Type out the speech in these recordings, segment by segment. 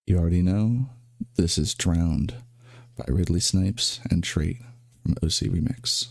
You already know, this is Drowned by Ridley Snipes and Trait from OC Remix.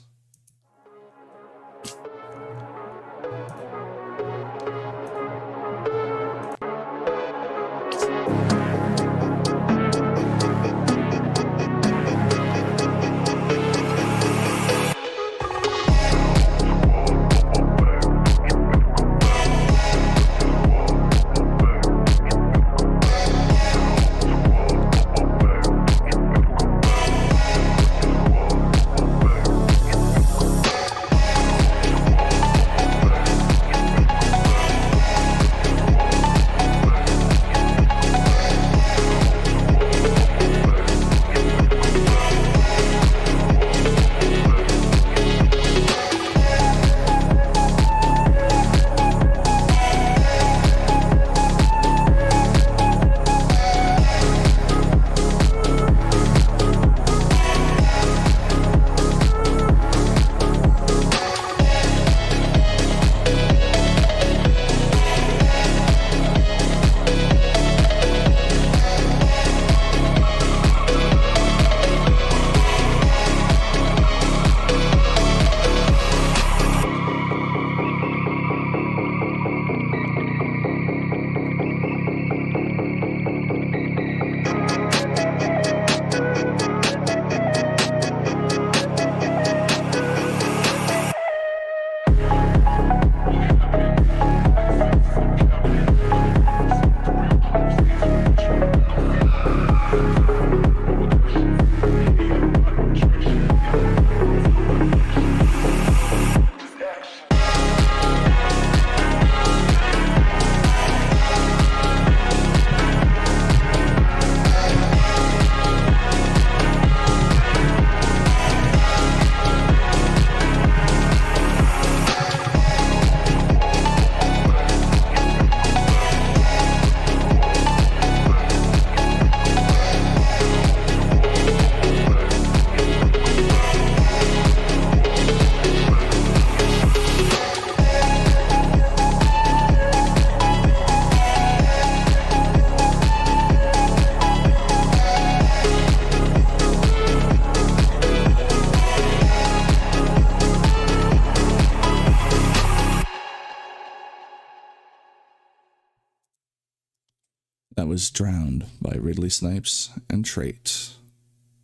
That was Drowned by Ridley Snipes and Trait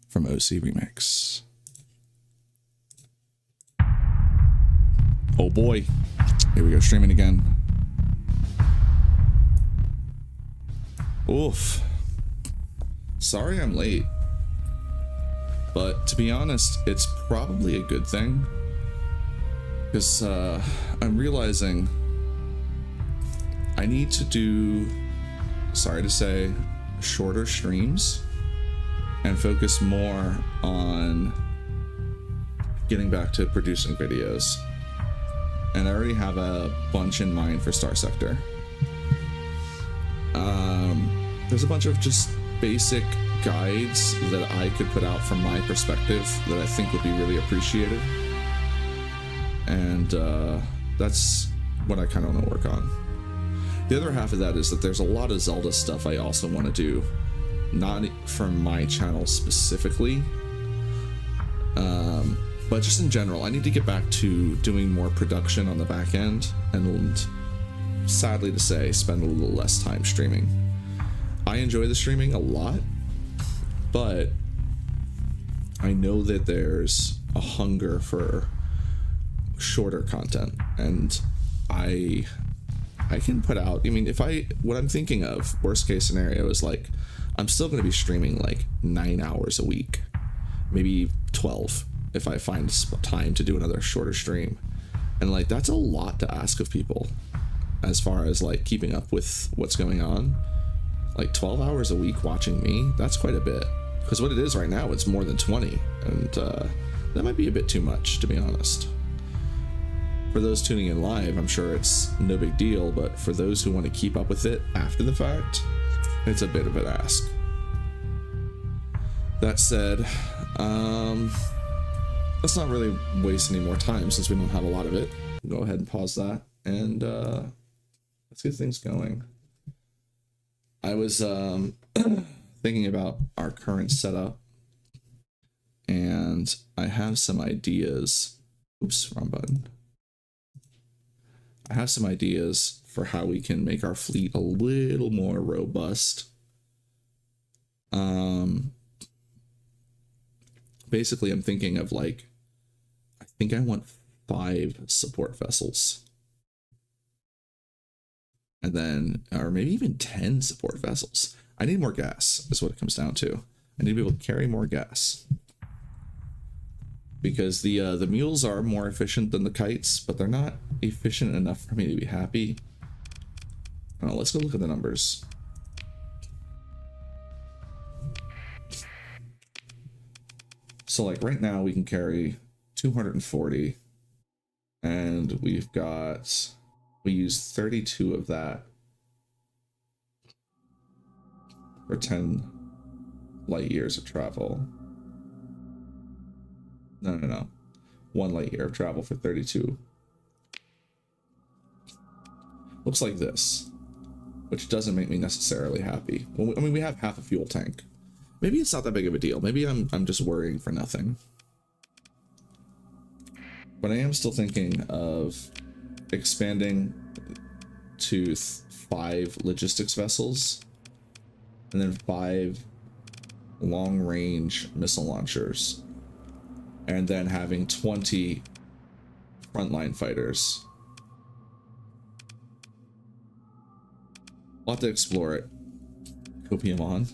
from OC Remix. Oh boy, here we go, streaming again. Oof. Sorry I'm late, but to be honest, it's probably a good thing, because I'm realizing I need to do, sorry to say, shorter streams and focus more on getting back to producing videos. And I already have a bunch in mind for Starsector. There's a bunch of just basic guides that I could put out from my perspective that I think would be really appreciated. And that's what I kind of want to work on. The other half of that is that there's a lot of Zelda stuff I also want to do, not from my channel specifically, but just in general. I need to get back to doing more production on the back end, and sadly to say, spend a little less time streaming. I enjoy the streaming a lot, but I know that there's a hunger for shorter content, and I can put out, I mean, what I'm thinking of, worst case scenario, is like, I'm still going to be streaming like 9 hours a week, maybe 12, if I find time to do another shorter stream. And like, that's a lot to ask of people as far as like keeping up with what's going on. Like 12 hours a week watching me, that's quite a bit. Because what it is right now, it's more than 20. And that might be a bit too much, to be honest. For those tuning in live, I'm sure it's no big deal, but for those who want to keep up with it after the fact, it's a bit of an ask. That said, let's not really waste any more time since we don't have a lot of it. Go ahead and pause that, and let's get things going. I was thinking about our current setup, and I have some ideas. Oops, wrong button. I have some ideas for how we can make our fleet a little more robust. Basically, I'm thinking of like, I think I want 5 support vessels. And then, or maybe even 10 support vessels. I need more gas, is what it comes down to. I need to be able to carry more gas. Because the mules are more efficient than the kites, but they're not efficient enough for me to be happy. Oh, let's go look at the numbers. So like right now we can carry 240, and we use 32 of that for 10 light years of travel. No. 1 light year of travel for 32. Looks like this, which doesn't make me necessarily happy. Well, I mean, we have half a fuel tank. Maybe it's not that big of a deal. Maybe I'm just worrying for nothing. But I am still thinking of expanding to 5 logistics vessels and then 5 long-range missile launchers, and then having 20 frontline fighters. I'll have to explore it. Copium on.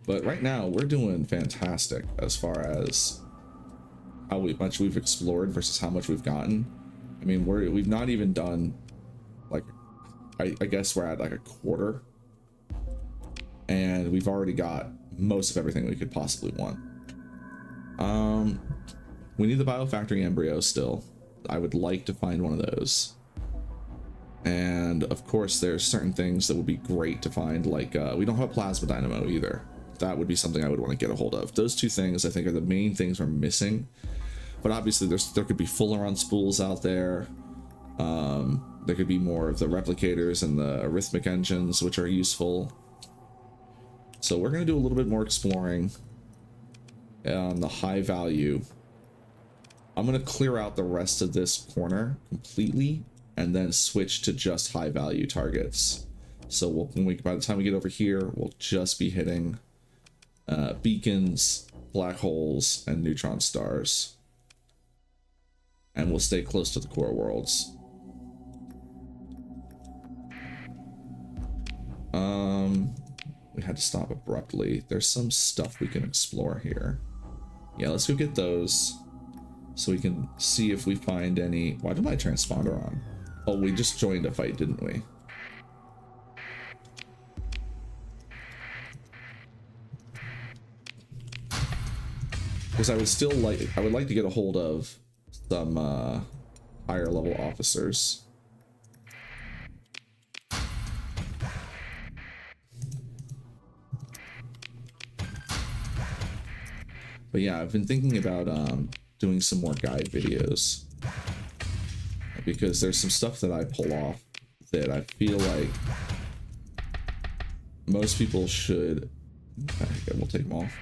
But right now, we're doing fantastic as far as how much we've explored versus how much we've gotten. I mean, we've not even done, like, I guess we're at like a quarter. And we've already got most of everything we could possibly want. We need the biofactory embryo still. I would like to find one of those. And of course, there's certain things that would be great to find, like we don't have a plasma dynamo either. That would be something I would want to get a hold of. Those 2 things I think are the main things we're missing. But obviously there could be Fulleron spools out there. There could be more of the replicators and the arithmetic engines, which are useful. So we're going to do a little bit more exploring on the high value. I'm going to clear out the rest of this corner completely and then switch to just high value targets. So by the time we get over here, we'll just be hitting beacons, black holes, and neutron stars. And we'll stay close to the core worlds. We had to stop abruptly. There's some stuff we can explore here. Yeah, let's go get those so we can see if we find any. Why did my transponder on? Oh, we just joined a fight, didn't we? Because I would like to get a hold of some higher level officers. But yeah, I've been thinking about doing some more guide videos, because there's some stuff that I pull off that I feel like most people should. We'll take them off.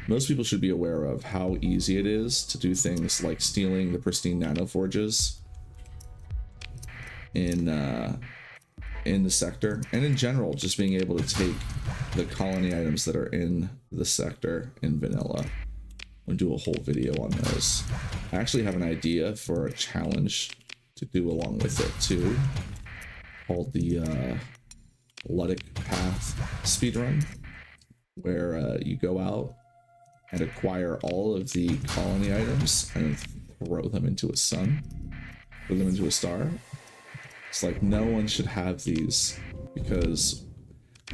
Most people should be aware of how easy it is to do things like stealing the pristine nanoforges in the sector, and in general, just being able to take the colony items that are in the sector in vanilla. I'll do a whole video on those. I actually have an idea for a challenge to do along with it too, called the Ludic Path speedrun, where you go out and acquire all of the colony items and throw them into a sun, throw them into a star. It's like no one should have these, because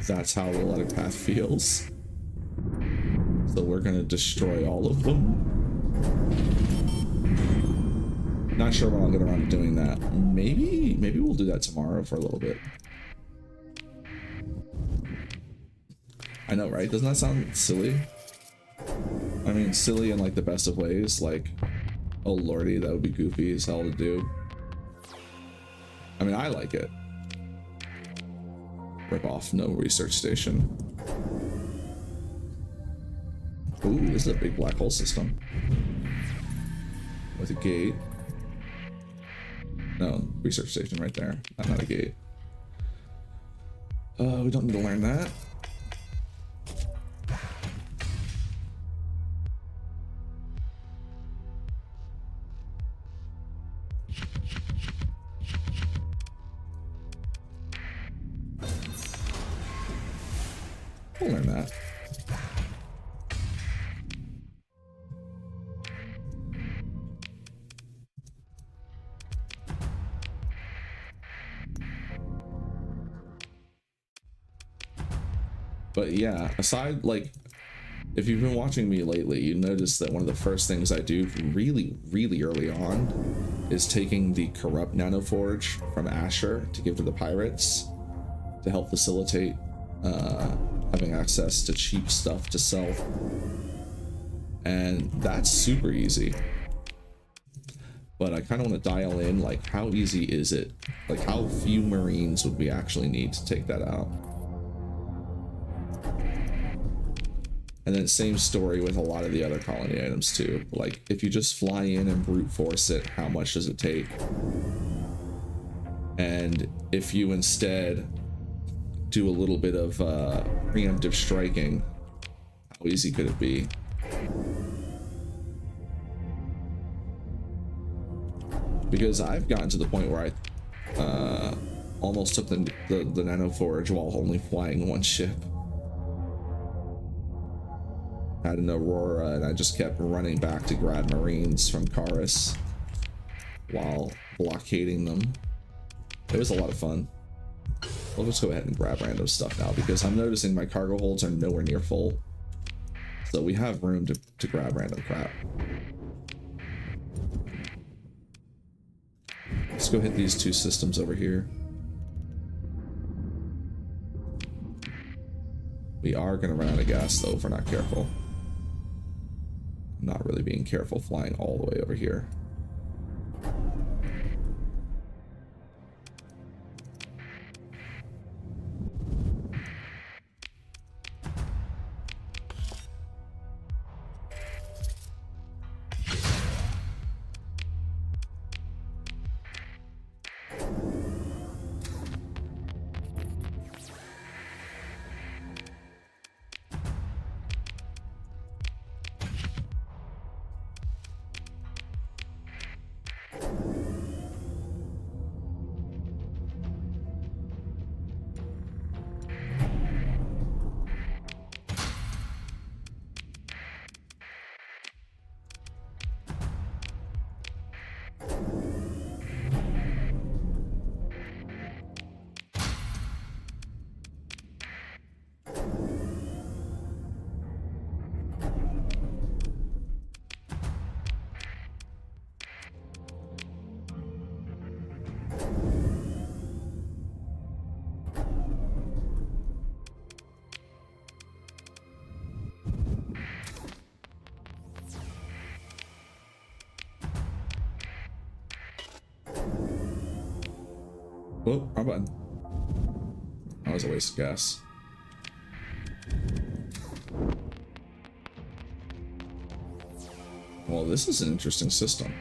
that's how the Ludic Path feels. So we're gonna destroy all of them. Not sure when I'll get around to doing that. Maybe we'll do that tomorrow for a little bit. I know, right? Doesn't that sound silly? I mean, silly in like the best of ways. Like, oh lordy, that would be goofy as hell to do. I mean, I like it. Rip off, no research station. Ooh, this is a big black hole system. With a gate. No, research station right there. Not a gate. We don't need to learn that. We'll learn that. But yeah, aside, like, if you've been watching me lately, you notice that one of the first things I do really early on is taking the corrupt nanoforge from Asher to give to the pirates to help facilitate having access to cheap stuff to sell. And that's super easy. But I kind of want to dial in, like, how easy is it? Like, how few Marines would we actually need to take that out? And then same story with a lot of the other colony items too. Like, if you just fly in and brute force it, how much does it take? And if you instead do a little bit of preemptive striking, how easy could it be? Because I've gotten to the point where I almost took the nanoforge while only flying one ship. Had an Aurora, and I just kept running back to grab Marines from Karis while blockading them. It was a lot of fun. We'll just go ahead and grab random stuff now, because I'm noticing my cargo holds are nowhere near full. So we have room to grab random crap. Let's go hit these two systems over here. We are going to run out of gas, though, if we're not careful. I'm not really being careful flying all the way over here. Oh, wrong button. That was a waste of gas. Well, this is an interesting system.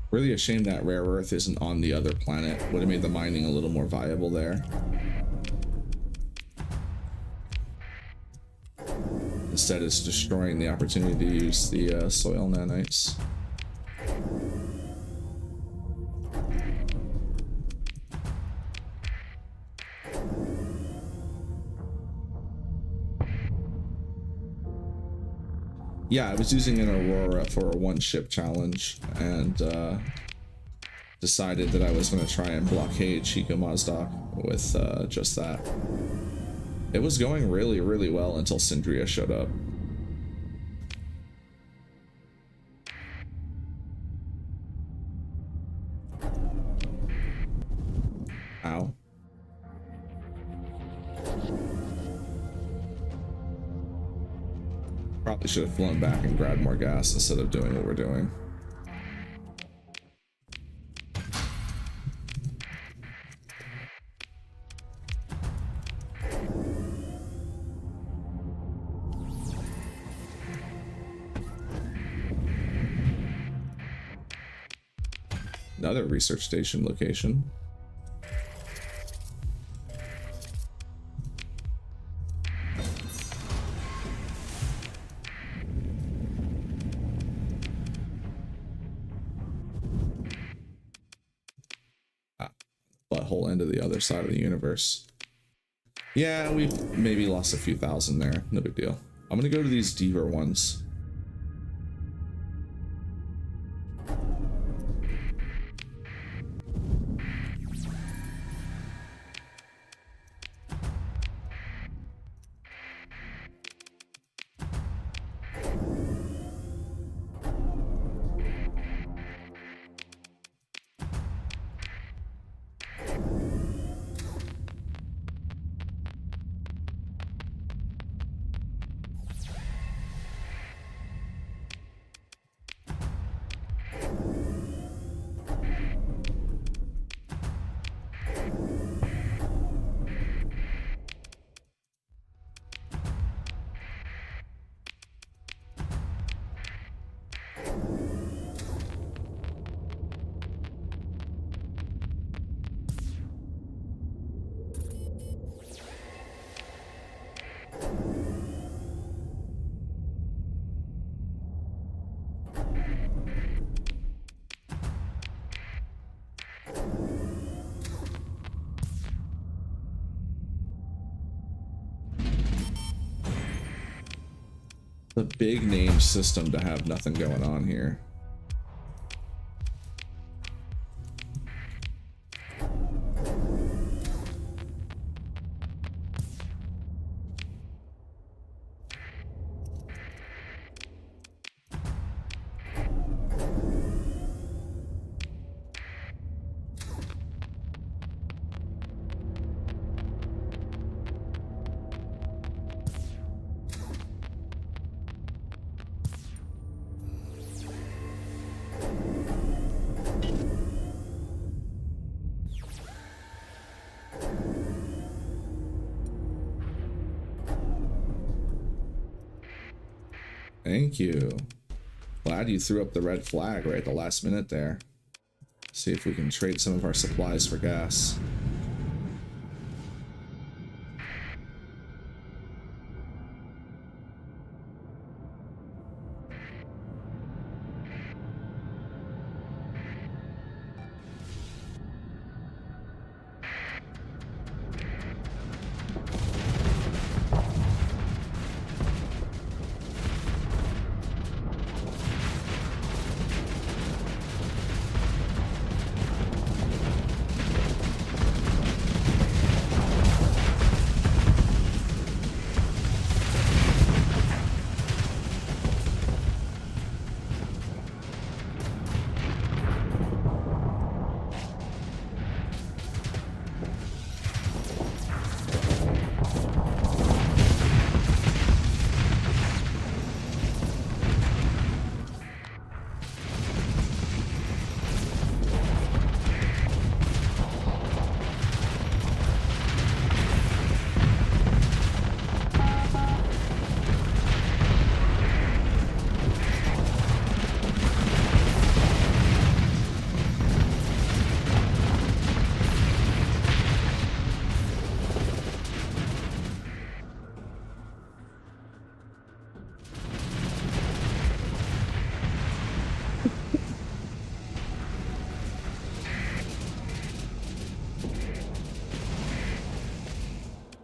Really a shame that rare earth isn't on the other planet. Would have made the mining a little more viable there. Instead, it's destroying the opportunity to use the soil nanites. Yeah, I was using an Aurora for a one-ship challenge, and decided that I was going to try and blockade Chico Mazdak with just that. It was going really well until Syndria showed up. Ow. Probably should have flown back and grabbed more gas instead of doing what we're doing. Another research station location. Butthole end of the other side of the universe. Yeah, we've maybe lost a few thousand there. No big deal. I'm gonna go to these deeper ones. The big name system to have nothing going on here. Thank you. Glad you threw up the red flag right at the last minute there. See if we can trade some of our supplies for gas.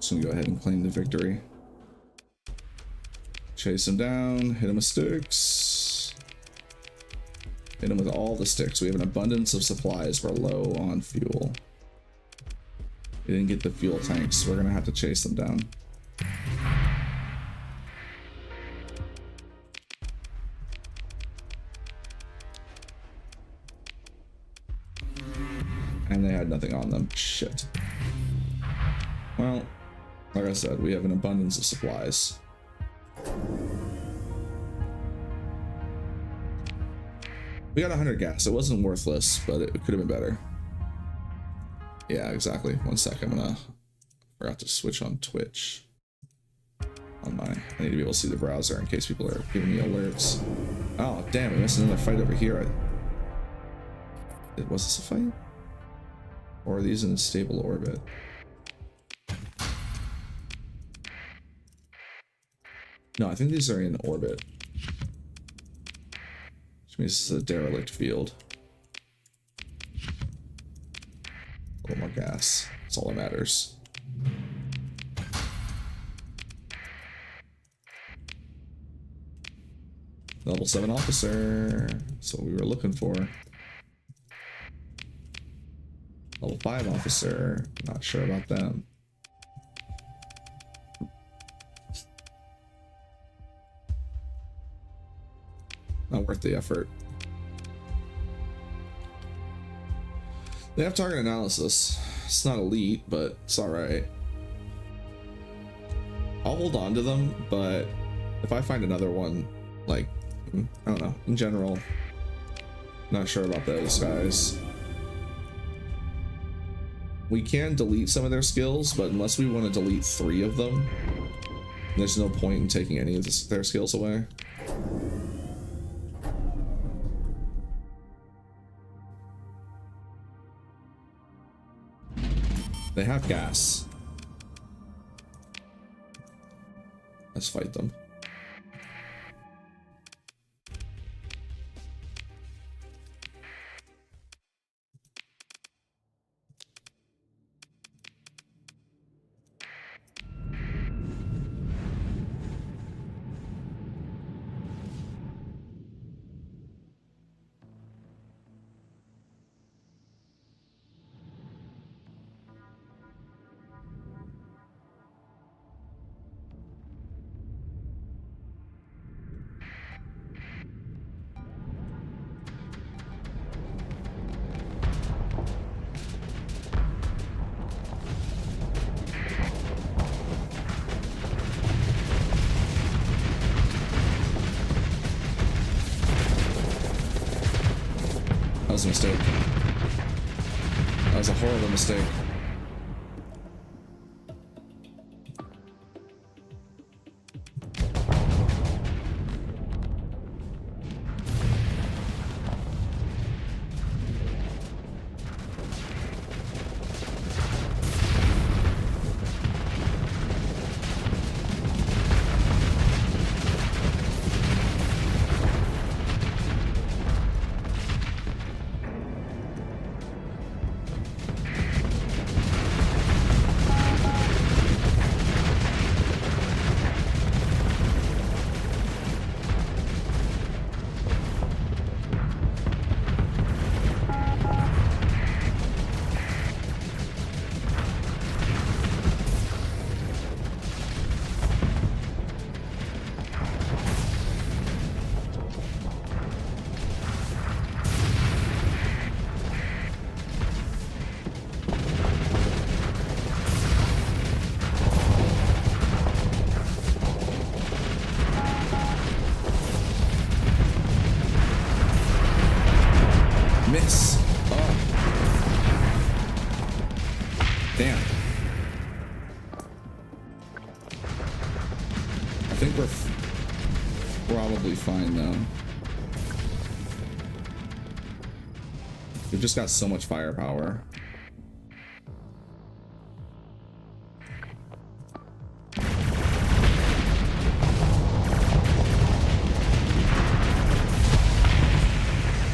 Just gonna go ahead and claim the victory. Chase him down, hit him with sticks. Hit him with all the sticks. We have an abundance of supplies. We're low on fuel. We didn't get the fuel tanks, so we're gonna have to chase them down. And they had nothing on them. Shit. Well, like I said, we have an abundance of supplies. We got 100 gas. It wasn't worthless, but it could have been better. Yeah, exactly. 1 sec. Forgot to switch on Twitch. I need to be able to see the browser in case people are giving me alerts. Oh, damn. We missed another fight over here. Was this a fight? Or are these in a stable orbit? No, I think these are in orbit. Which means this is a derelict field. A little more gas. That's all that matters. Level 7 officer. That's what we were looking for. Level 5 officer. Not sure about them. Not worth the effort. They have target analysis. It's not elite, but it's alright. I'll hold on to them, but if I find another one, like, I don't know, in general, not sure about those guys. We can delete some of their skills, but unless we want to delete 3 of them, there's no point in taking any of their skills away. They have gas. Let's fight them. That was a mistake. That was a horrible mistake. Miss. Oh. Damn. I think we're probably fine though. We've just got so much firepower.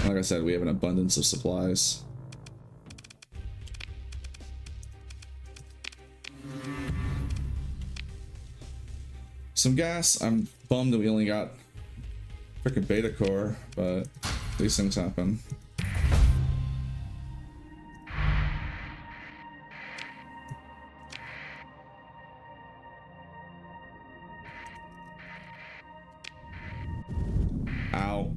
Like I said, we have an abundance of supplies. Some gas. I'm bummed that we only got freaking beta core, but these things happen. Ow.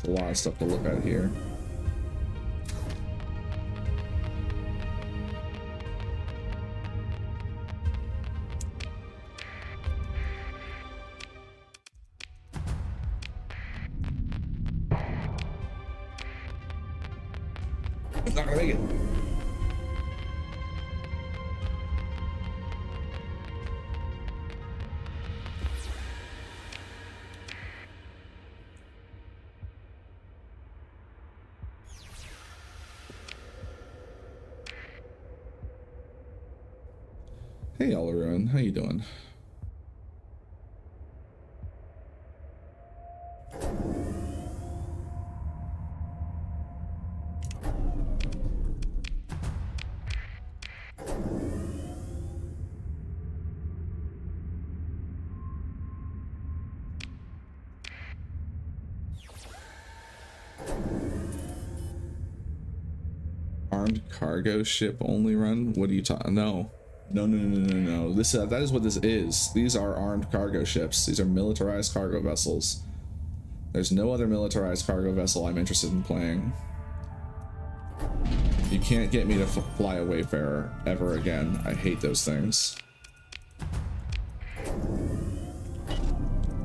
A lot of stuff to look at here. Not gonna make it. Hey, all everyone, how you doing? Armed cargo ship only run? What are you talking? No. No. This that is what this is. These are armed cargo ships. These are militarized cargo vessels. There's no other militarized cargo vessel I'm interested in playing. You can't get me to fly a Wayfarer ever again. I hate those things.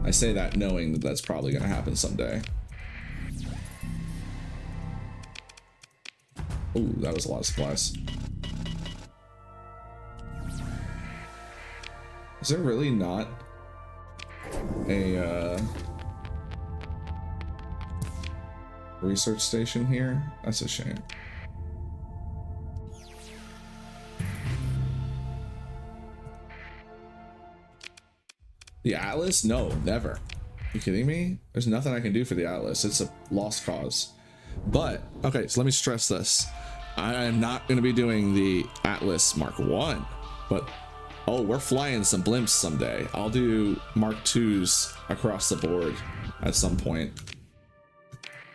I say that knowing that that's probably going to happen someday. Ooh, that was a lot of supplies. Is there really not a research station here? That's a shame. The Atlas? No, never. Are you kidding me? There's nothing I can do for the Atlas. It's a lost cause. But, okay, so let me stress this. I am not going to be doing the Atlas Mark 1, but oh, we're flying some blimps someday. I'll do Mark 2s across the board at some point.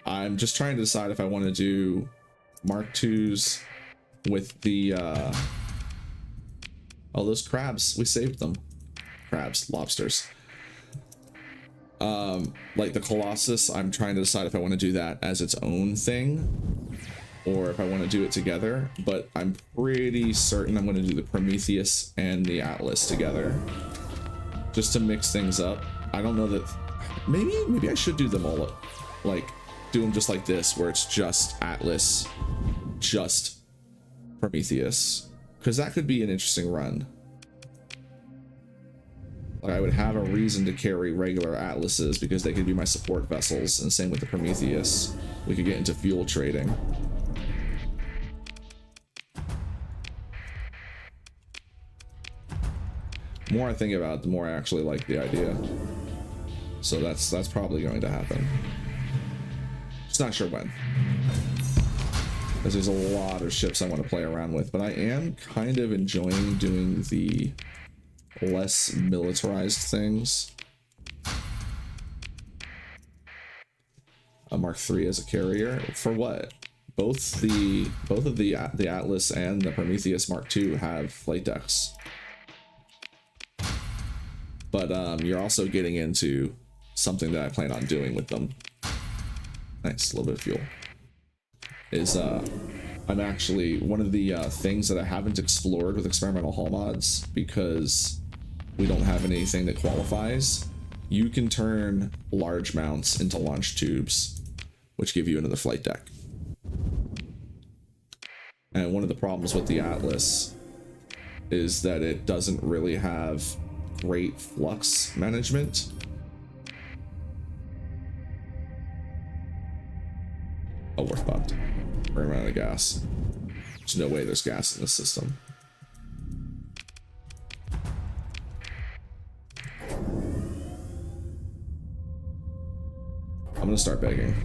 I'm just trying to decide if I want to do Mark 2s with the oh, those crabs, we saved them. Crabs, lobsters. Like the Colossus, I'm trying to decide if I want to do that as its own thing or if I want to do it together, but I'm pretty certain I'm going to do the Prometheus and the Atlas together just to mix things up. I don't know that maybe I should do them all up, like do them just like this where it's just Atlas, just Prometheus, because that could be an interesting run. Like I would have a reason to carry regular Atlases because they could be my support vessels, and same with the Prometheus. We could get into fuel trading. The more I think about it, the more I actually like the idea. So that's probably going to happen. Just not sure when. Because there's a lot of ships I want to play around with, but I am kind of enjoying doing the less militarized things. A Mark III as a carrier for what? Both of the Atlas and the Prometheus Mark II have flight decks, but you're also getting into something that I plan on doing with them. Nice, a little bit of fuel. Is I'm actually one of the things that I haven't explored with experimental hull mods because we don't have anything that qualifies. You can turn large mounts into launch tubes, which give you another flight deck. And one of the problems with the Atlas is that it doesn't really have great flux management. Oh, we're fucked. We're running out of gas. There's no way there's gas in this system. I'm gonna start begging.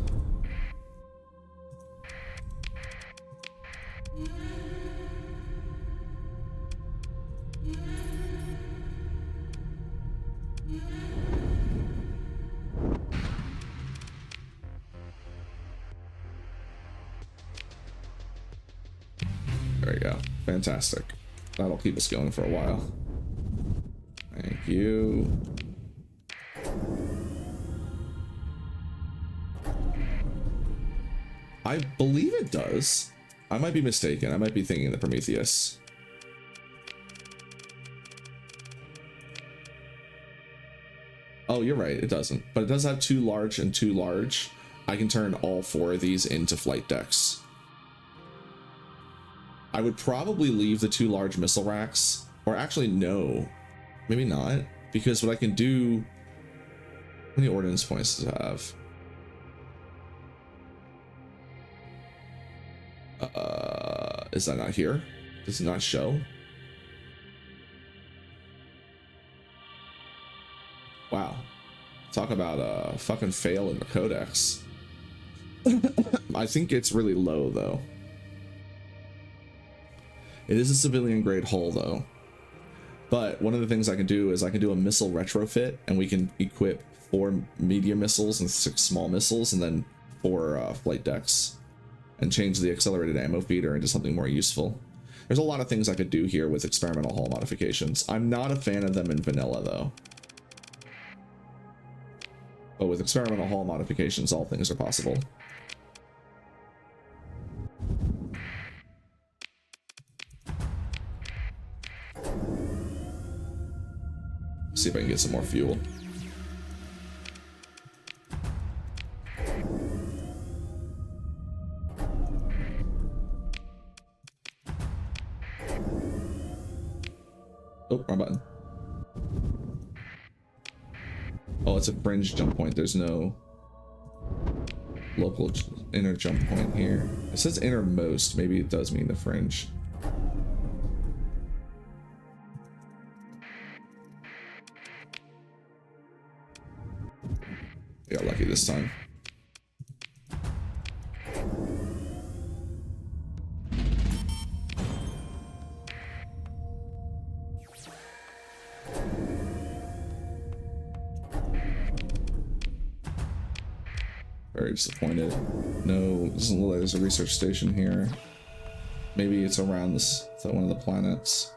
There we go. Fantastic. That'll keep us going for a while. Thank you. I believe it does. I might be mistaken. I might be thinking the Prometheus. Oh, you're right. It doesn't. But it does have 2 large and 2 large. I can turn all 4 of these into flight decks. I would probably leave the 2 large missile racks. Or actually, no. Maybe not. Because what I can do... How many ordnance points does it have? Is that not here? Does it not show? Wow. Talk about a fucking fail in the codex. I think it's really low though. It is a civilian grade hull though. But one of the things I can do is I can do a missile retrofit and we can equip 4 medium missiles and 6 small missiles and then 4 flight decks and change the accelerated ammo feeder into something more useful. There's a lot of things I could do here with experimental hull modifications. I'm not a fan of them in vanilla though. But with experimental hull modifications, all things are possible. See if I can get some more fuel. Oh, wrong button. Oh, it's a fringe jump point. There's no local inner jump point here. It says innermost. Maybe it does mean the fringe. I got lucky this time. Very disappointed. No, doesn't look like there's a research station here. Maybe it's around this, one of the planets.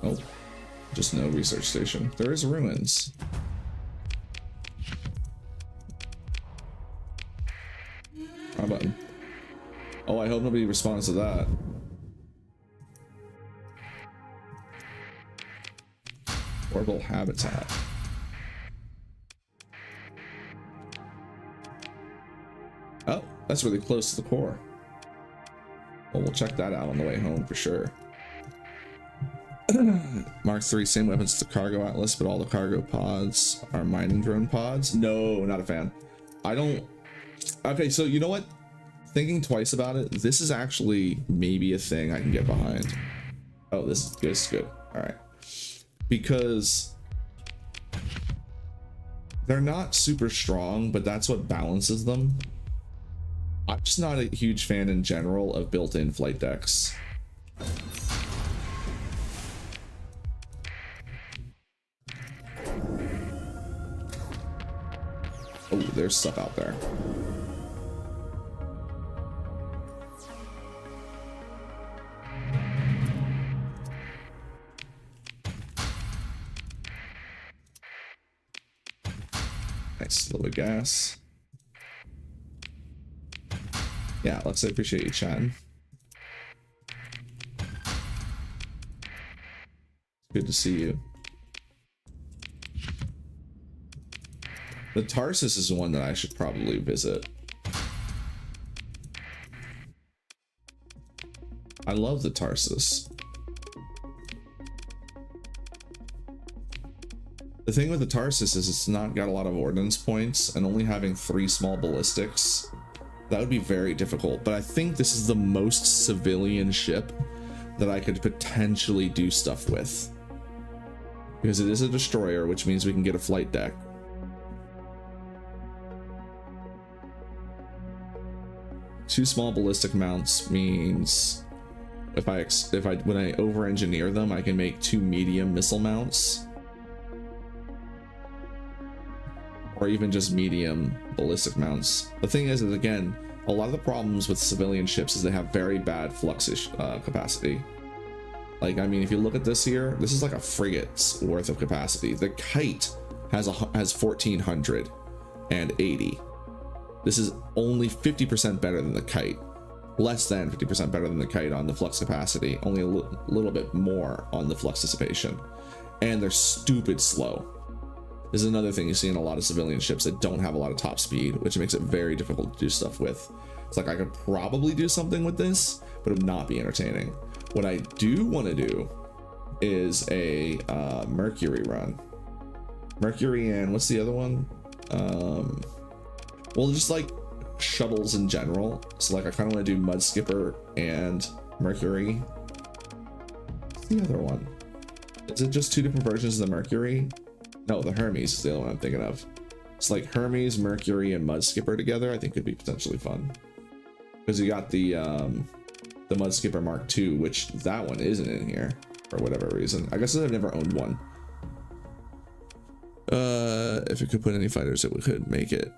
Oh, just no research station. There is ruins. Button. Oh, I hope nobody responds to that. Orbital habitat. Oh, that's really close to the core. Well, we'll check that out on the way home for sure. Mark III, same weapons as the cargo atlas, but all the cargo pods are mining drone pods. No, not a fan. I don't. Okay, so you know what? Thinking twice about it, this is actually maybe a thing I can get behind. Oh, this is good. This is good. All right, because they're not super strong, but that's what balances them. I'm just not a huge fan in general of built-in flight decks. Oh, there's stuff out there. Nice, a little bit of gas. Yeah, Alex, I appreciate you chatting. Good to see you. The Tarsus is one that I should probably visit. I love the Tarsus. The thing with the Tarsus is it's not got a lot of ordnance points, and only having 3 small ballistics, that would be very difficult. But I think this is the most civilian ship that I could potentially do stuff with. Because it is a destroyer, which means we can get a flight deck. Two small ballistic mounts means when I over-engineer them, I can make 2 medium missile mounts. Or even just medium ballistic mounts. The thing is again, a lot of the problems with civilian ships is they have very bad flux capacity. Like, I mean, if you look at this here, this is like a frigate's worth of capacity. The Kite has 1480. This is only 50% better than the Kite. Less than 50% better than the Kite on the flux capacity. Only a little bit more on the flux dissipation. And they're stupid slow. This is another thing you see in a lot of civilian ships that don't have a lot of top speed, which makes it very difficult to do stuff with. It's like I could probably do something with this, but it would not be entertaining. What I do want to do is a Mercury run. Mercury and what's the other one? Well, just like shuttles in general. So like I kind of want to do Mud Skipper and Mercury. What's the other one? Is it just two different versions of the Mercury? No, the Hermes is the other one I'm thinking of. It's like Hermes, Mercury, and Mud Skipper together. I think could be potentially fun. Because you got the Mud Skipper Mark II, which that one isn't in here for whatever reason. I guess I've never owned one. If it could put any fighters, it could make it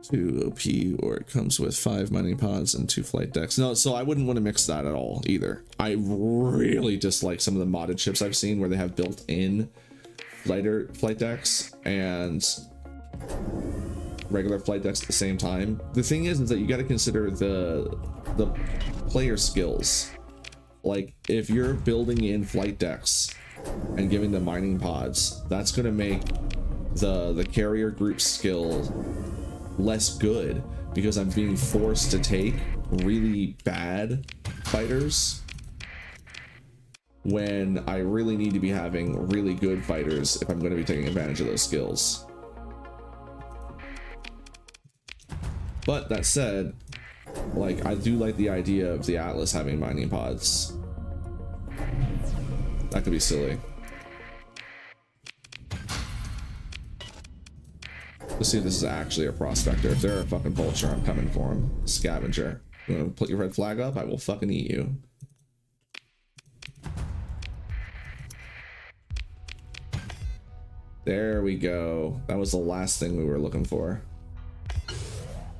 to OP, or it comes with 5 mining pods and 2 flight decks. No, so I wouldn't want to mix that at all either. I really dislike some of the modded ships I've seen where they have built-in flight decks and regular flight decks at the same time. The thing is that you got to consider the player skills. Like if you're building in flight decks and giving them mining pods, that's going to make the carrier group skill less good because I'm being forced to take really bad fighters when I really need to be having really good fighters if I'm going to be taking advantage of those skills. But that said, like, I do like the idea of the Atlas having mining pods. That could be silly. Let's see if this is actually a prospector. If they're a fucking vulture, I'm coming for him. Scavenger. You wanna put your red flag up? I will fucking eat you. There we go. That was the last thing we were looking for.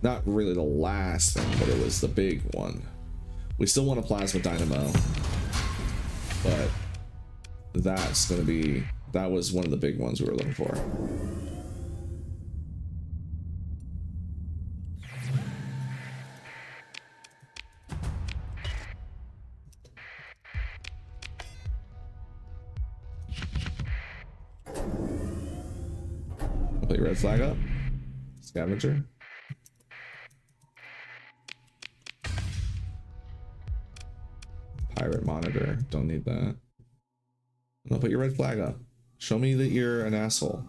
Not really the last thing, but it was the big one. We still want a plasma dynamo, but that's gonna be, that was one of the big ones we were looking for. Put your red flag up. Scavenger. Pirate monitor. Don't need that. No, put your red flag up. Show me that you're an asshole.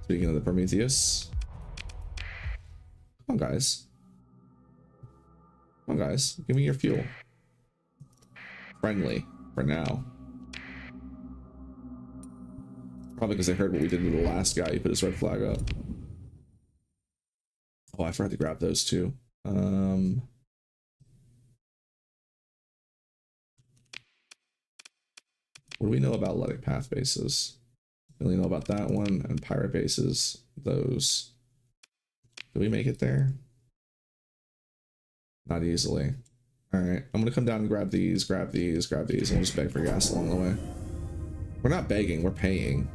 Speaking of the Prometheus. Come on, guys. Come on, guys. Give me your fuel. Friendly. For now. Probably because they heard what we did to the last guy. He put his red flag up. Oh, I forgot to grab those too. What do we know about Luddic Path bases? We only know about that one and pirate bases. Those. Do we make it there? Not easily. Alright, I'm gonna come down and grab these, and we'll just beg for gas along the way. We're not begging, we're paying.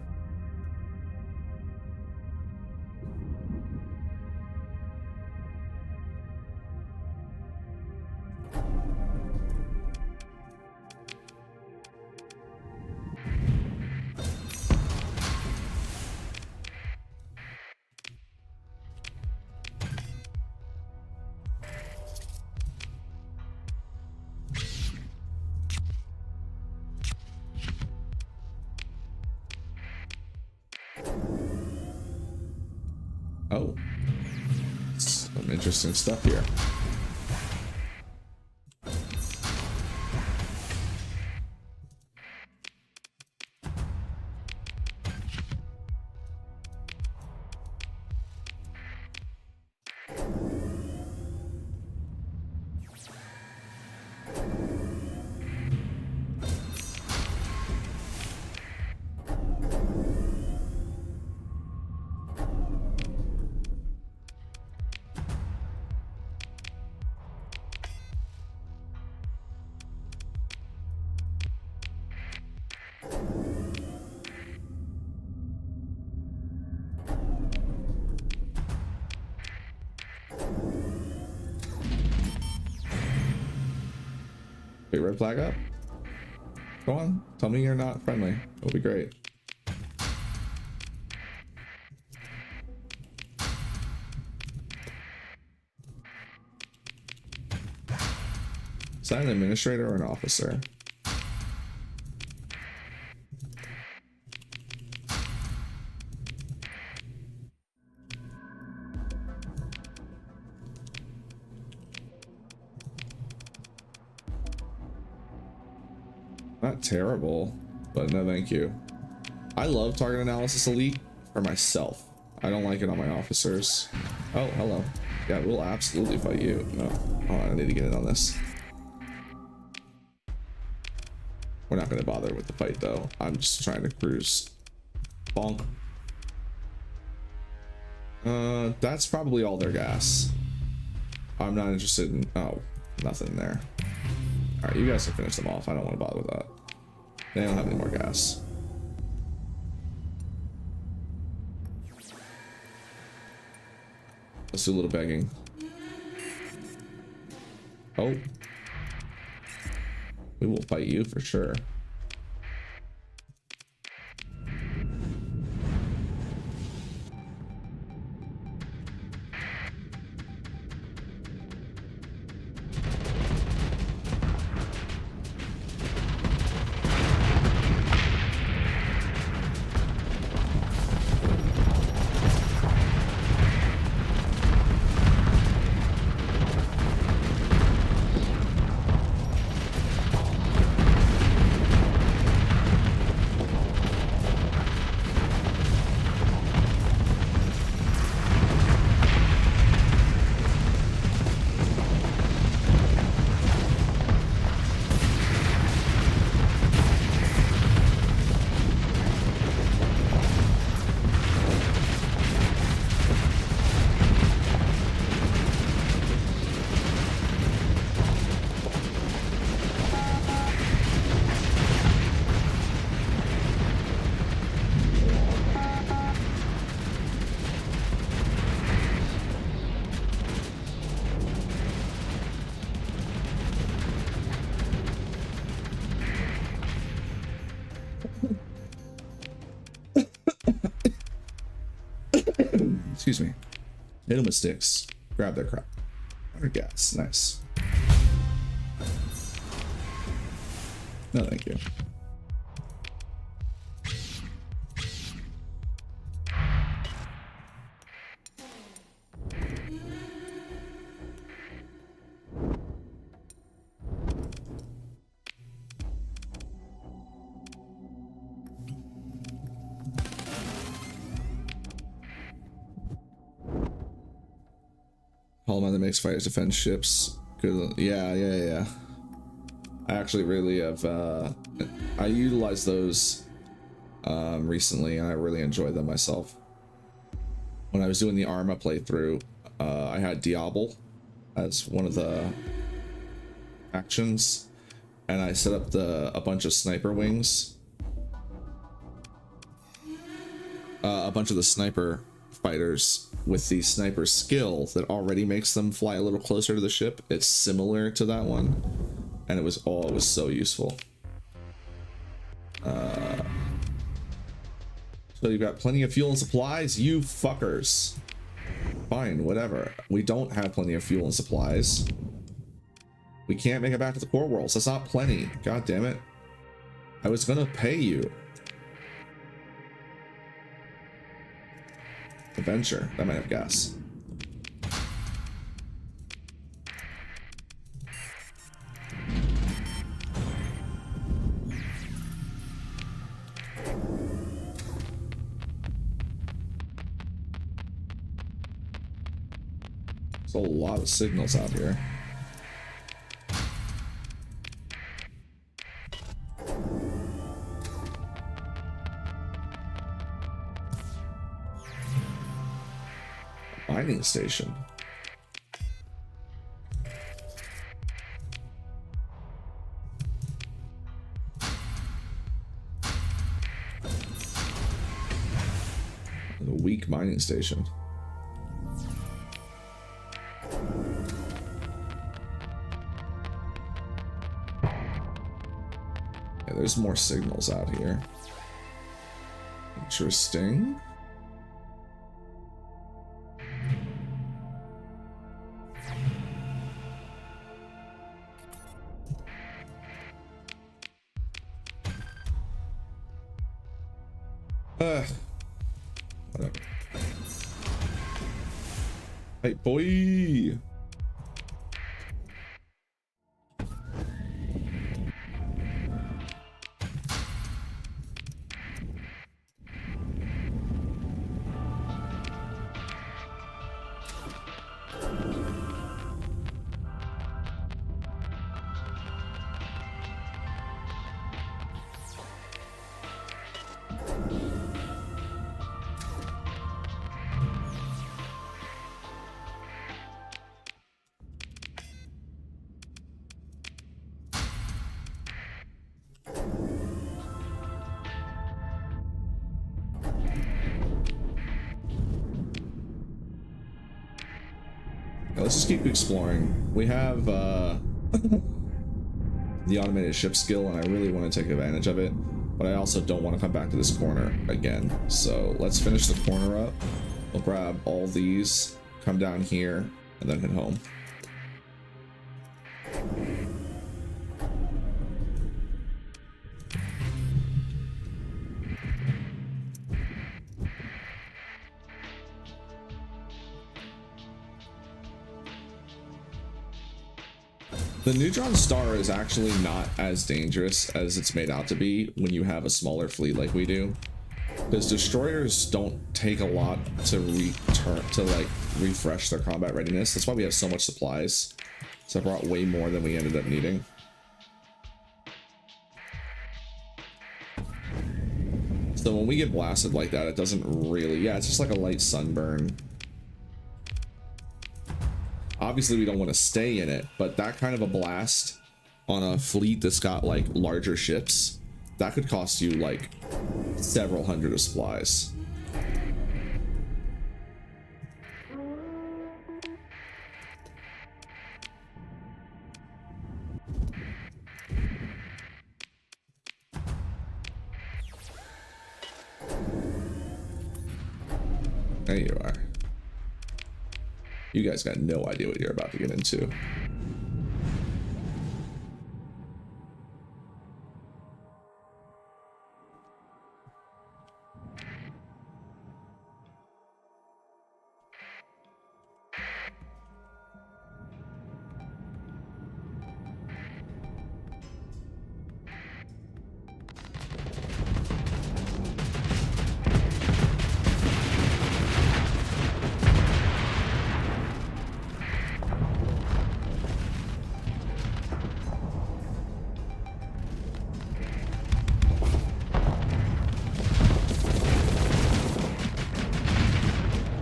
Oh, some interesting stuff here. Wait, red flag up. Go on, tell me you're not friendly. It'll be great. Is that an administrator or an officer? Not terrible, but no thank you. I love target analysis elite for myself. I don't like it on my officers. Oh, hello. Yeah, we'll absolutely fight you. No, hold on, I need to get in on this. We're not going to bother with the fight though. I'm just trying to cruise. Bonk. That's probably all their gas. I'm not interested in, oh, nothing there. All right, you guys can finish them off. I don't want to bother with that. They don't have any more gas. Let's do a little begging. Oh. We will fight you for sure. Excuse me. Hit them with sticks. Grab their crap. 100 gas. Nice. No, thank you. That makes fighters defend ships. Good. Yeah. I actually really have. I utilized those recently, and I really enjoyed them myself. When I was doing the Arma playthrough, I had Diablo as one of the actions, and I set up a bunch of sniper wings. A bunch of the sniper fighters with the sniper skill that already makes them fly a little closer to the ship. It's similar to that one, and it was so useful. So you've got plenty of fuel and supplies, you fuckers. Fine, whatever. We don't have plenty of fuel and supplies. We can't make it back to the core worlds. That's not plenty. God damn it. I was gonna pay you. Adventure. That might have gas. There's a lot of signals out here. Mining station. A weak mining station. Yeah, there's more signals out here. Interesting. Whatever. Hey, boy. Let's just keep exploring. We have the automated ship skill, and I really want to take advantage of it, but I also don't want to come back to this corner again. So let's finish the corner up. We'll grab all these, come down here, and then head home. The neutron star is actually not as dangerous as it's made out to be when you have a smaller fleet like we do, because destroyers don't take a lot to refresh their combat readiness. That's why we have so much supplies. So I brought way more than we ended up needing. So when we get blasted like that, it doesn't really, yeah, it's just like a light sunburn. Obviously we don't want to stay in it, but that kind of a blast on a fleet that's got like larger ships, that could cost you like several hundred of supplies. There you are. You guys got no idea what you're about to get into.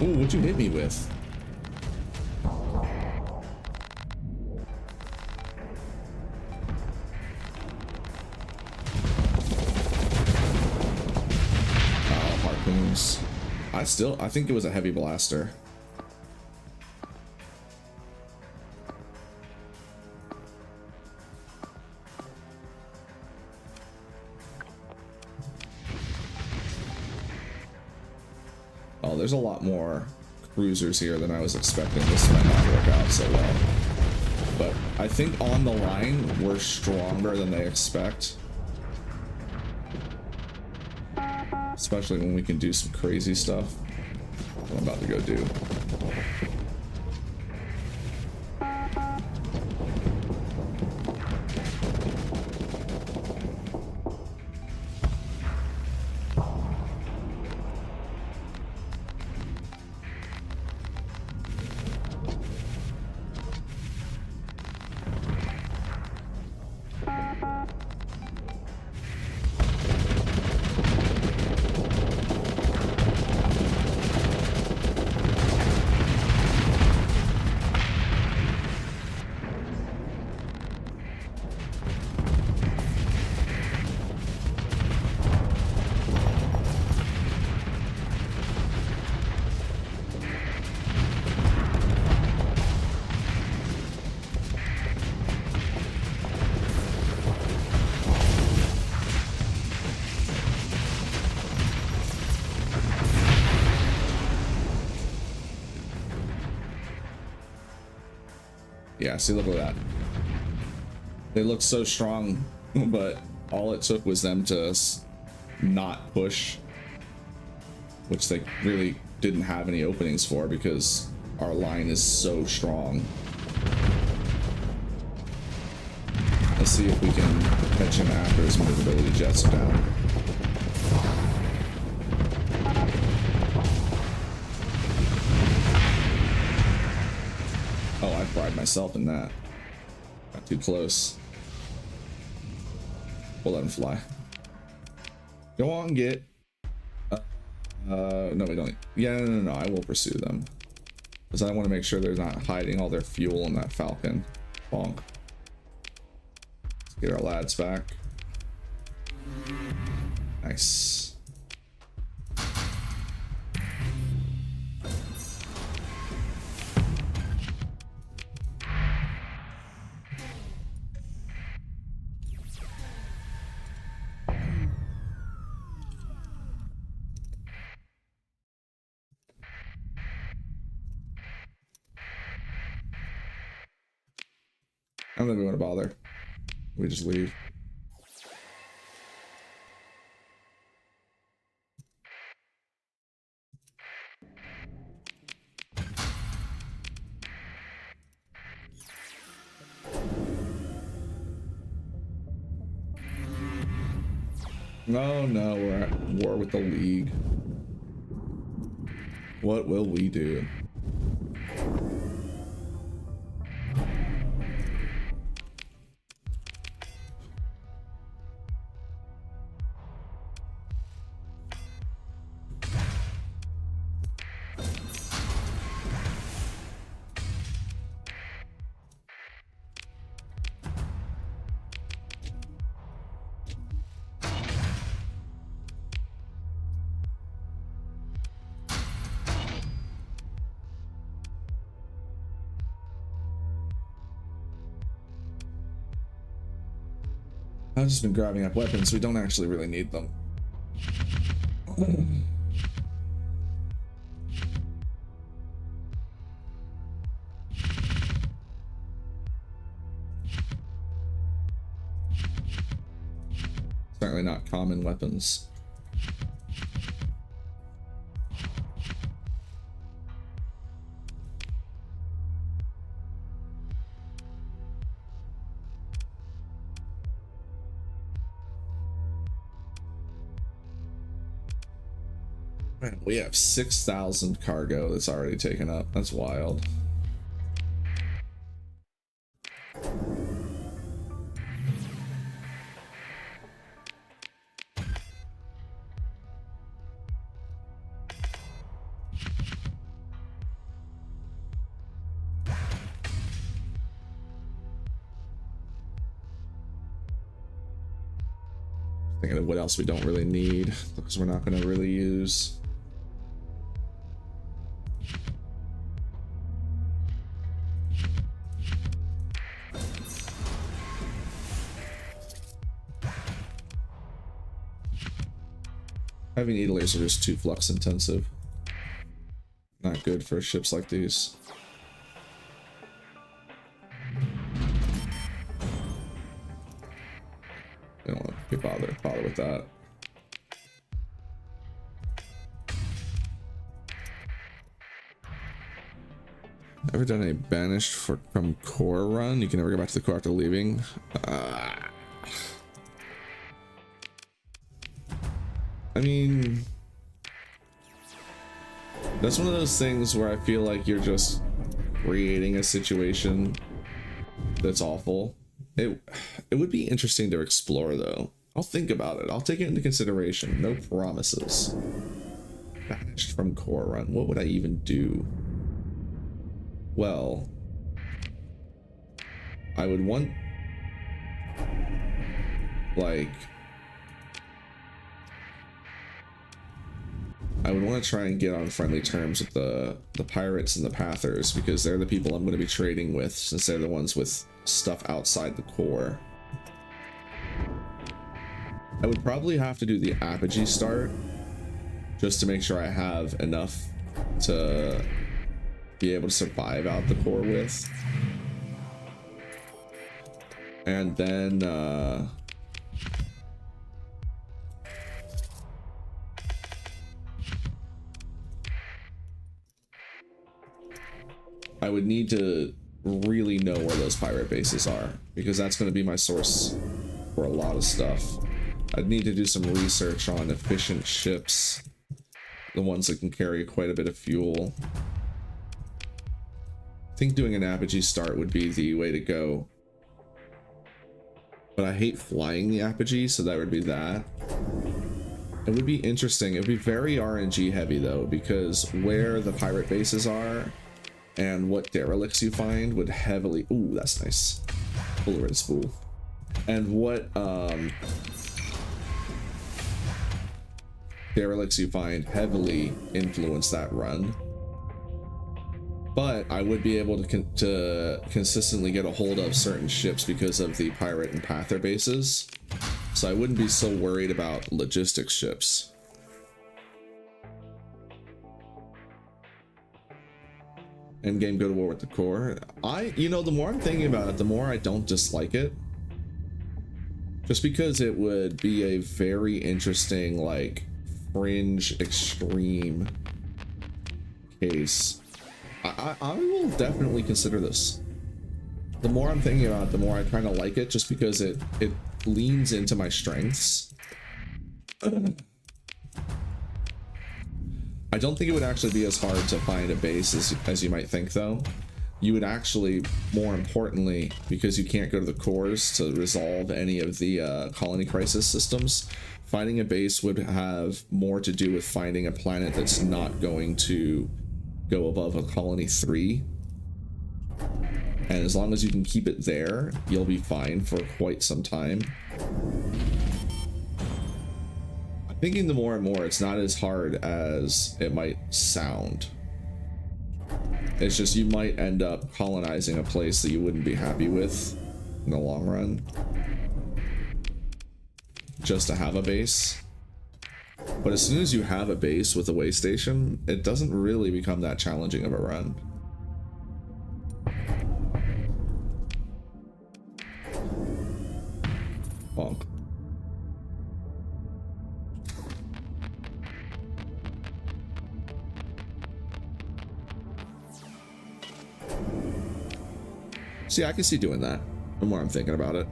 Ooh, what'd you hit me with? Oh, harpoons. I think it was a heavy blaster. Oh, there's a lot more cruisers here than I was expecting. This might not work out so well. But I think on the line, we're stronger than they expect. Especially when we can do some crazy stuff. What I'm about to go do. Yeah, see, look at that. They look so strong, but all it took was them to not push, which they really didn't have any openings for because our line is so strong. Let's see if we can catch him after his movability jets are down. Oh, I fried myself in that. Got too close. We'll let him fly. Go on, get. No, we don't. Yeah, no, I will pursue them. Because I want to make sure they're not hiding all their fuel in that Falcon. Bonk. Let's get our lads back. Nice. I don't think we want to bother. We just leave. Oh no, we're at war with the League. What will we do? I've just been grabbing up weapons. We don't actually really need them. Certainly not common weapons. Man, we have 6,000 cargo that's already taken up. That's wild. Thinking of what else we don't really need because we're not going to really use. Heavy needlers are just too flux intensive. Not good for ships like these. I don't want to bother with that. Ever done a banished from core run? You can never go back to the core after leaving. I mean, that's one of those things where I feel like you're just creating a situation that's awful. It would be interesting to explore, though. I'll think about it. I'll take it into consideration. No promises. Banished from core run. What would I even do? Well, I would want, like, I would want to try and get on friendly terms with the pirates and the pathers, because they're the people I'm going to be trading with, since they're the ones with stuff outside the core. I would probably have to do the apogee start just to make sure I have enough to be able to survive out the core with. And then I would need to really know where those pirate bases are, because that's going to be my source for a lot of stuff. I'd need to do some research on efficient ships, the ones that can carry quite a bit of fuel. I think doing an apogee start would be the way to go. But I hate flying the apogee, so that would be that. It would be interesting. It would be very RNG heavy though, because where the pirate bases are and what derelicts you find would heavily... Ooh, that's nice. Full red spool. And what derelicts you find heavily influence that run. But I would be able to consistently get a hold of certain ships because of the pirate and pather bases. So I wouldn't be so worried about logistics ships. Endgame, go to war with the core. You know, the more I'm thinking about it, the more I don't dislike it. Just because it would be a very interesting, like, fringe extreme case. I will definitely consider this. The more I'm thinking about it, the more I kind of like it, just because it leans into my strengths. I don't think it would actually be as hard to find a base as you might think, though. You would actually, more importantly, because you can't go to the cores to resolve any of the colony crisis systems, finding a base would have more to do with finding a planet that's not going to go above a colony 3. And as long as you can keep it there, you'll be fine for quite some time. I'm thinking the more and more, it's not as hard as it might sound. It's just you might end up colonizing a place that you wouldn't be happy with in the long run, just to have a base. But as soon as you have a base with a way station, it doesn't really become that challenging of a run. Bonk. See, I can see doing that the more I'm thinking about it.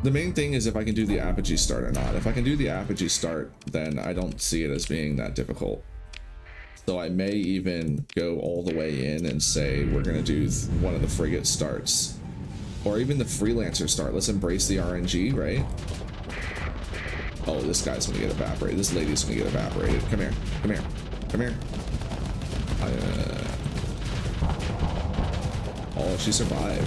The main thing is if I can do the apogee start or not. If I can do the apogee start, then I don't see it as being that difficult. So I may even go all the way in and say we're going to do one of the frigate starts. Or even the freelancer start. Let's embrace the RNG, right? Oh, this guy's going to get evaporated. This lady's going to get evaporated. Come here. Come here. Come here. Oh, she survived.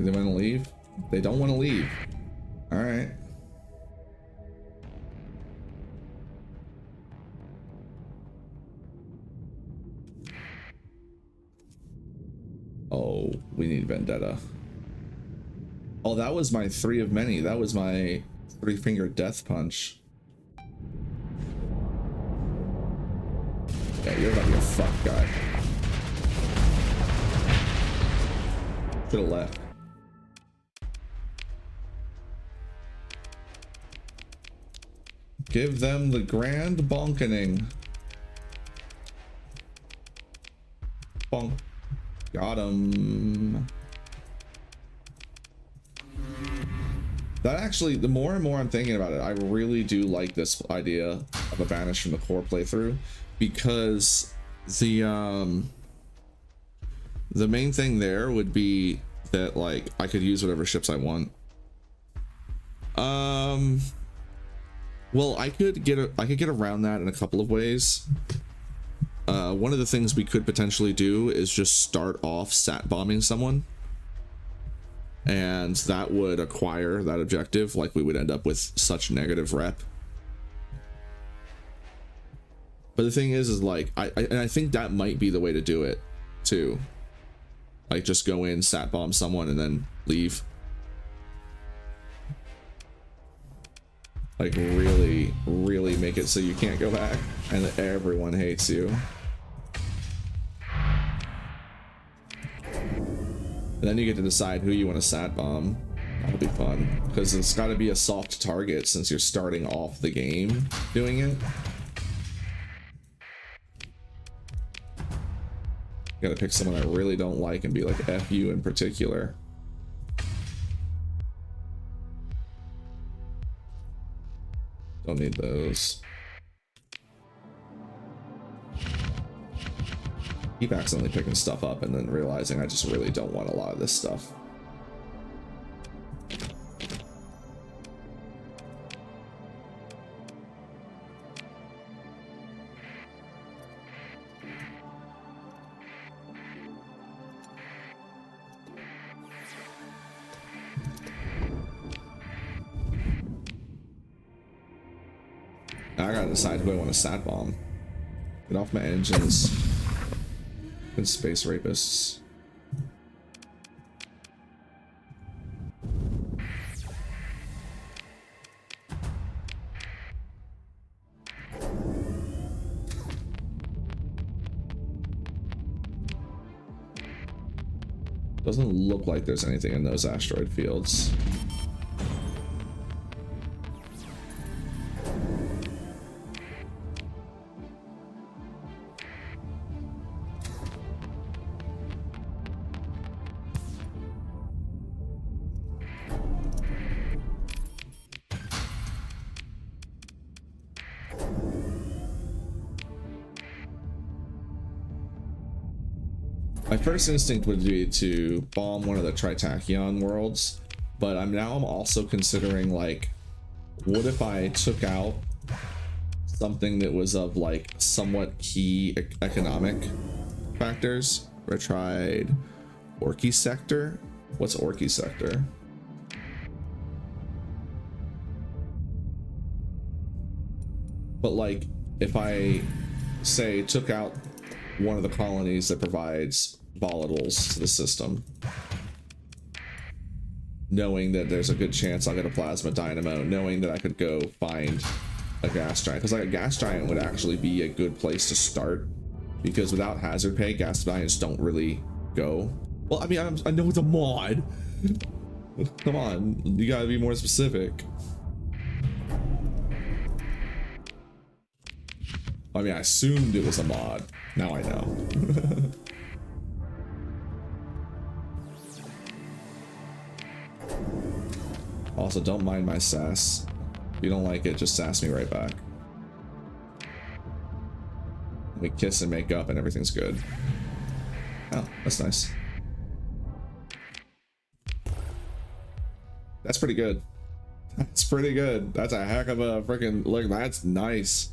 They want to leave? They don't want to leave. All right. Oh, we need vendetta. Oh, that was my 3 of many. That was my 3-finger death punch. Yeah, you're about to get fucked, guy. Should have left. Give them the grand bonkening. Bonk. Got him. That actually, the more and more I'm thinking about it, I really do like this idea of a banish from the core playthrough, because the main thing there would be that like I could use whatever ships I want. Well, I could get around that in a couple of ways. One of the things we could potentially do is just start off sat bombing someone, and that would acquire that objective. Like, we would end up with such negative rep. But the thing is like I think that might be the way to do it too. Like, just go in, sat bomb someone, and then leave. Like, really, really make it so you can't go back and that everyone hates you. And then you get to decide who you want to sat bomb. That'll be fun, because it's got to be a soft target since you're starting off the game doing it. You gotta pick someone I really don't like and be like, F you in particular. Don't need those. Keep accidentally picking stuff up and then realizing I just really don't want a lot of this stuff. Now I gotta decide who I want to sat bomb. Get off my engines. And space rapists. Doesn't look like there's anything in those asteroid fields. My first instinct would be to bomb one of the Tritachyon worlds, but I'm also considering, like, what if I took out something that was of like somewhat key economic factors? I tried Starsector. What's Starsector? But like, if I say took out one of the colonies that provides volatiles to the system, knowing that there's a good chance I'll get a plasma dynamo, knowing that I could go find a gas giant, because like a gas giant would actually be a good place to start, because without hazard pay, gas giants don't really go. Well, I mean, I know it's a mod. Come on, you gotta be more specific. I mean, I assumed it was a mod. Now I know. Also, don't mind my sass. If you don't like it, just sass me right back. We kiss and make up and everything's good. Oh, that's nice. That's pretty good. That's pretty good. That's a heck of a freaking look. That's nice.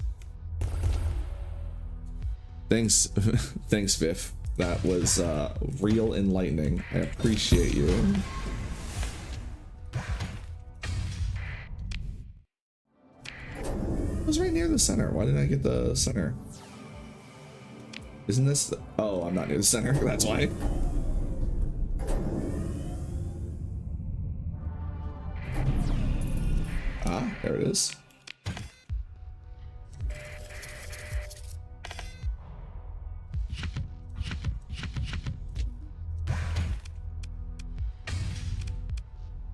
Thanks, thanks, Viv. That was real enlightening. I appreciate you. It was right near the center. Why didn't I get the center? Isn't this the... Oh, I'm not near the center. That's why. Ah, there it is.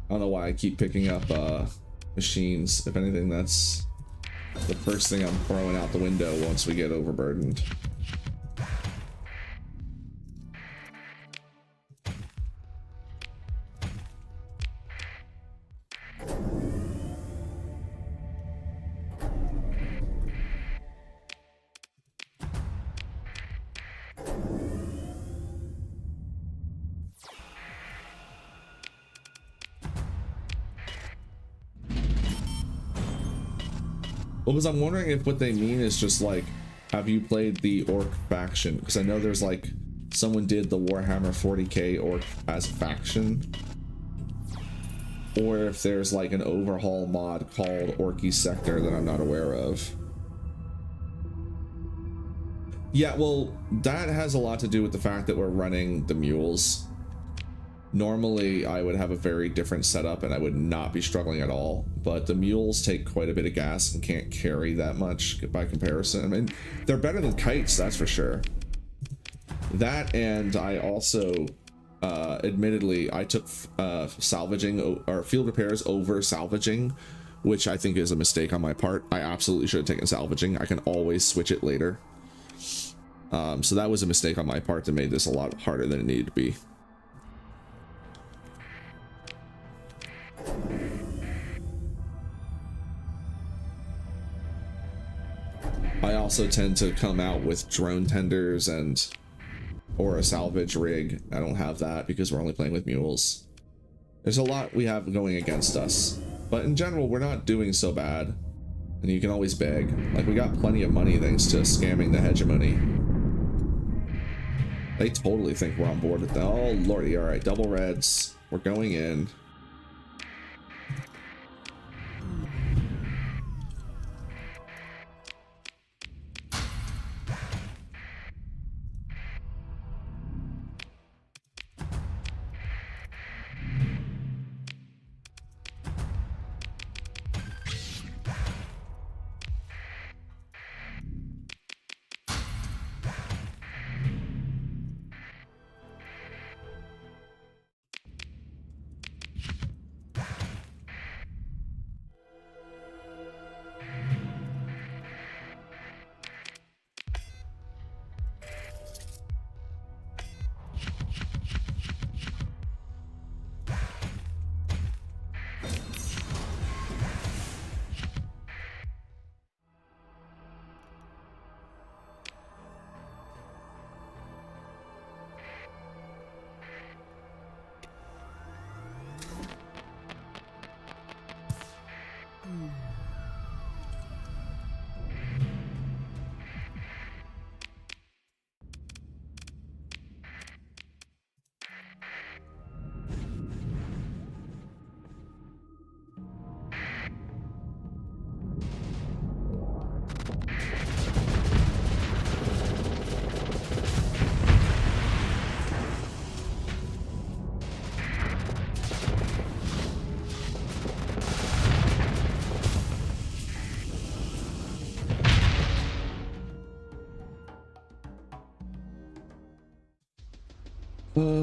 I don't know why I keep picking up machines. If anything, that's the first thing I'm throwing out the window once we get overburdened. Well, because I'm wondering if what they mean is just like, have you played the Orc faction? Because I know there's like, someone did the Warhammer 40k Orc as faction. Or if there's like an overhaul mod called Orky Sector that I'm not aware of. Yeah, well, that has a lot to do with the fact that we're running the Mules. Normally, I would have a very different setup and I would not be struggling at all, but the Mules take quite a bit of gas and can't carry that much by comparison. I mean, they're better than kites, that's for sure. That, and I also, admittedly, I took salvaging or field repairs over salvaging, which I think is a mistake on my part. I absolutely should have taken salvaging. I can always switch it later. So that was a mistake on my part that made this a lot harder than it needed to be. I also tend to come out with drone tenders or a salvage rig. I don't have that because we're only playing with Mules. There's a lot we have going against us, but in general, we're not doing so bad. And you can always beg. Like, we got plenty of money thanks to scamming the hegemony. They totally think we're on board with that. Oh lordy, all right, double reds. We're going in.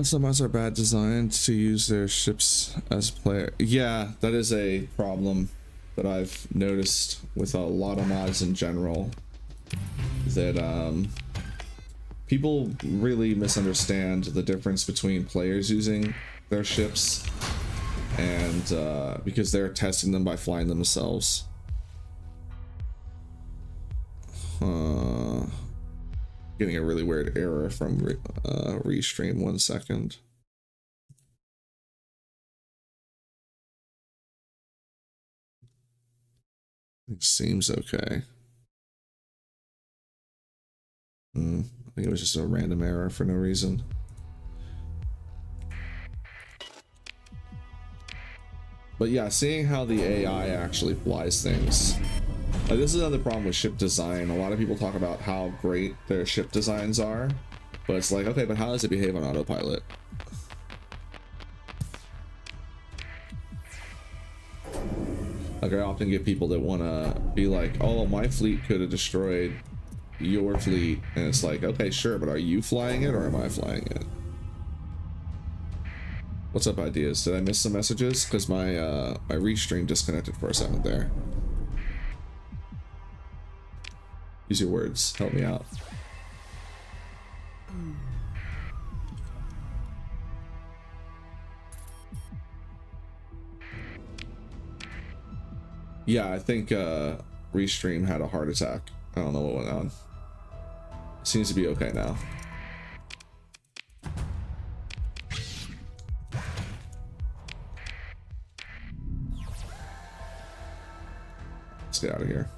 Some mods are bad designed to use their ships as player. Yeah, that is a problem that I've noticed with a lot of mods in general. That people really misunderstand the difference between players using their ships and because they're testing them by flying themselves. Getting a really weird error from restream. 1 second. It seems okay. I think it was just a random error for no reason. But yeah, seeing how the AI actually flies things. This is another problem with ship design. A lot of people talk about how great their ship designs are, but it's like, okay, but how does it behave on autopilot? Like, I often get people that want to be like, oh, my fleet could have destroyed your fleet, and it's like, okay, sure, but are you flying it or am I flying it? What's up, ideas? Did I miss some messages? Because my my restream disconnected for a second there. Use your words. Help me out. Yeah, I think Restream had a heart attack. I don't know what went on. Seems to be okay now. Let's get out of here.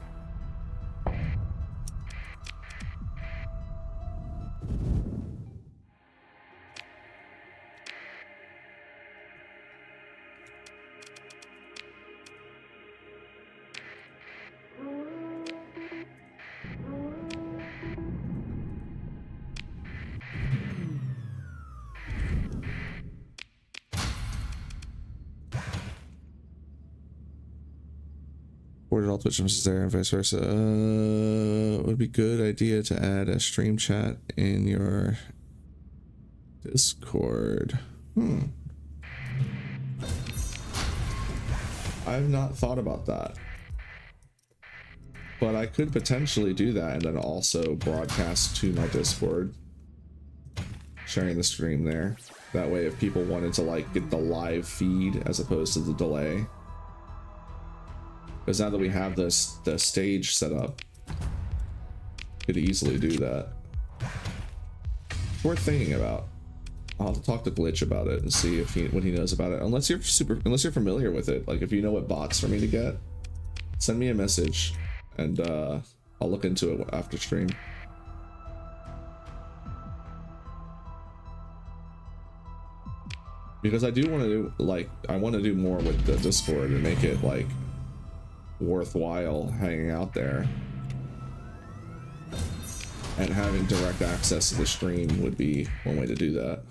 Boarded all Twitch streams there and vice versa. It would be good idea to add a stream chat in your Discord. I've not thought about that. But I could potentially do that and then also broadcast to my Discord, sharing the stream there. That way if people wanted to like get the live feed as opposed to the delay. Because now that we have the stage set up, could easily do that. Worth thinking about. I'll have to talk to Glitch about it and see if what he knows about it. Unless you're familiar with it, like if you know what bots for me to get, send me a message and I'll look into it after stream. Because I do want to do I want to do more with the Discord and make it like worthwhile hanging out there, and having direct access to the stream would be one way to do that.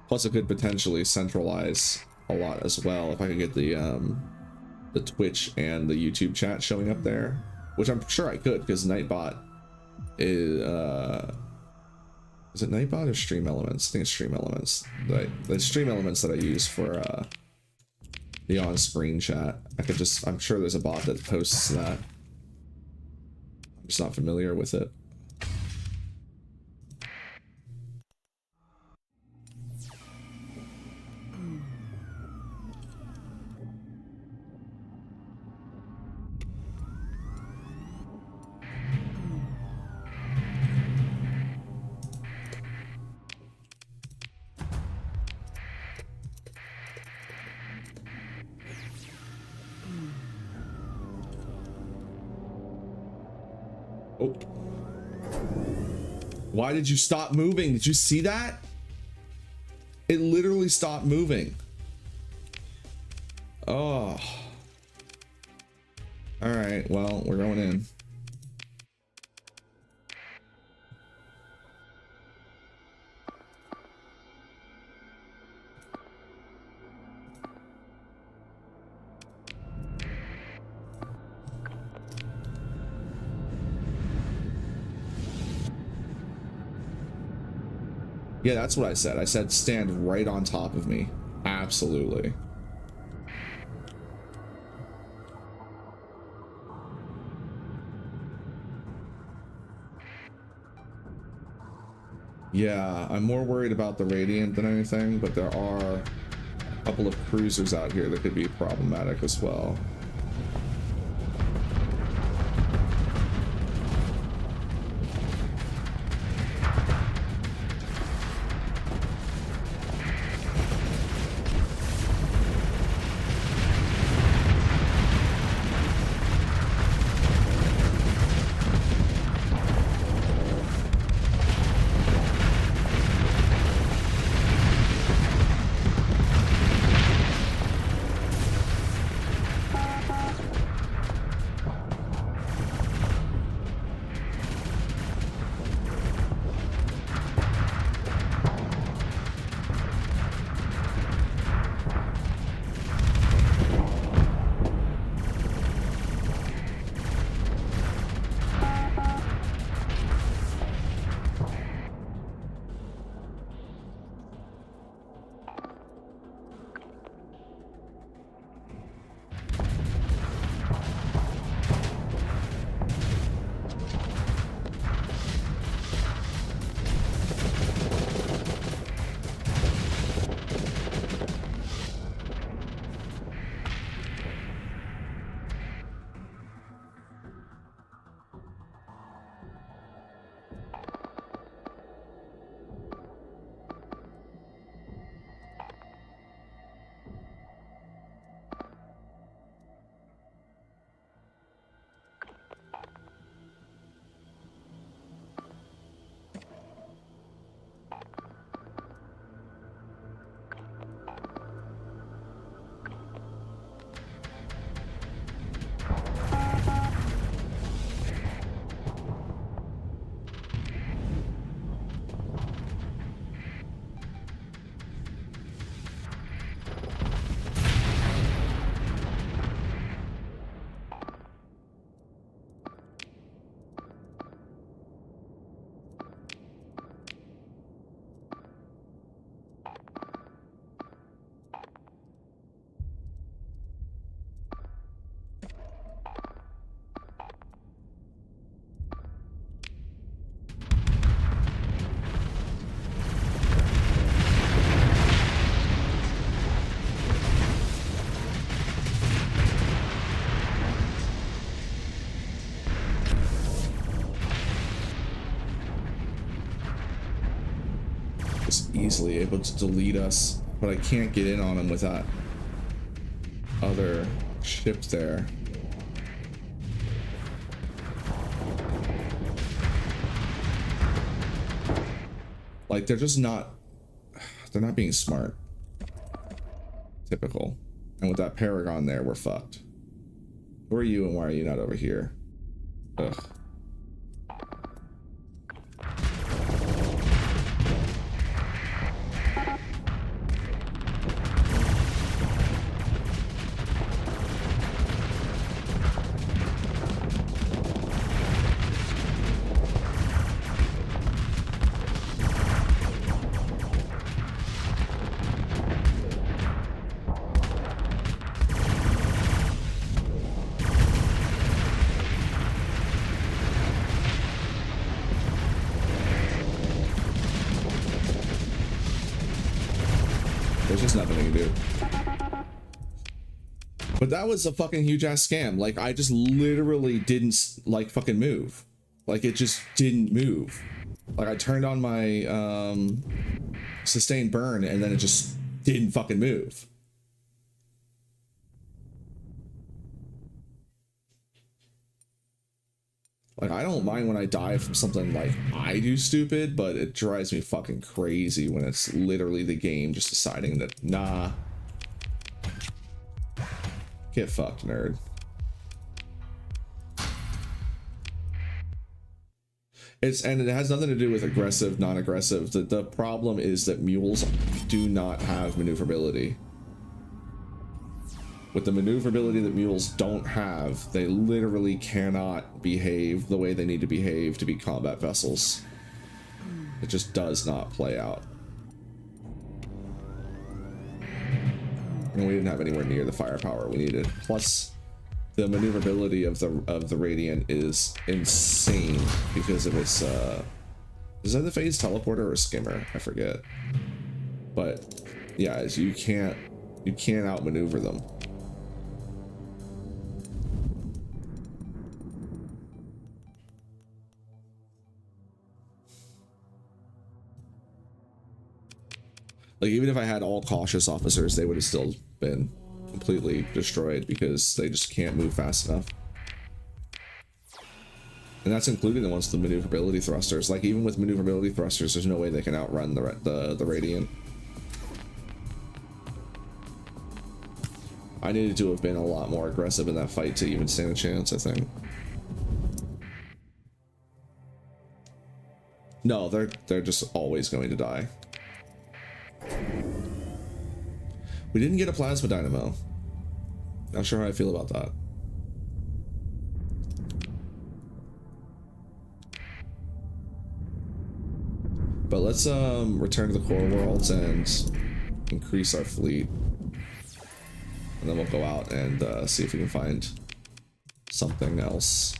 Plus it could potentially centralize a lot as well if I could get the Twitch and the YouTube chat showing up there, which I'm sure I could, because Nightbot is it Nightbot or Stream Elements? I think it's Stream Elements. The Stream Elements that I use for the on-screen chat. I'm sure there's a bot that posts that. I'm just not familiar with it. Oh. Why did you stop moving? Did you see that? It literally stopped moving. Oh. All right, well, we're going in. Yeah, that's what I said. I said stand right on top of me. Absolutely. Yeah, I'm more worried about the Radiant than anything, but there are a couple of cruisers out here that could be problematic as well. Just easily able to delete us, but I can't get in on him with that other ship there. Like, they're just not, they're not being smart. Typical. And with that Paragon there, we're fucked. Who are you and why are you not over here? Ugh. There's just nothing I can do. But that was a fucking huge ass scam. Like, I just literally didn't like fucking move. Like, it just didn't move. Like, I turned on my sustained burn and then it just didn't fucking move. Like, I don't mind when I die from something like I do stupid, but it drives me fucking crazy when it's literally the game just deciding that, nah. Get fucked, nerd. And it has nothing to do with aggressive, non-aggressive. The problem is that mules do not have maneuverability. With the maneuverability that mules don't have, they literally cannot behave the way they need to behave to be combat vessels. It just does not play out. And we didn't have anywhere near the firepower we needed. Plus, the maneuverability of the Radiant is insane because of its is that the phase teleporter or a skimmer? I forget. But yeah, you can't outmaneuver them. Like, even if I had all cautious officers, they would have still been completely destroyed because they just can't move fast enough. And that's including the ones with the maneuverability thrusters. Like, even with maneuverability thrusters, there's no way they can outrun the Radiant. I needed to have been a lot more aggressive in that fight to even stand a chance, I think. No, they're just always going to die. We didn't get a plasma dynamo. Not sure how I feel about that. But let's return to the core worlds and increase our fleet. And then we'll go out and see if we can find something else.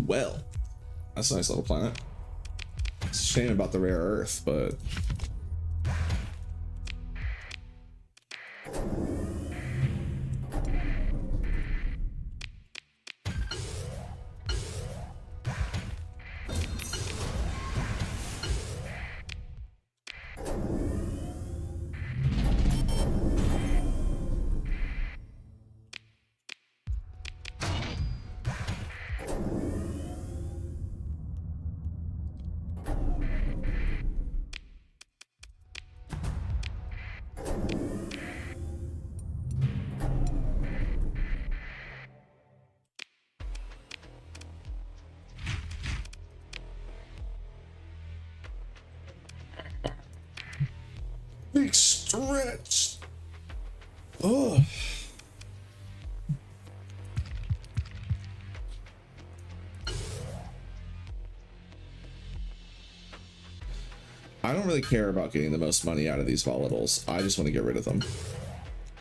well. That's a nice little planet. It's a shame about the rare earth, but big stretch. Oh. I don't really care about getting the most money out of these volatiles. I just want to get rid of them.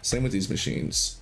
Same with these machines.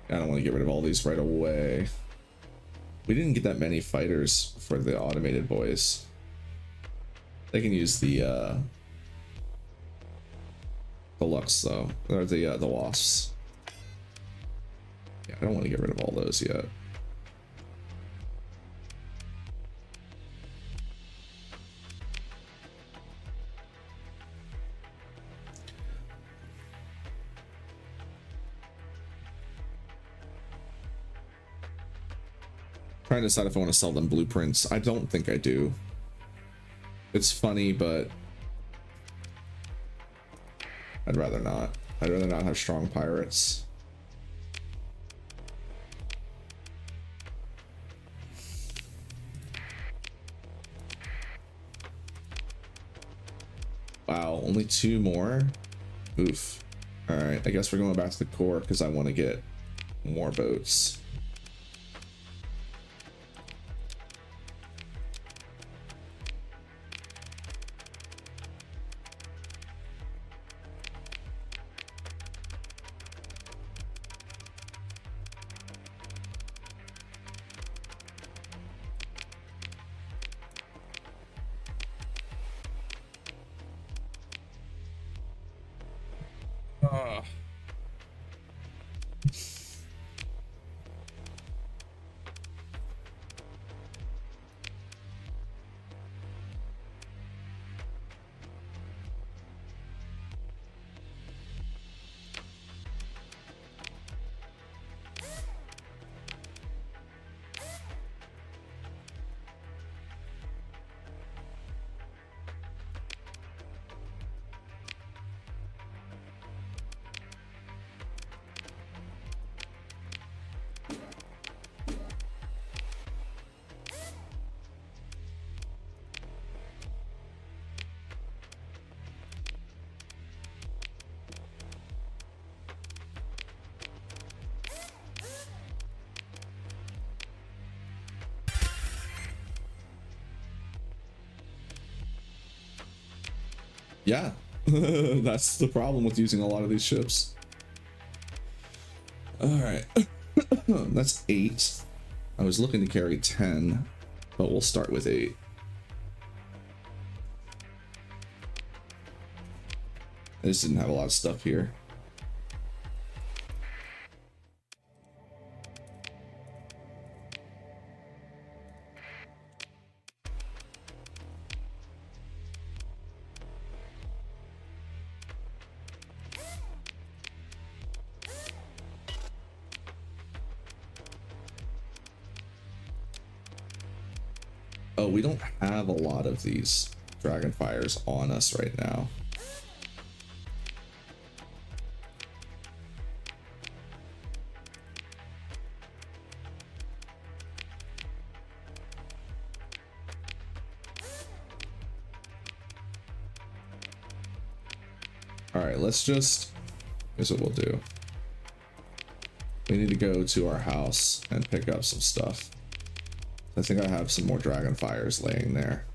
I don't want to get rid of all these right away. We didn't get that many fighters for the automated boys. They can use the Lux though, or the wasps. Yeah, I don't want to get rid of all those yet. Trying to decide if I want to sell them blueprints. I don't think I do. It's funny, but I'd rather not. I'd rather not have strong pirates. Wow, only 2 more? Oof. All right, I guess we're going back to the core because I want to get more boats. Yeah, that's the problem with using a lot of these ships. All right, that's 8. I was looking to carry 10, but we'll start with 8. I just didn't have a lot of stuff here. Oh, we don't have a lot of these dragonfires on us right now. All right, let's just, here's what we'll do. We need to go to our house and pick up some stuff. I think I have some more dragonfires laying there.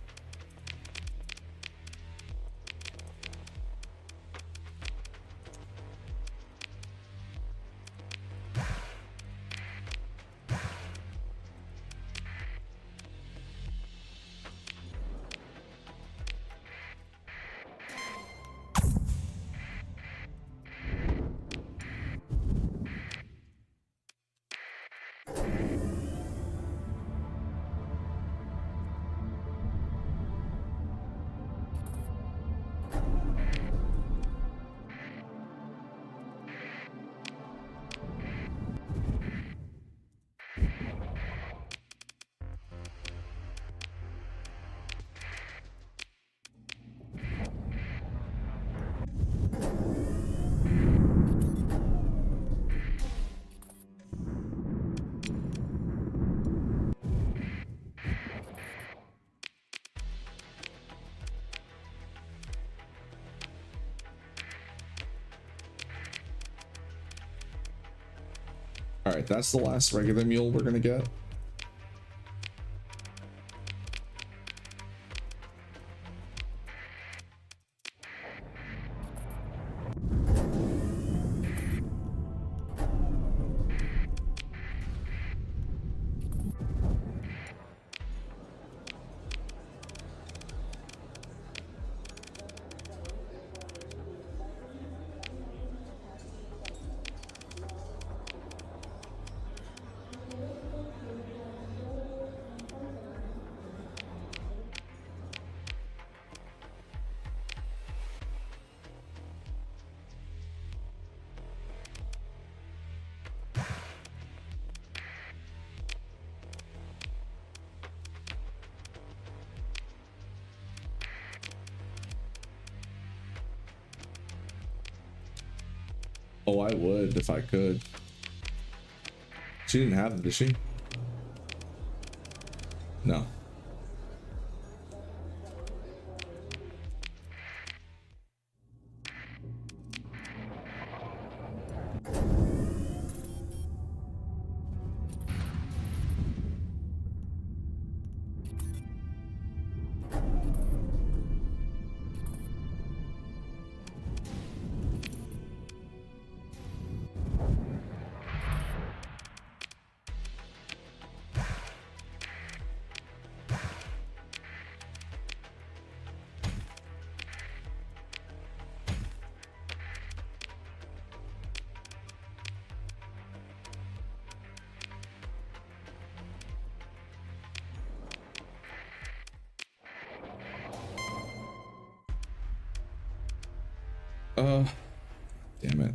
All right, that's the last regular mule we're gonna get. Oh, I would if I could. She didn't have them, did she? No. Damn it.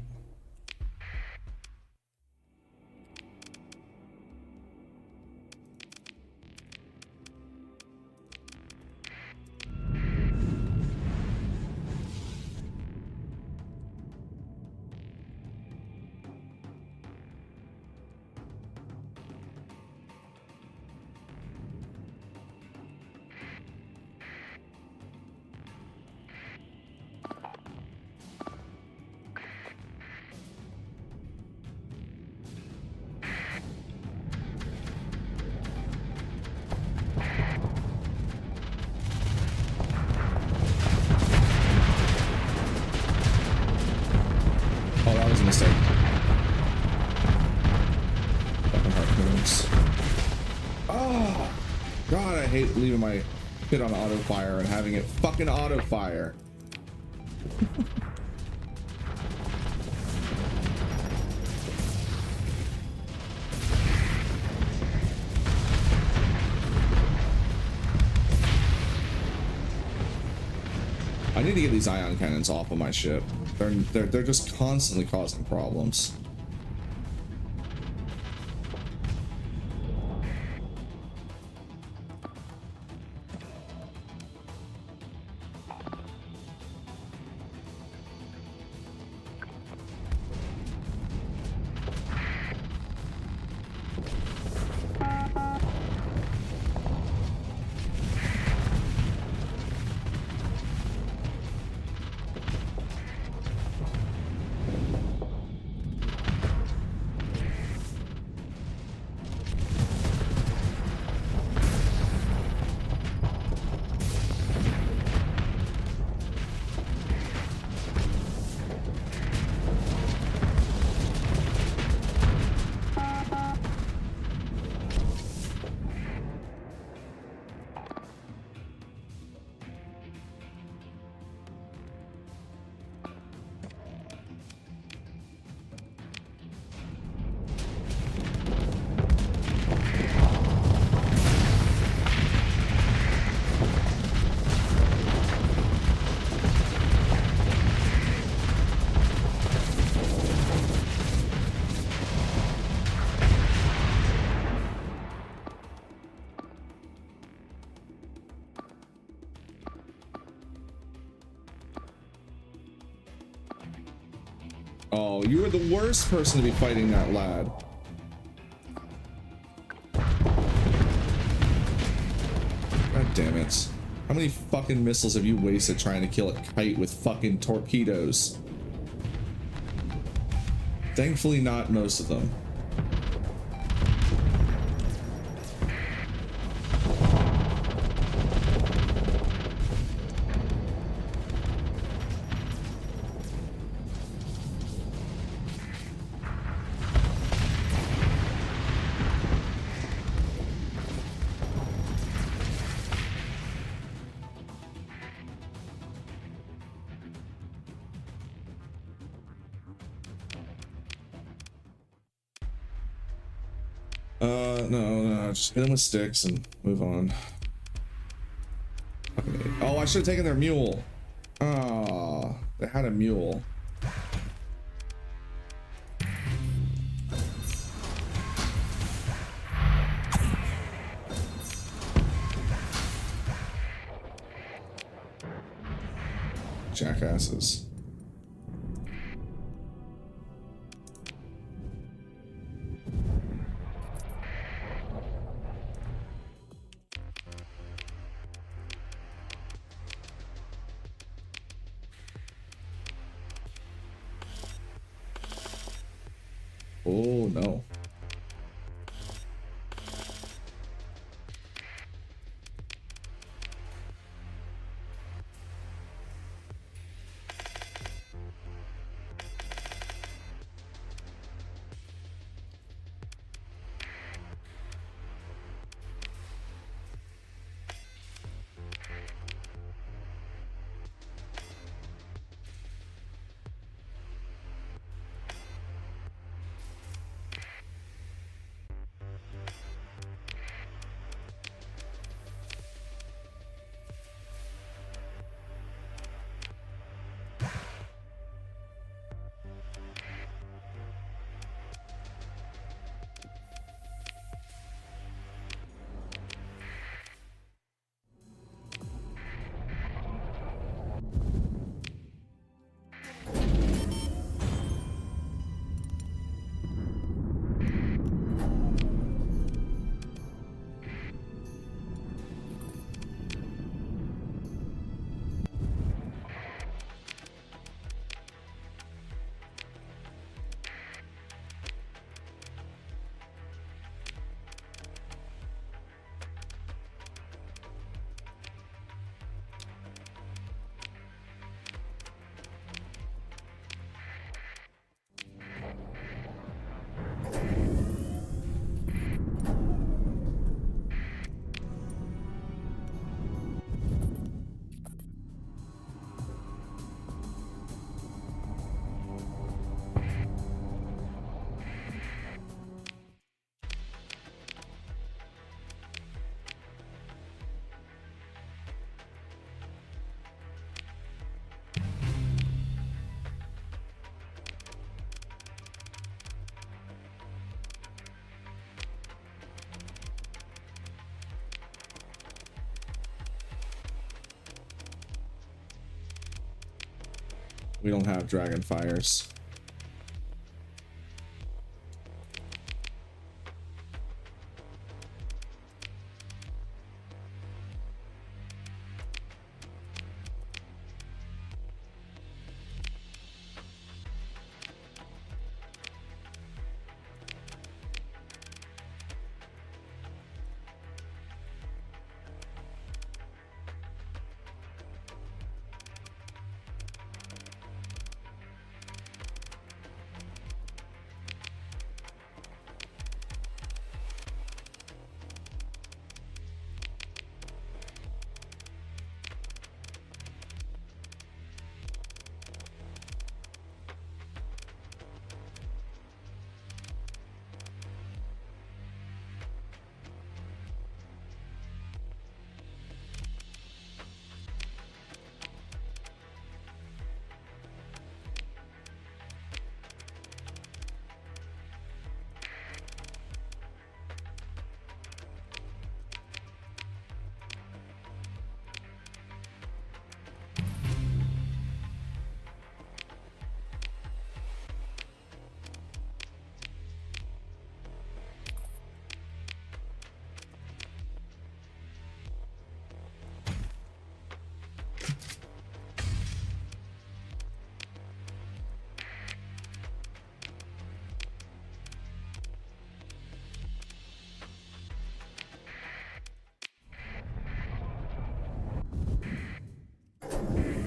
Oh, that was a mistake. Fucking harpoons. Oh, God, I hate leaving my kit on auto fire and having it fucking auto fire. I need to get these ion cannons off of my ship. They're just constantly causing problems. Oh, you were the worst person to be fighting that lad. God damn it. How many fucking missiles have you wasted trying to kill a kite with fucking torpedoes? Thankfully, not most of them. No, just hit them with sticks and move on. Okay. Oh, I should have taken their mule. Oh, they had a mule. Jackasses. Oh no. We don't have dragon fires.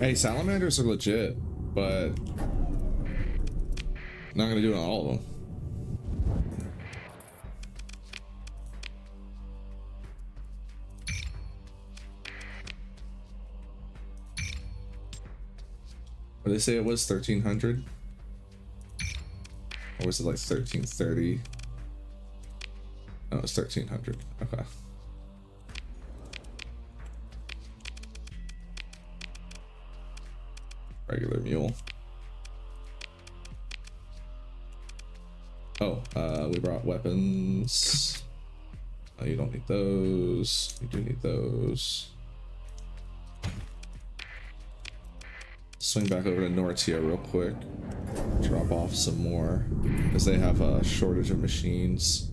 Hey, salamanders are legit, but not gonna do it on all of them. What did they say it was? 1300? Or was it like 1330? No, it's 1300. Okay. Regular mule. Oh, we brought weapons. Oh, you don't need those. You do need those. Swing back over to Nortia real quick. Drop off some more because they have a shortage of machines.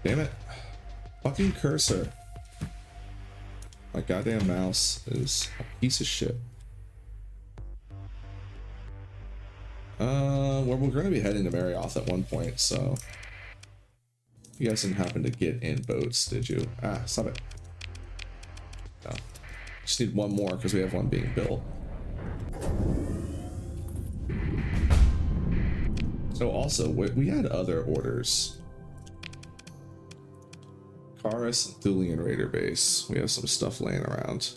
Damn it. Fucking cursor. My goddamn mouse is a piece of shit. Well, we're going to be heading to Marioth at one point, so... You guys didn't happen to get in boats, did you? Ah, stop it. No. Just need one more, because we have one being built. So also, we had other orders. Karis and Thulian Raider base. We have some stuff laying around.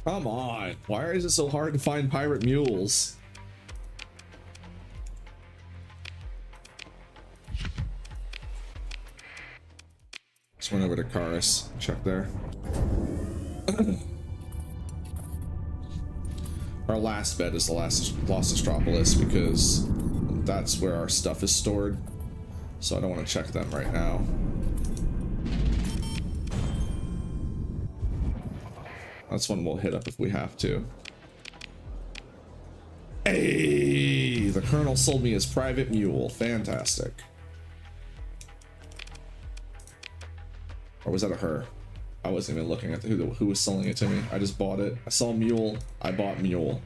Come on, why is it so hard to find pirate mules? Just went over to Karis, check there. Our last bed is the Lost Astropolis because that's where our stuff is stored. So I don't want to check them right now. That's one we'll hit up if we have to. Hey, the Colonel sold me his private mule. Fantastic. Or was that a her? I wasn't even looking at who was selling it to me. I just bought it. I saw mule. I bought mule.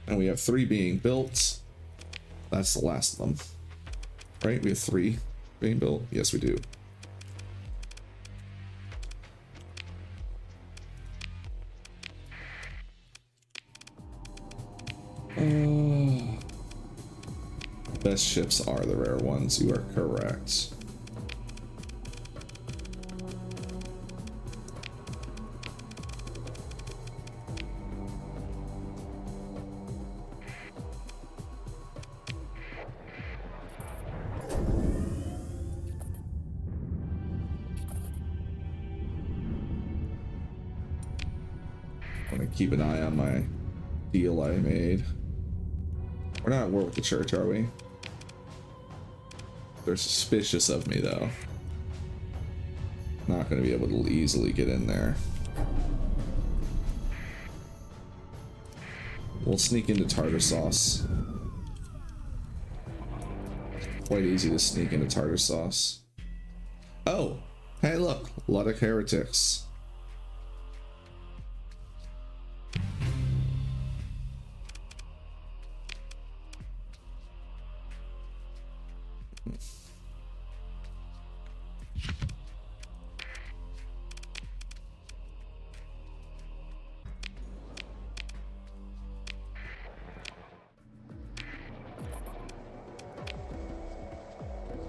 And we have 3 being built. That's the last of them, right? We have 3 being built. Yes, we do. Best ships are the rare ones. You are correct. Keep an eye on my deal I made. We're not at war with the church, are we? They're suspicious of me, though. Not going to be able to easily get in there. We'll sneak into tartar sauce. Quite easy to sneak into tartar sauce. Oh, hey look, a lot of heretics.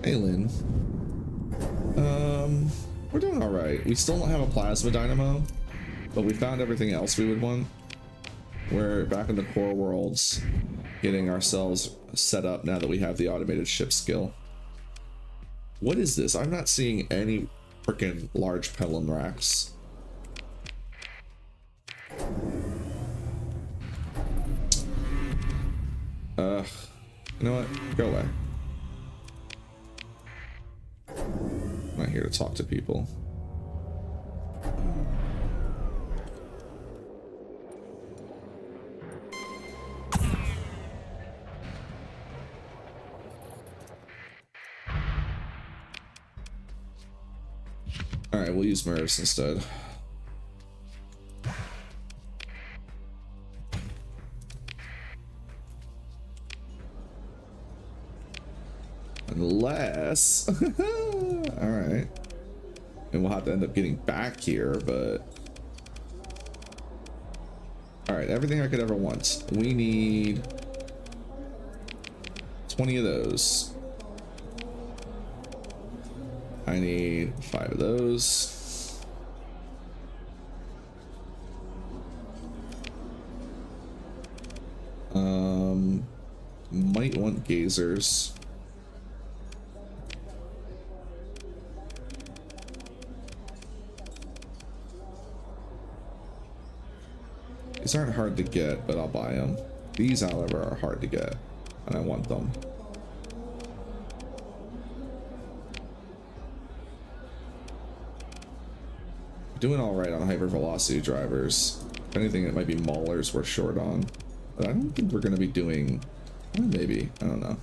Hey, Lynn. We're doing all right. We still don't have a plasma dynamo, but we found everything else we would want. We're back in the core worlds, getting ourselves set up now that we have the automated ship skill. What is this? I'm not seeing any freaking large pelham racks. You know what? Go away. I'm not here to talk to people. Alright, we'll use mirrors instead. Unless... Alright. And we'll have to end up getting back here, but... Alright, everything I could ever want. We need... 20 of those. I need 5 of those. Might want gazers. These aren't hard to get, but I'll buy them. These, however, are hard to get, and I want them. Doing all right on hypervelocity drivers. If anything, it might be maulers we're short on. But I don't think we're going to be doing... Well, maybe. I don't know.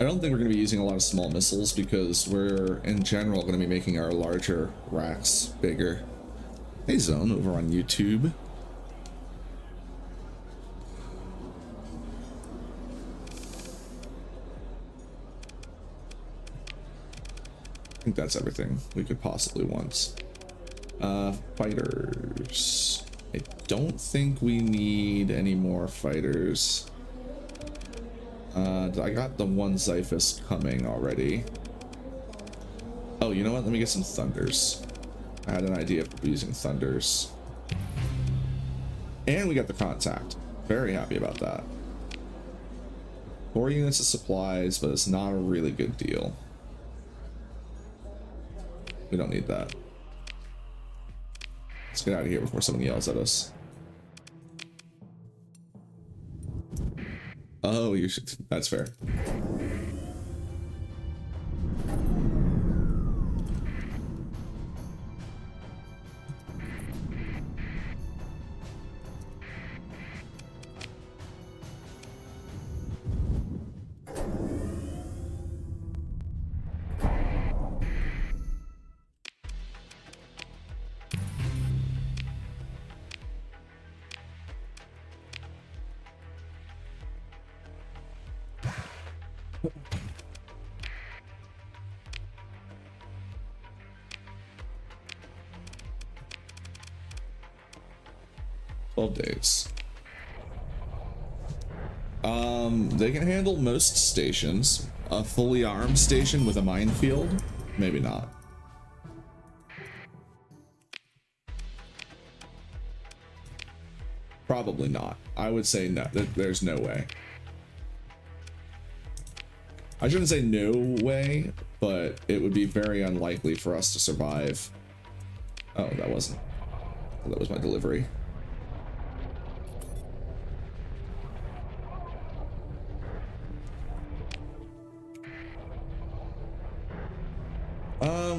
I don't think we're going to be using a lot of small missiles because we're, in general, going to be making our larger racks bigger. Hey, Zone, over on YouTube. I think that's everything we could possibly want. Fighters. I don't think we need any more fighters. I got the one Xiphus coming already. Oh, you know what? Let me get some Thunders. I had an idea of using Thunders. And we got the Contact. Very happy about that. 4 units of supplies, but it's not a really good deal. We don't need that. Let's get out of here before someone yells at us. Oh, you should. That's fair. Days. They can handle most stations. A fully armed station with a minefield? Maybe not. Probably not. I would say no. There's no way. I shouldn't say no way, but it would be very unlikely for us to survive. Oh, that wasn't. That was my delivery.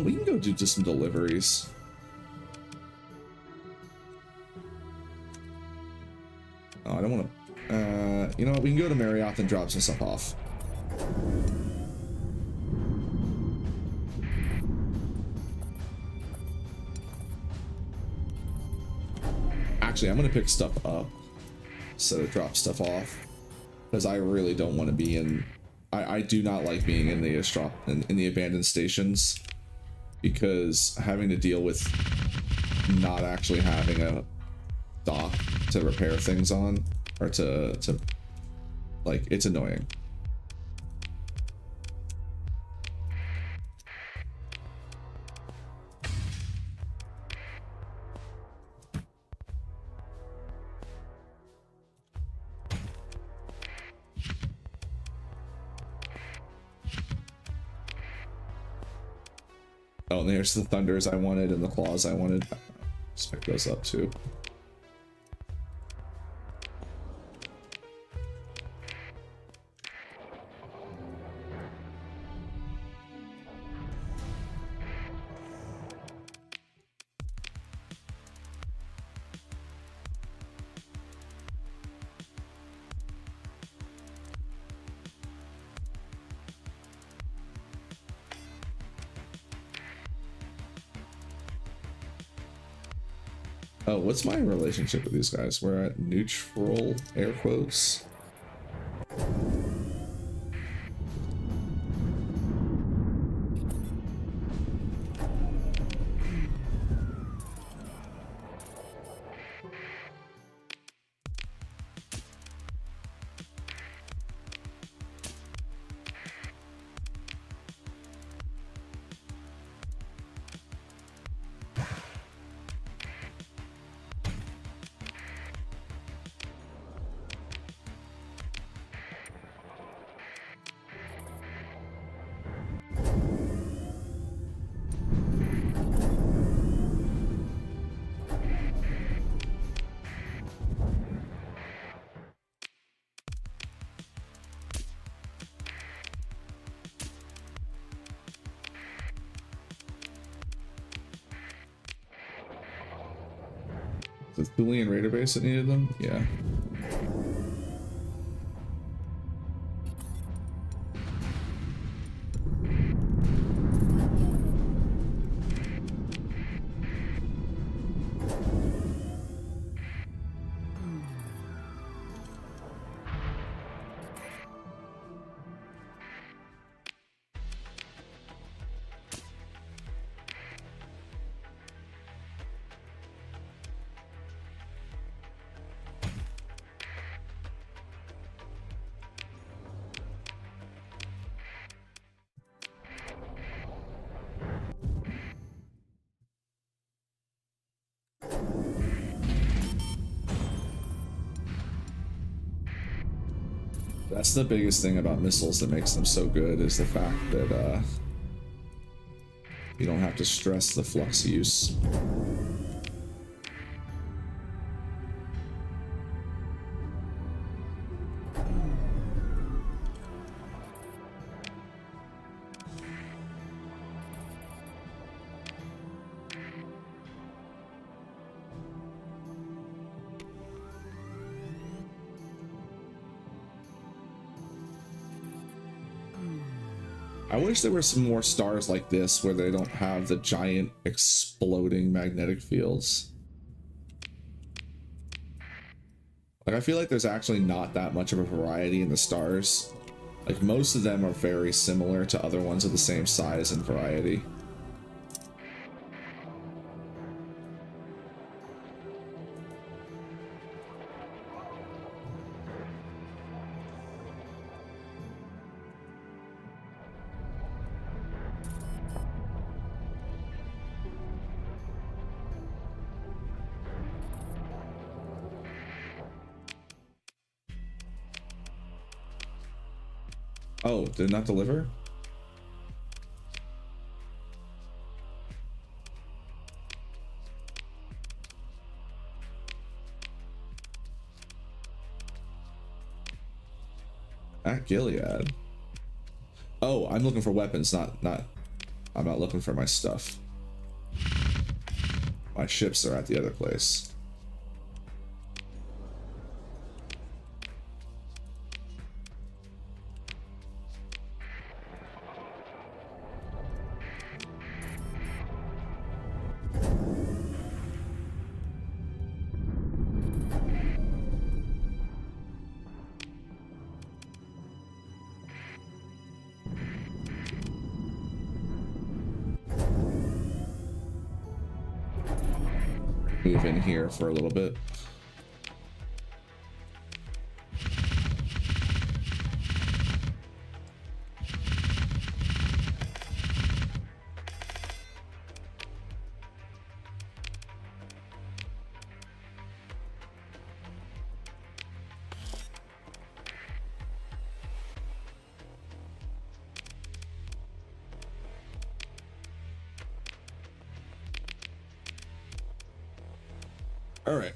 We can go do just some deliveries. Oh, I don't want to. You know what? We can go to Marriott and drop some stuff off. Actually, I'm gonna pick stuff up instead of drop stuff off, because I really don't want to be in. I do not like being in the in the abandoned stations, because having to deal with not actually having a dock to repair things on, or to like, it's annoying. Oh, and there's the thunders I wanted and the claws I wanted. Let's pick those up too. Oh, what's my relationship with these guys? We're at neutral, air quotes. The Thulian Raider base that needed them? Yeah. That's the biggest thing about missiles that makes them so good, is the fact that you don't have to stress the flux use. I wish there were some more stars like this where they don't have the giant exploding magnetic fields. Like, I feel like there's actually not that much of a variety in the stars. Like, most of them are very similar to other ones of the same size and variety. Oh, did it not deliver? At Gilead. Oh, I'm looking for weapons, not I'm not looking for my stuff. My ships are at the other place. Move in here for a little bit. All right.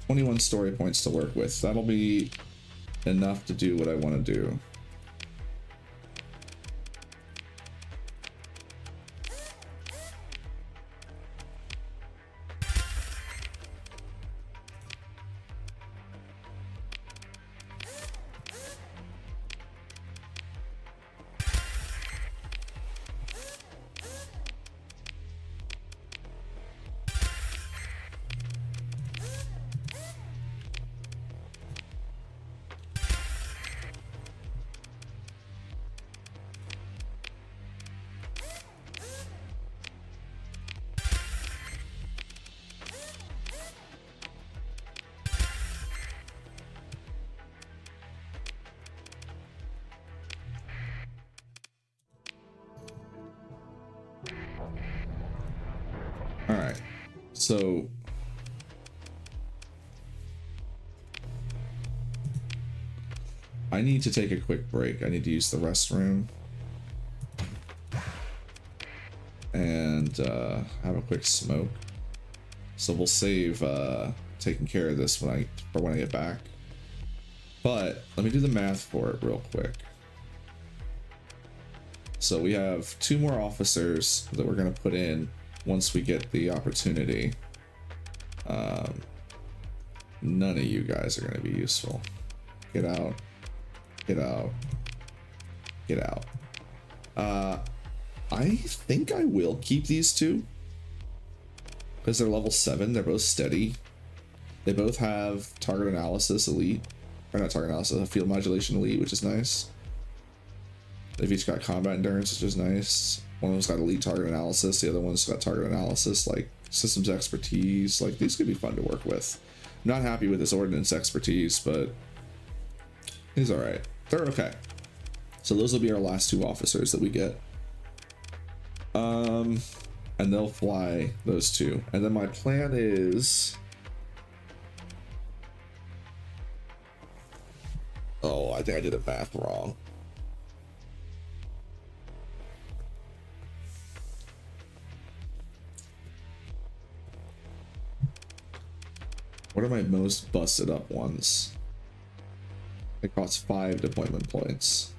21 story points to work with. That'll be enough to do what I want to do. All right, so I need to take a quick break. I need to use the restroom and have a quick smoke. So we'll save taking care of this when I get back. But let me do the math for it real quick. So we have 2 more officers that we're going to put in once we get the opportunity. None of you guys are going to be useful. Get out. Get out. Get out. I think I will keep these 2 because they're level 7. They're both steady. They both have target analysis elite, or not target analysis, field modulation elite, which is nice. They've each got combat endurance, which is nice. One of them's got elite target analysis. The other one's got target analysis, like systems expertise. Like, these could be fun to work with. I'm not happy with this ordnance expertise, but he's all right. They're okay. So those will be our last 2 officers that we get. And they'll fly those 2. And then my plan is, oh, I think I did the math wrong. What are my most busted up ones? It costs 5 deployment points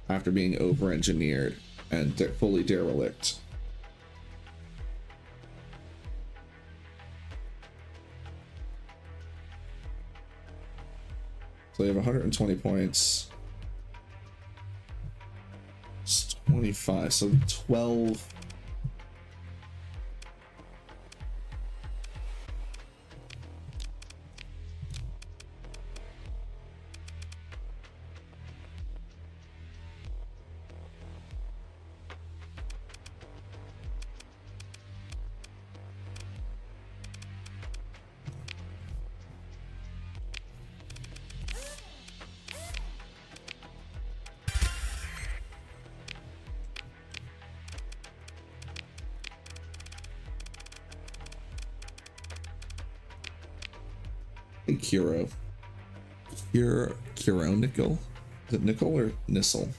after being over-engineered and fully derelict. So they have 120 points. It's 25, so 12. say Kuro? Kuro nickel? Is it nickel or nissel?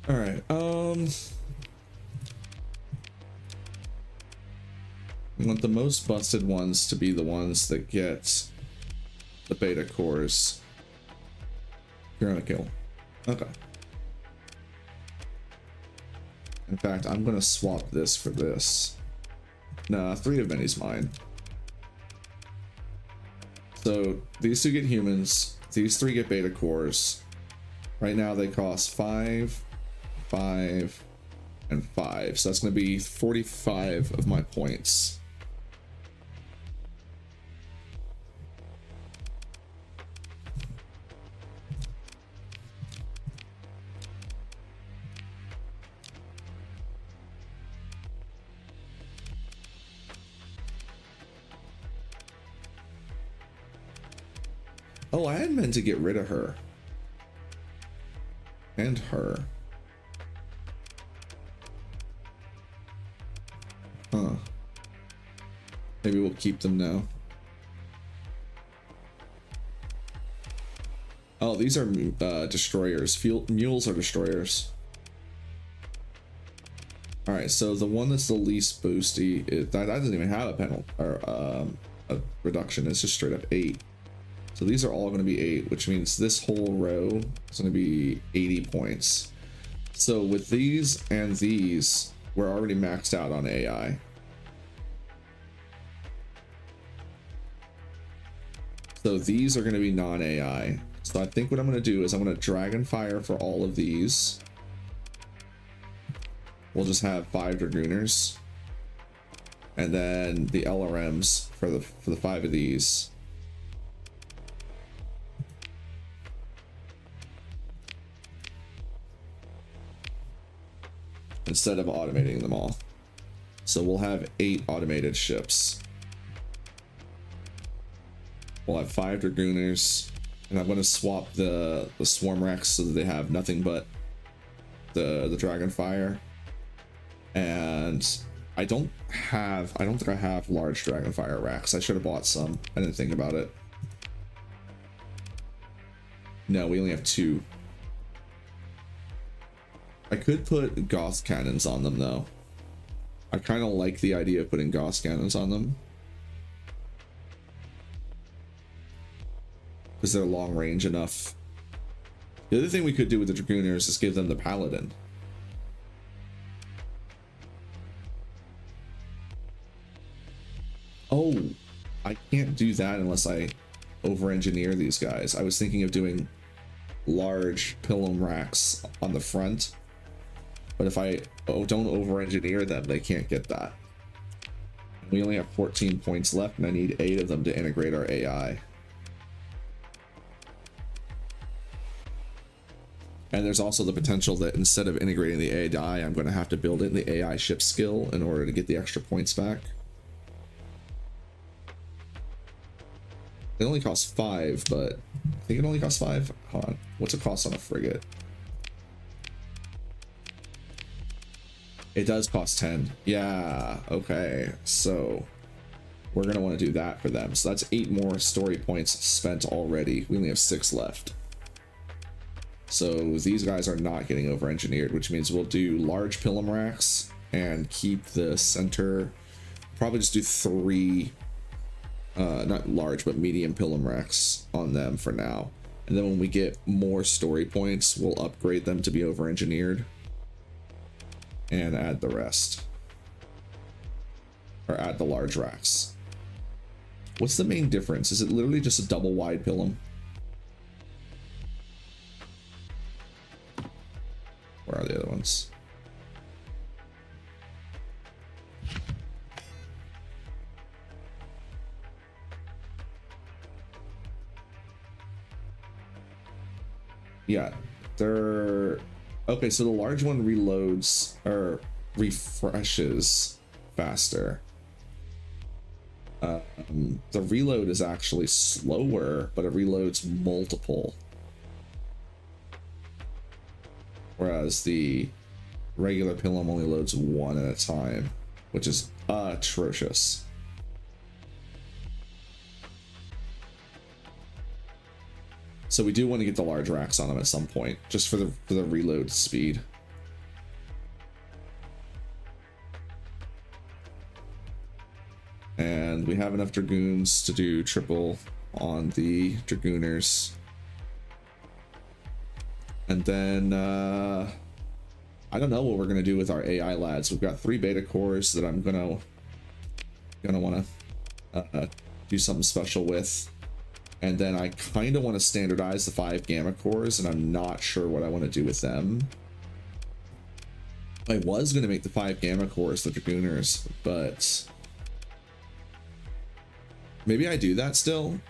All right. We want the most busted ones to be the ones that get the beta cores. You're gonna kill. Okay. In fact, I'm gonna swap this for this. Nah, 3 of many's mine. So these 2 get humans. These 3 get beta cores. Right now they cost 5, 5, and 5. So that's gonna be 45 of my points. Oh, I had meant to get rid of her. And her. Huh. Maybe we'll keep them now. Oh, these are destroyers. Mules are destroyers. Alright, so the one that's the least boosty, that doesn't even have a penalty or a reduction. It's just straight up 8. So these are all going to be 8, which means this whole row is going to be 80 points. So with these and these, we're already maxed out on AI. So these are going to be non-AI. So I think what I'm going to do is I'm going to Dragon Fire for all of these. We'll just have 5 Dragooners. And then the LRMs for the 5 of these. Instead of automating them all. So we'll have 8 automated ships. We'll have 5 Dragooners, and I'm going to swap the Swarm Rex so that they have nothing but the Dragon Fire. And I don't think I have large Dragon Fire racks. I should have bought some. I didn't think about it. No, we only have 2. I could put Gauss cannons on them though. I kind of like the idea of putting Gauss cannons on them, because they're long range enough. The other thing we could do with the Dragooners is give them the Paladin. Oh, I can't do that unless I over-engineer these guys. I was thinking of doing large Pilum racks on the front. But if I don't over-engineer them, they can't get that. We only have 14 points left, and I need 8 of them to integrate our AI. And there's also the potential that instead of integrating the AI, I'm going to have to build in the AI ship skill in order to get the extra points back. It only costs 5, but I think it only costs 5. Hold on. What's it cost on a frigate? It does cost 10. Yeah, okay. So we're going to want to do that for them. So that's 8 more story points spent already. We only have 6 left. So these guys are not getting over-engineered, which means we'll do large Pilum racks and keep the center. Probably just do 3, not large, but medium Pilum racks on them for now. And then when we get more story points, we'll upgrade them to be over-engineered and add the rest. Or add the large racks. What's the main difference? Is it literally just a double wide Pilum? Where are the other ones? Yeah, they're okay. So the large one reloads or refreshes faster. The reload is actually slower, but it reloads multiple. whereas the regular Pilum only loads one at a time, which is atrocious. So we do want to get the large racks on them at some point, just for the reload speed. And we have enough Dragoons to do triple on the Dragooners. And then I don't know what we're gonna do with our AI lads. We've got 3 beta cores that I'm gonna want to do something special with. And then I kind of want to standardize the 5 gamma cores, and I'm not sure what I want to do with them. I was going to make the 5 gamma cores the Dragooners, but maybe I do that still.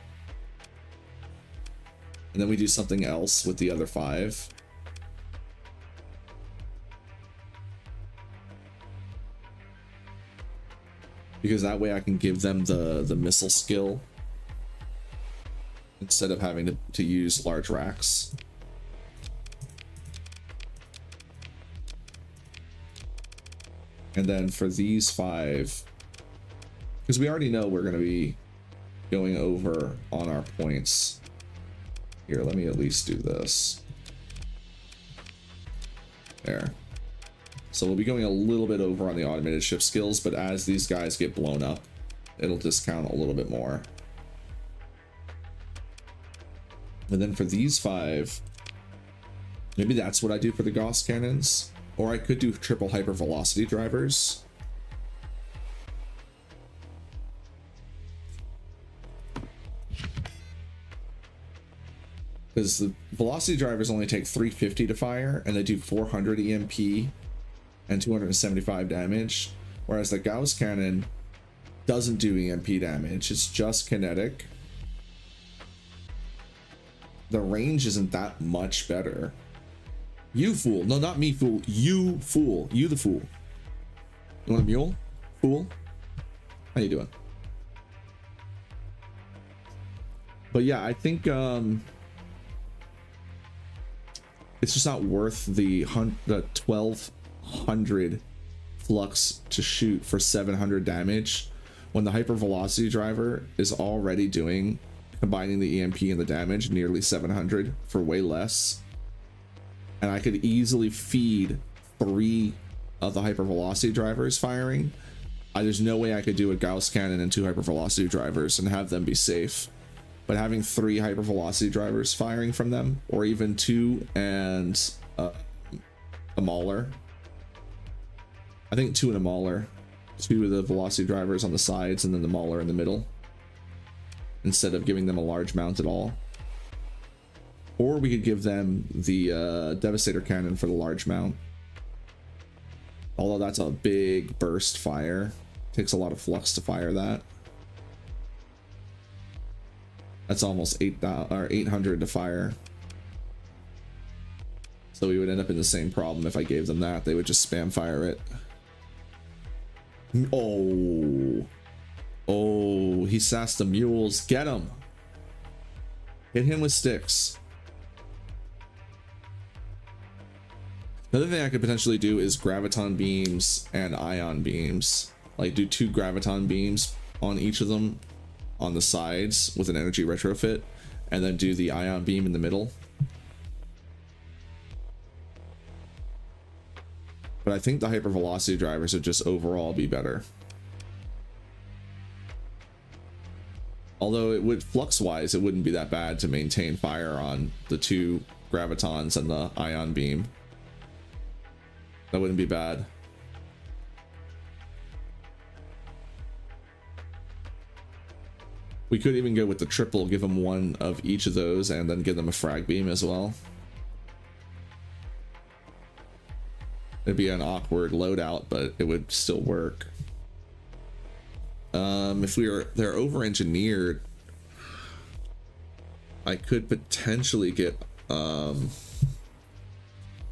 And then we do something else with the other 5. Because that way I can give them the missile skill instead of having to use large racks. And then for these 5, because we already know we're going to be going over on our points. Here, let me at least do this. There. So we'll be going a little bit over on the automated ship skills, but as these guys get blown up, it'll discount a little bit more. And then for these 5, maybe that's what I do for the Gauss cannons, or I could do triple hyper velocity drivers. Because the velocity drivers only take 350 to fire, and they do 400 EMP and 275 damage, whereas the Gauss cannon doesn't do EMP damage, it's just kinetic. The range isn't that much better. You fool. No, not me, fool. You fool. You the fool. You want a mule? Fool? How you doing? But yeah, I think it's just not worth the 1200 flux to shoot for 700 damage when the hyper velocity driver is already doing, combining the EMP and the damage, nearly 700 for way less. And I could easily feed 3 of the hyper velocity drivers firing. There's no way I could do a Gauss cannon and 2 hyper velocity drivers and have them be safe. But having 3 hyper velocity drivers firing from them, or even 2 and a mauler. I think 2 and a mauler. 2 of the velocity drivers on the sides and then the mauler in the middle, instead of giving them a large mount at all. Or we could give them the Devastator cannon for the large mount. Although that's a big burst fire. Takes a lot of flux to fire that. That's almost 800 to fire. So we would end up in the same problem if I gave them that. They would just spam fire it. Oh. Oh, he sassed the mules. Get him. Hit him with sticks. Another thing I could potentially do is graviton beams and ion beams. Like do 2 graviton beams on each of them on the sides with an energy retrofit, and then do the ion beam in the middle. But I think the hyper velocity drivers would just overall be better. Although it would, flux wise, it wouldn't be that bad to maintain fire on the 2 gravitons and the ion beam. That wouldn't be bad. We could even go with the triple, give them 1 of each of those, and then give them a frag beam as well. It'd be an awkward loadout, but it would still work. If they're over engineered, I could potentially get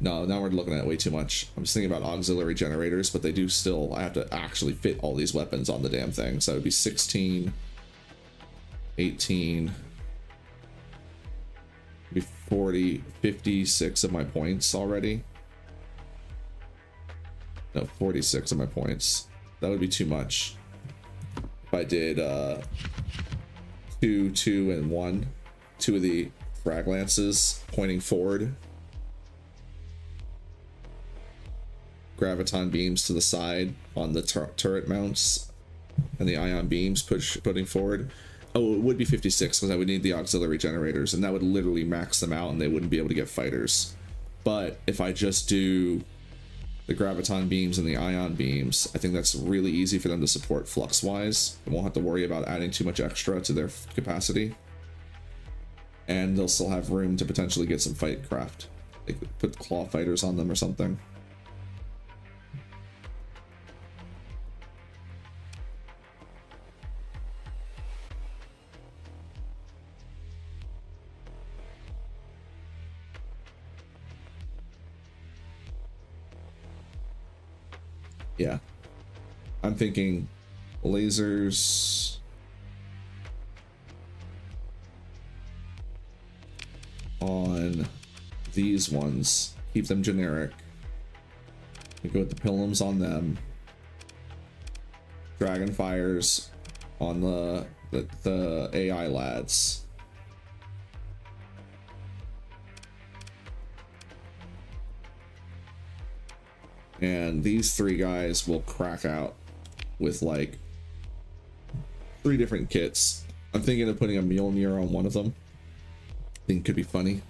no, now we're looking at way too much. I'm just thinking about auxiliary generators, but they do still, I have to actually fit all these weapons on the damn thing. So it would be 16, 18, be 40, 56 of my points already. No, 46 of my points. That would be too much. If I did 2, 2, and 1. 2 of the frag lances pointing forward. Graviton beams to the side on the turret mounts. And the ion beams putting forward. Oh, it would be 56 because I would need the auxiliary generators, and that would literally max them out and they wouldn't be able to get fighters. But if I just do the graviton beams and the ion beams, I think that's really easy for them to support flux wise. They won't have to worry about adding too much extra to their capacity. And they'll still have room to potentially get some fight craft. They could put claw fighters on them or something. Yeah, I'm thinking lasers on these ones, keep them generic. We go with the pilums on them, dragon fires on the AI lads. And these 3 guys will crack out with like 3 different kits. I'm thinking of putting a Mjolnir on one of them. I think it could be funny.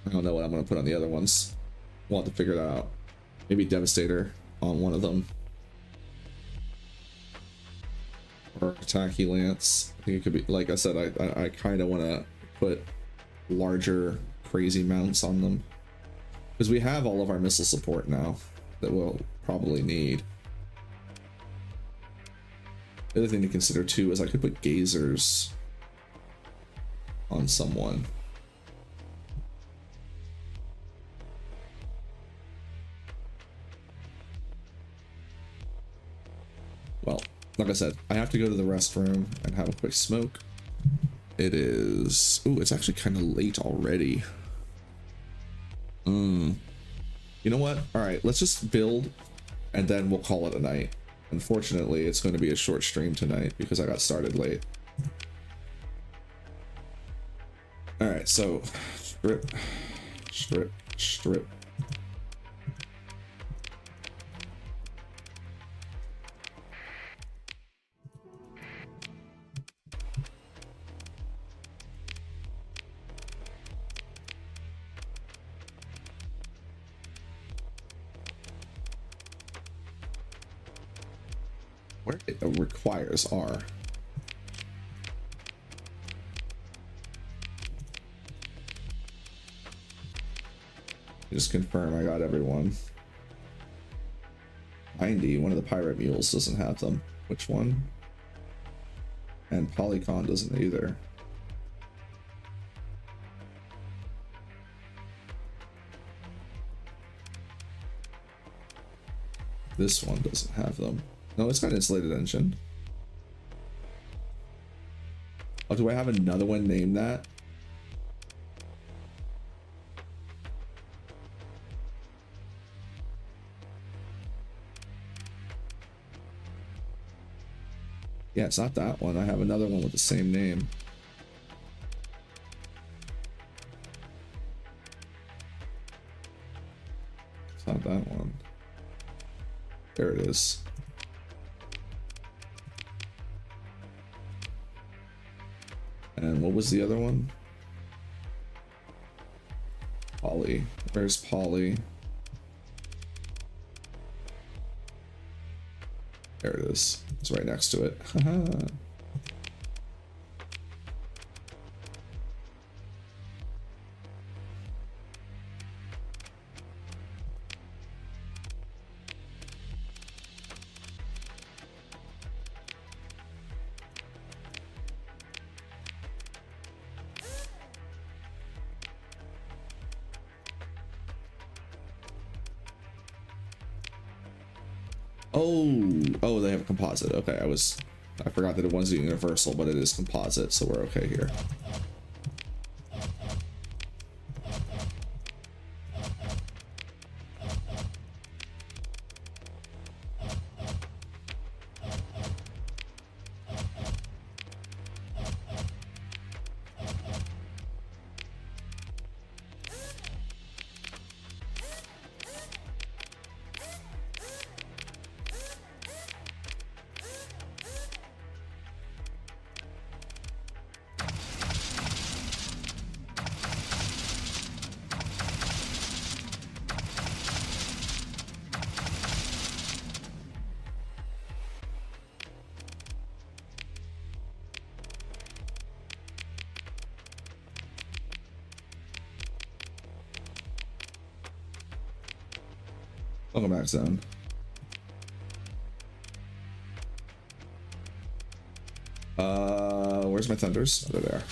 I don't know what I'm going to put on the other ones. We'll have to figure that out. Maybe Devastator on one of them. Or Tacky Lance. I think it could be, like I said, I kind of want to put larger crazy mounts on them. Because we have all of our missile support now that we'll probably need. The other thing to consider too is I could put gazers on someone. Well, like I said, I have to go to the restroom and have a quick smoke. It is... Ooh, it's actually kind of late already. You know what? All right, let's just build and then we'll call it a night. Unfortunately, it's going to be a short stream tonight because I got started late. All right, so strip, strip, strip. Where it requires R. Just confirm I got everyone. 90, one of the pirate mules doesn't have them. Which one? And Polycon doesn't either. This one doesn't have them. No, it's got an insulated engine. Oh, do I have another one named that? Yeah, it's not that one. I have another one with the same name. It's not that one. There it is. And what was the other one? Polly. Where's Polly? There it is. It's right next to it. Oh, they have composite. Okay, I forgot that it wasn't universal, but it is composite, so we're okay here. Welcome back, Zone. Where's my thunders? Oh, they're there.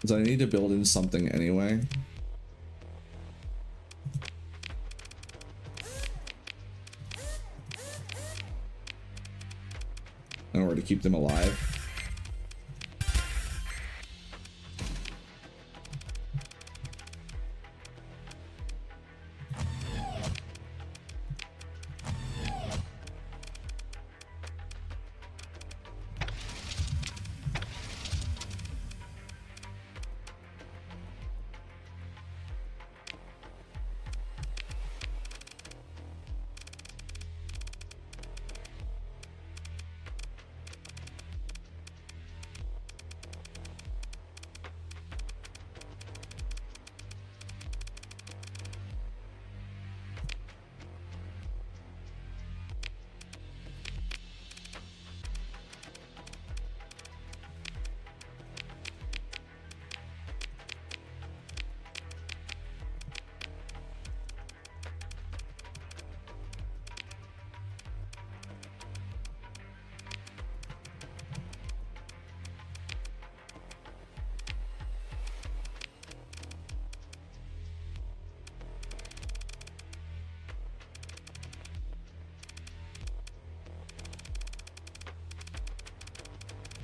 So I need to build in something anyway. In order to keep them alive.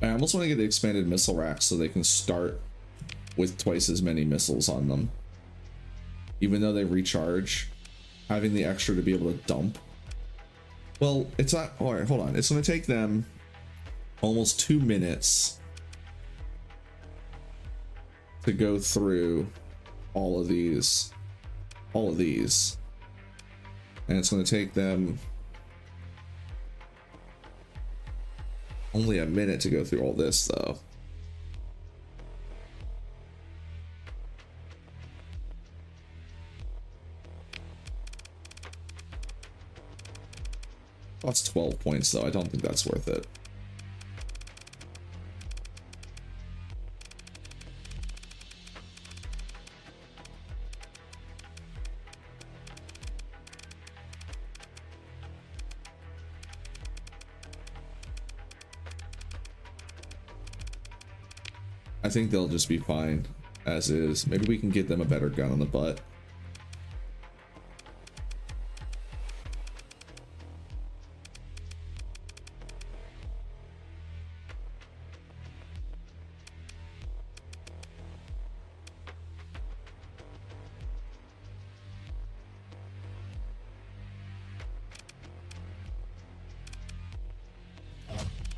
I almost want to get the expanded missile racks so they can start with twice as many missiles on them. Even though they recharge, having the extra to be able to dump. Well, it's not, all right, hold on. It's going to take them almost 2 minutes to go through all of these. And it's going to take them only a minute to go through all this, though. That's 12 points, though. I don't think that's worth it. I think they'll just be fine as is. Maybe we can get them a better gun on the butt.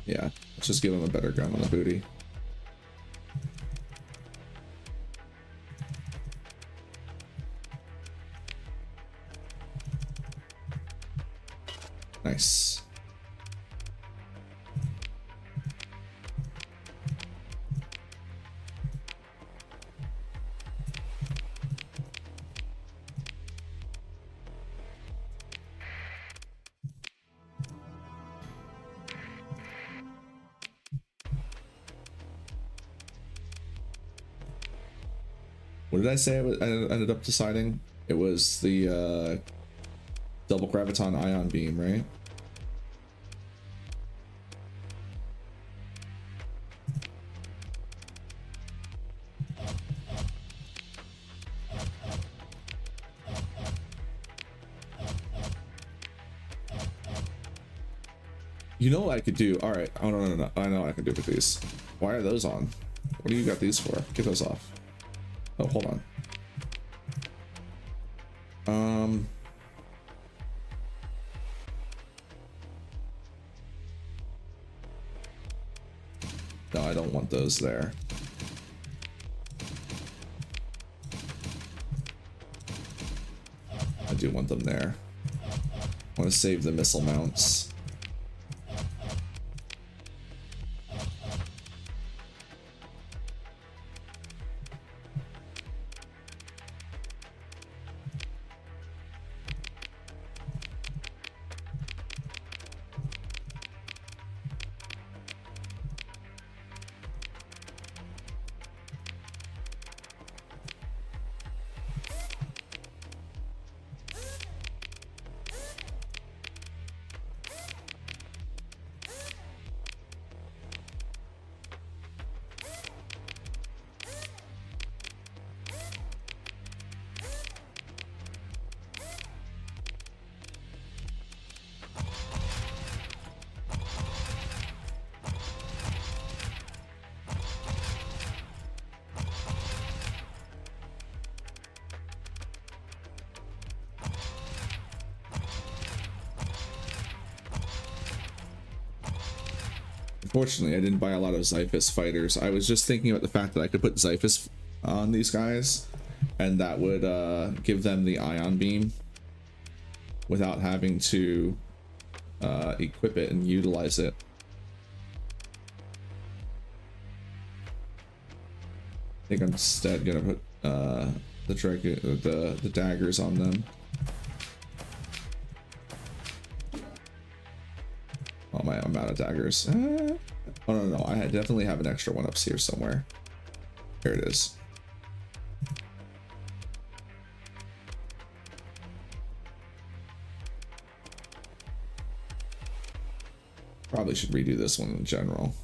Yeah, let's just give them a better gun on the booty. Nice. What did I say I ended up deciding? It was the double graviton ion beam, right? You know what I could do? All right. Oh, no. I know what I can do with these. Why are those on? What do you got these for? Get those off. Oh, hold on. No, I don't want those there. I do want them there. I want to save the missile mounts. Unfortunately, I didn't buy a lot of Xiphus fighters. I was just thinking about the fact that I could put Xiphus on these guys, and that would give them the ion beam without having to equip it and utilize it. I think I'm instead gonna put the daggers on them. Oh my, I'm out of daggers. Oh no, I definitely have an extra one up here somewhere. Here it is. Probably should redo this one in general.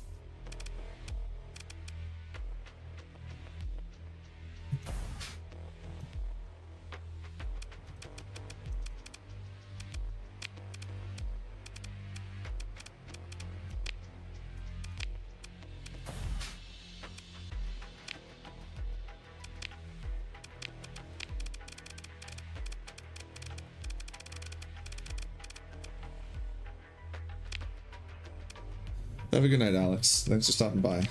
Have a good night, Alex. Thanks for stopping by.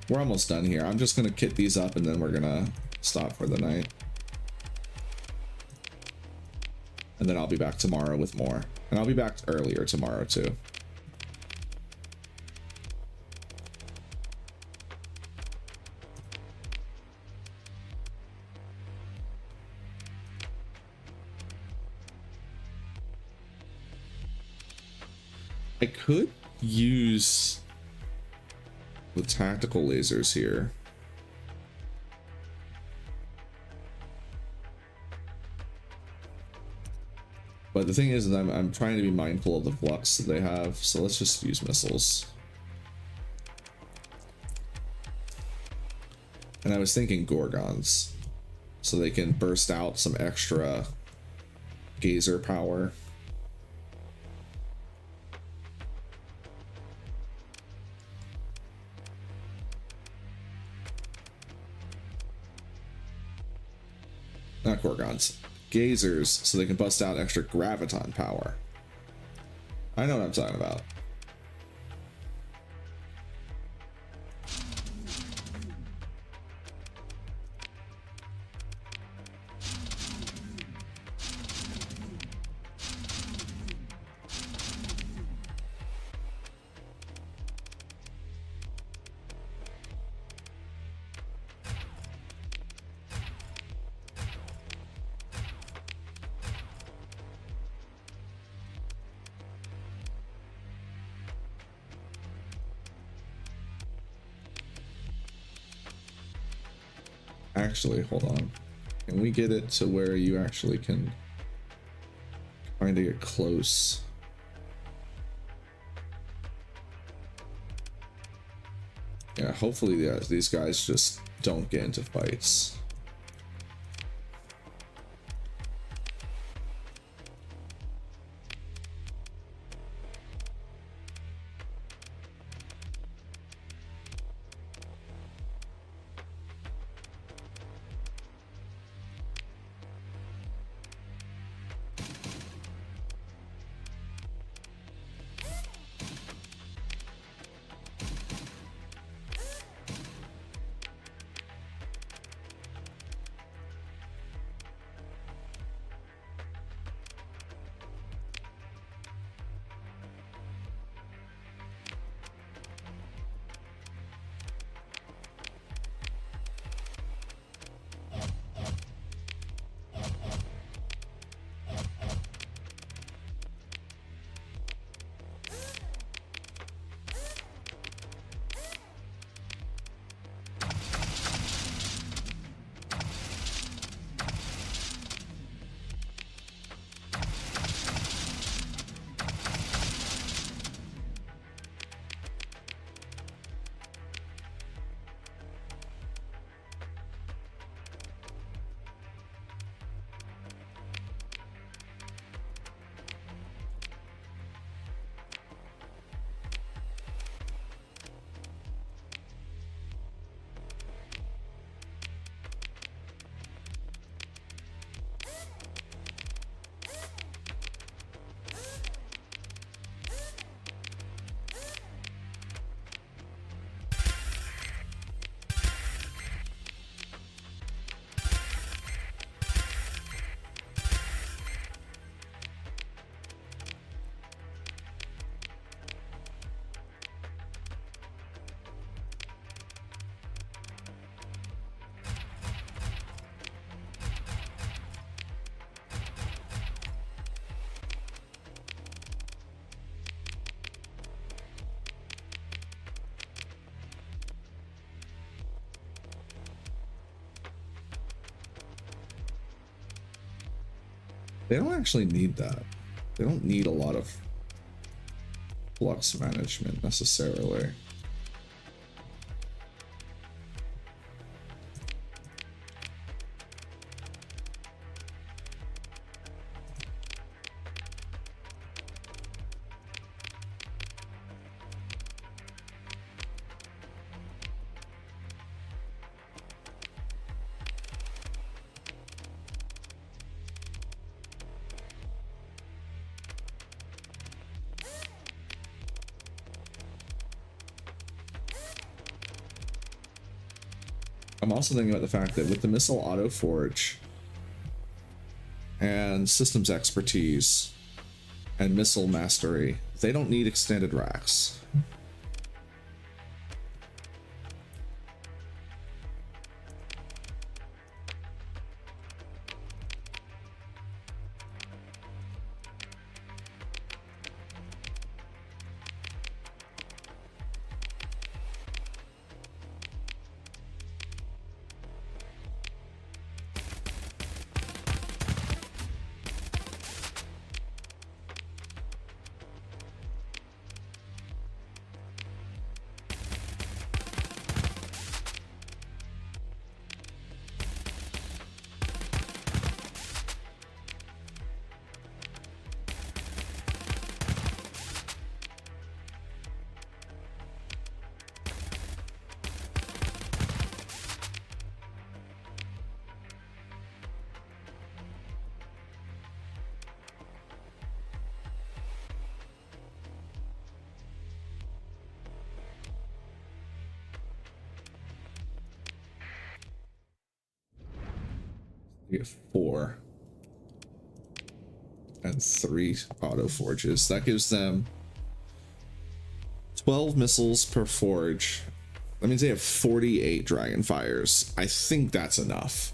We're almost done here. I'm just gonna kit these up and then we're gonna stop for the night. And then I'll be back tomorrow with more. And I'll be back earlier tomorrow too. I could use the tactical lasers here. But the thing is that I'm trying to be mindful of the flux that they have, so let's just use missiles. And I was thinking Gorgons, so they can burst out some extra gazer power. Not Gorgons, gazers, so they can bust out extra graviton power. I know what I'm talking about. Actually, hold on. Can we get it to where you actually can kind of get close? Yeah, hopefully these guys just don't get into fights. They don't actually need that. They don't need a lot of flux management necessarily. I'm also thinking about the fact that with the missile auto forge and systems expertise and missile mastery, they don't need extended racks. You get 4 and 3 auto forges. That gives them 12 missiles per forge. That means they have 48 dragon fires. I think that's enough.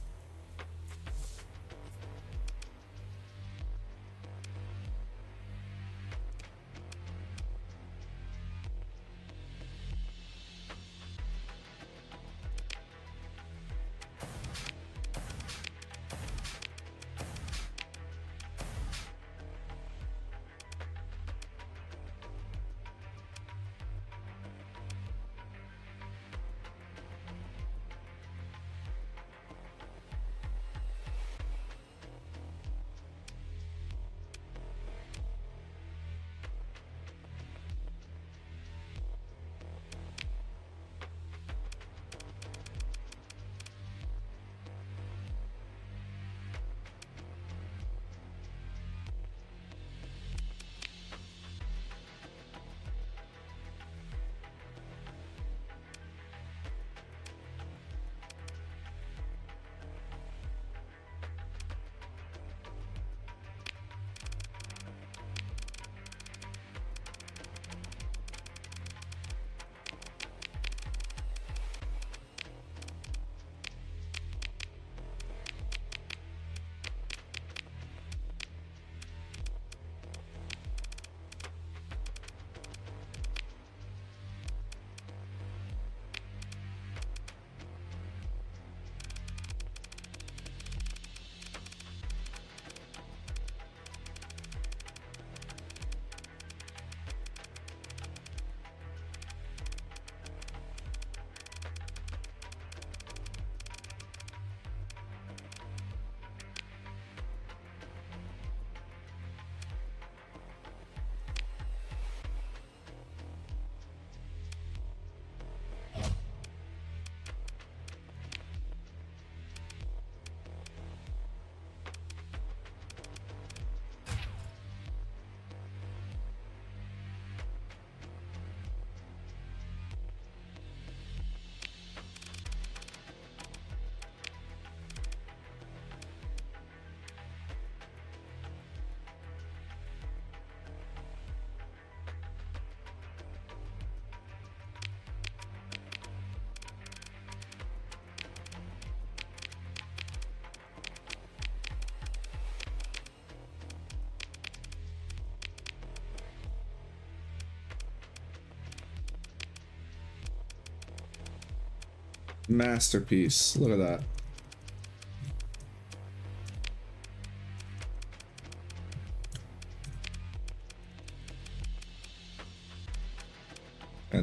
Masterpiece. Look at that.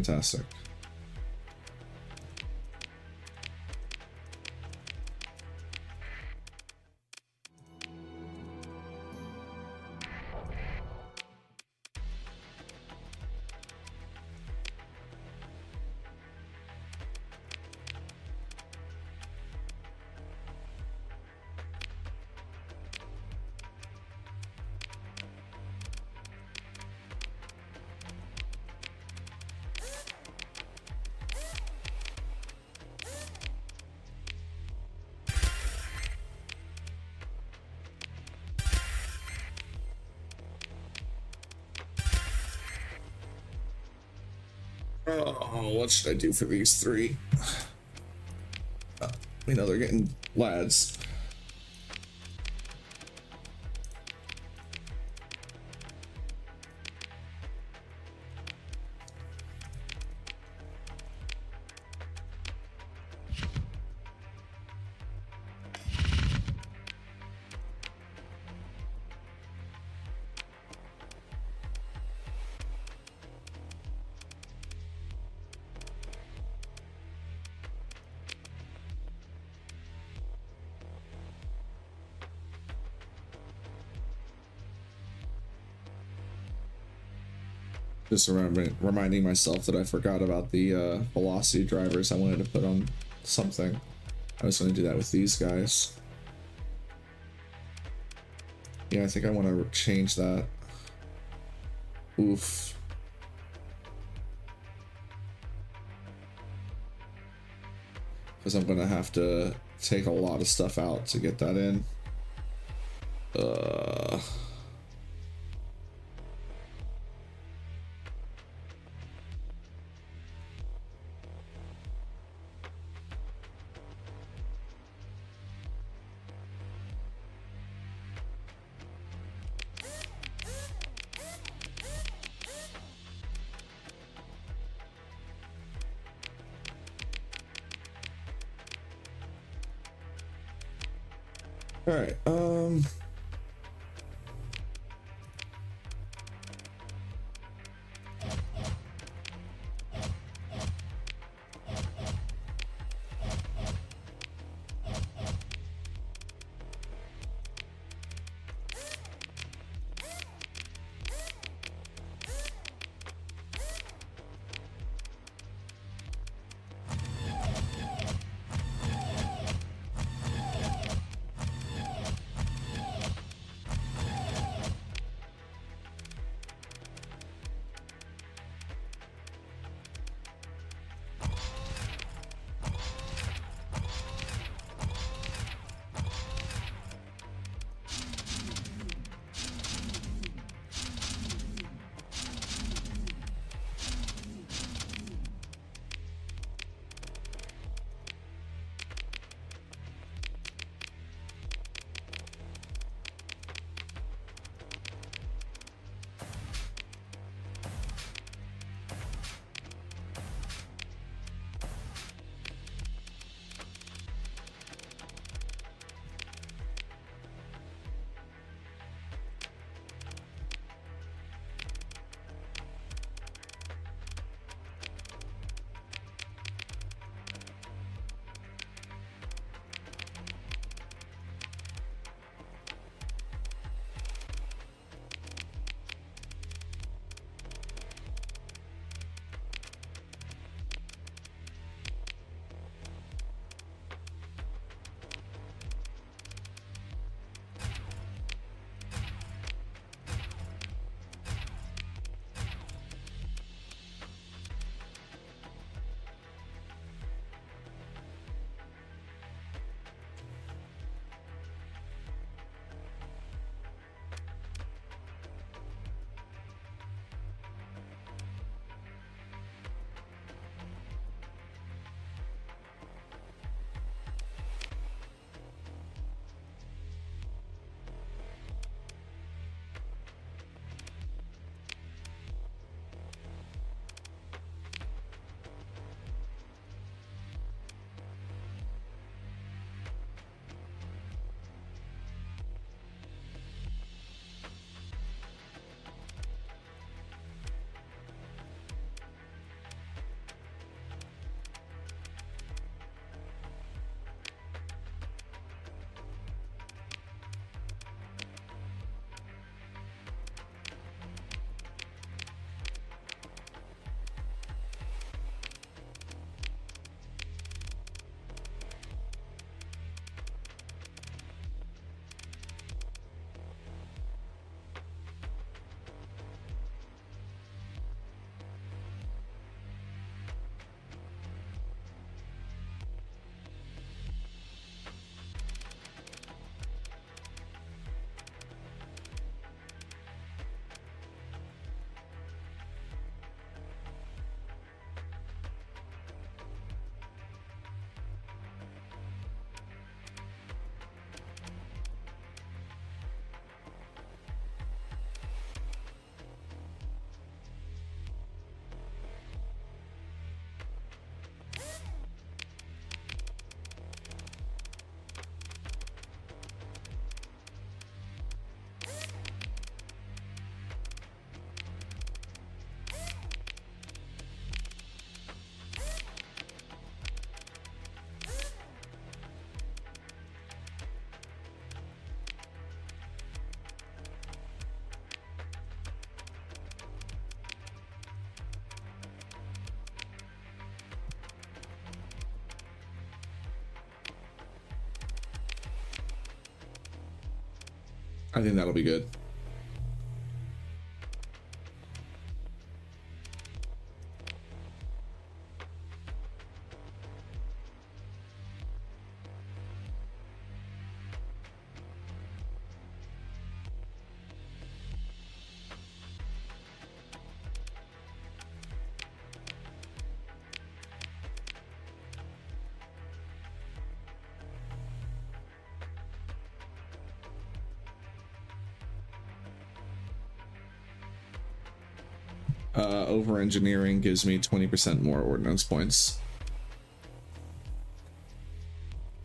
fantastic. Oh, what should I do for these three? We know they're getting lads. Just reminding myself that I forgot about the velocity drivers I wanted to put on something. I was going to do that with these guys. Yeah, I think I want to change that. Oof. Because I'm going to have to take a lot of stuff out to get that in. All right, I think that'll be good. Over engineering gives me 20% more ordnance points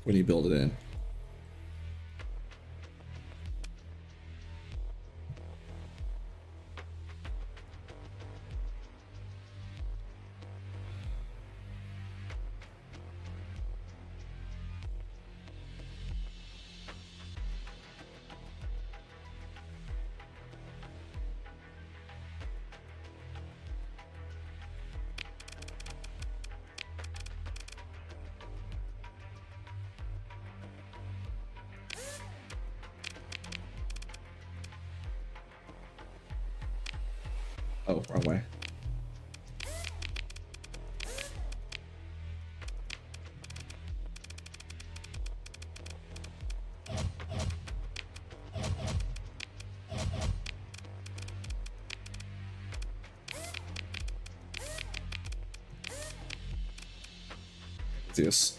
when you build it in. Oh, wrong way. Yes.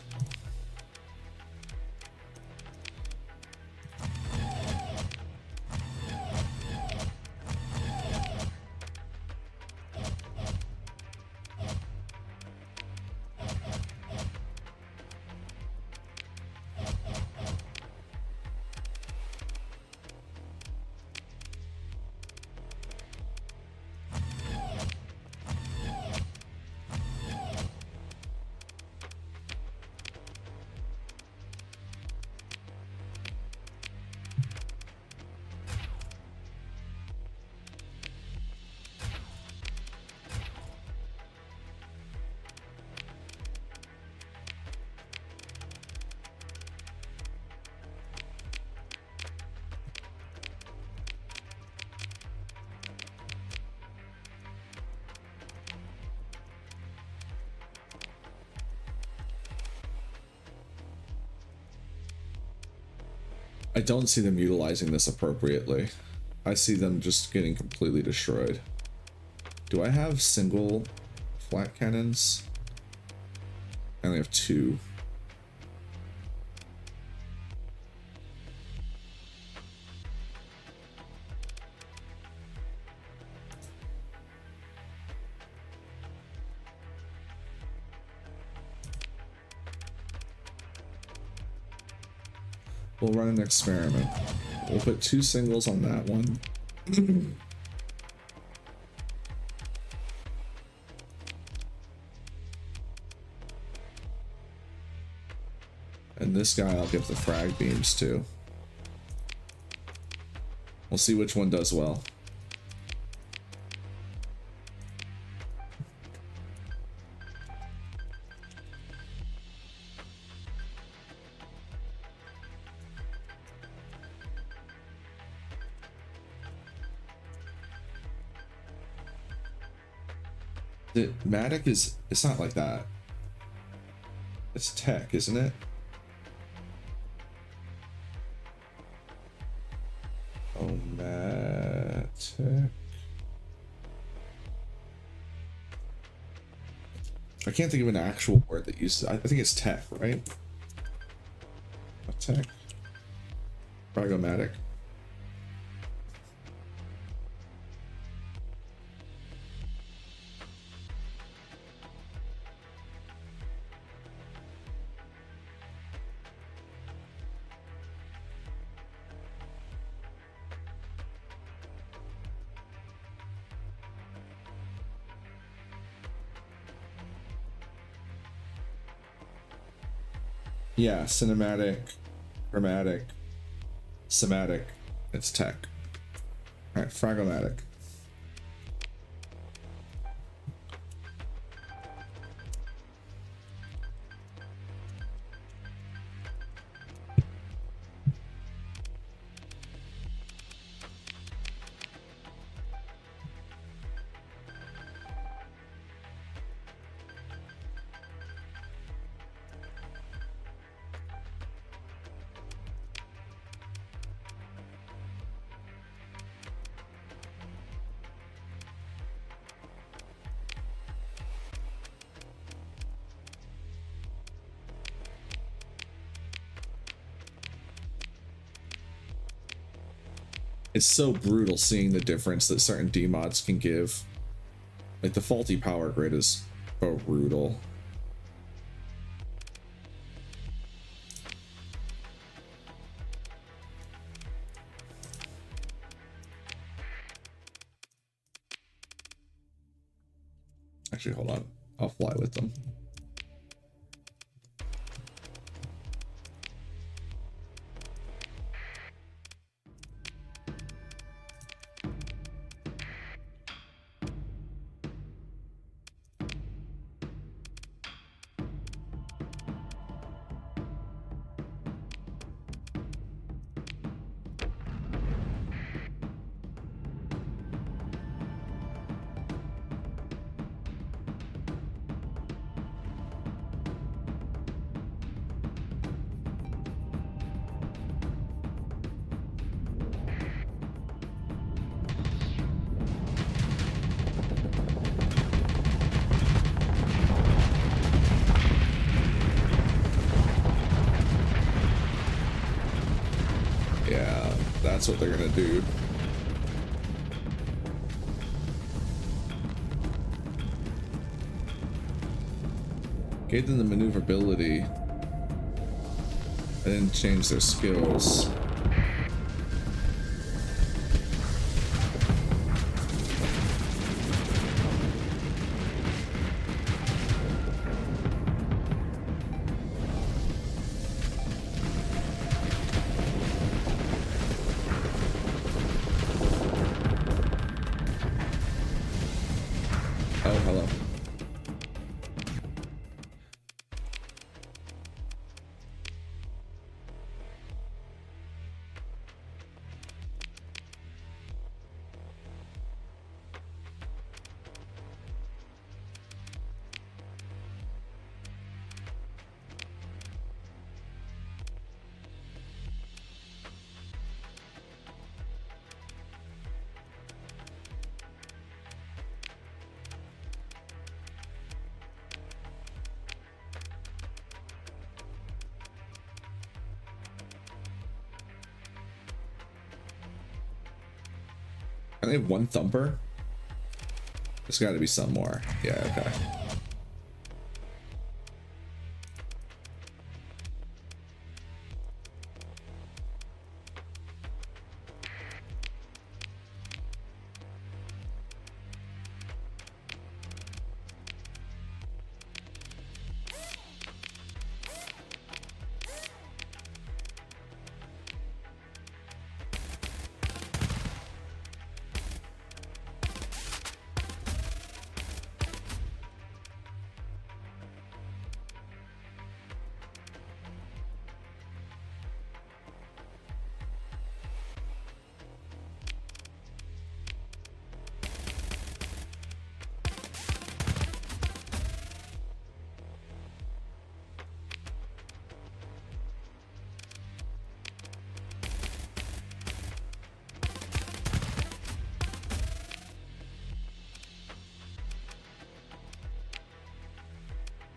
I don't see them utilizing this appropriately. I see them just getting completely destroyed. Do I have single flat cannons? I only have 2. We'll run an experiment. We'll put 2 singles on that one. And this guy I'll give the frag beams to. We'll see which one does well. The Matic is, it's not like that. It's tech, isn't it? Oh, Matic. I can't think of an actual word that uses, I think it's tech, right? Tech. Pragmatic. Yeah, cinematic, chromatic, somatic, it's tech. All right, fragomatic. It's so brutal seeing the difference that certain demods can give. Like the faulty power grid is brutal. Actually, hold on. I'll fly with them. That's what they're gonna do. Gave them the maneuverability. I didn't change their skills. They have one thumper. There's got to be some more. Yeah, okay.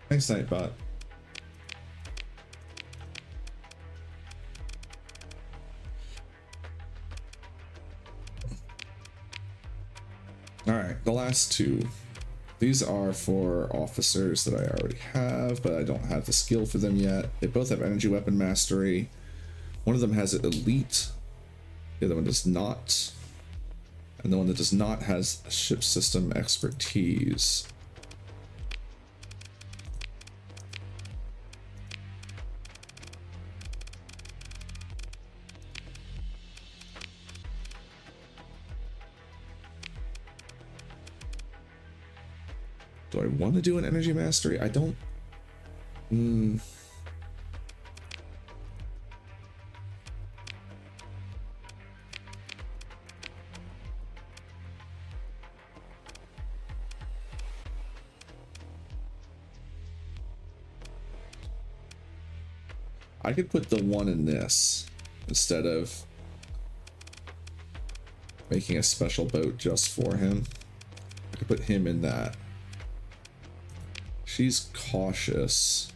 Thanks, Nightbot. Alright, the last two. These are for officers that I already have, but I don't have the skill for them yet. They both have energy weapon mastery. One of them has it elite, the other one does not. And the one that does not has ship system expertise. Do I want to do an energy mastery? I don't. I could put the one in this instead of making a special boat just for him. I could put him in that. She's cautious.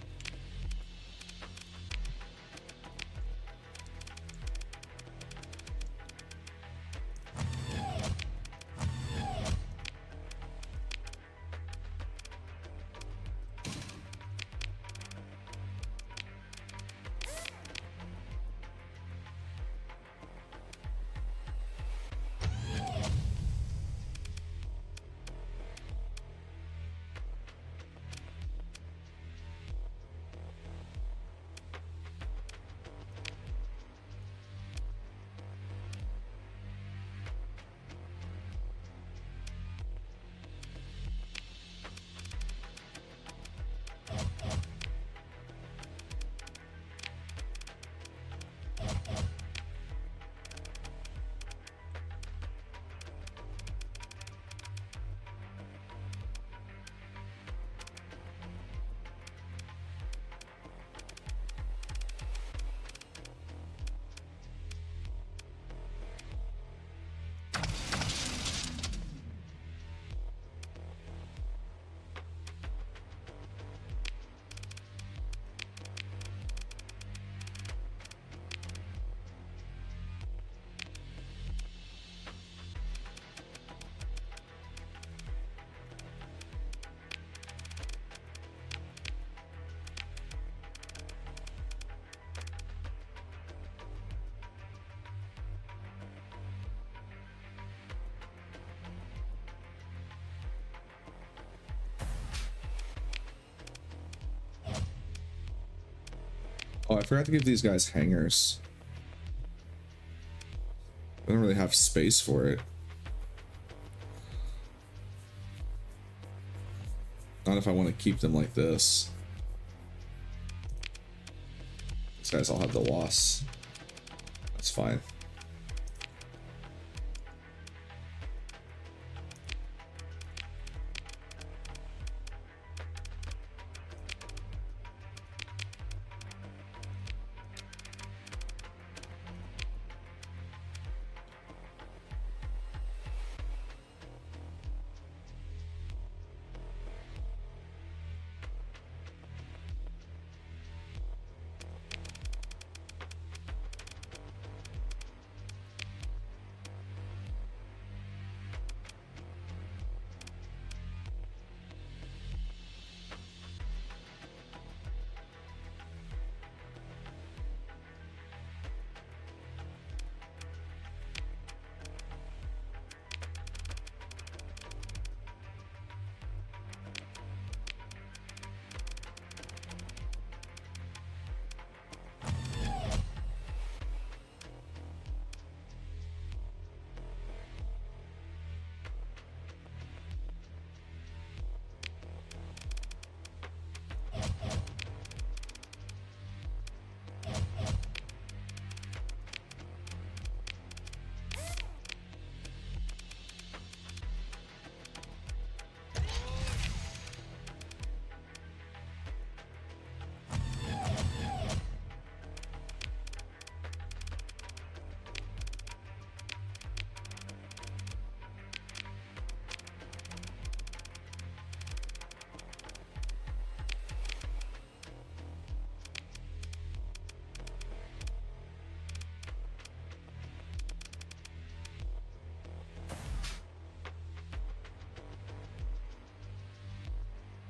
I forgot to give these guys hangers. I don't really have space for it. Not if I want to keep them like this. These guys all have the loss. That's fine.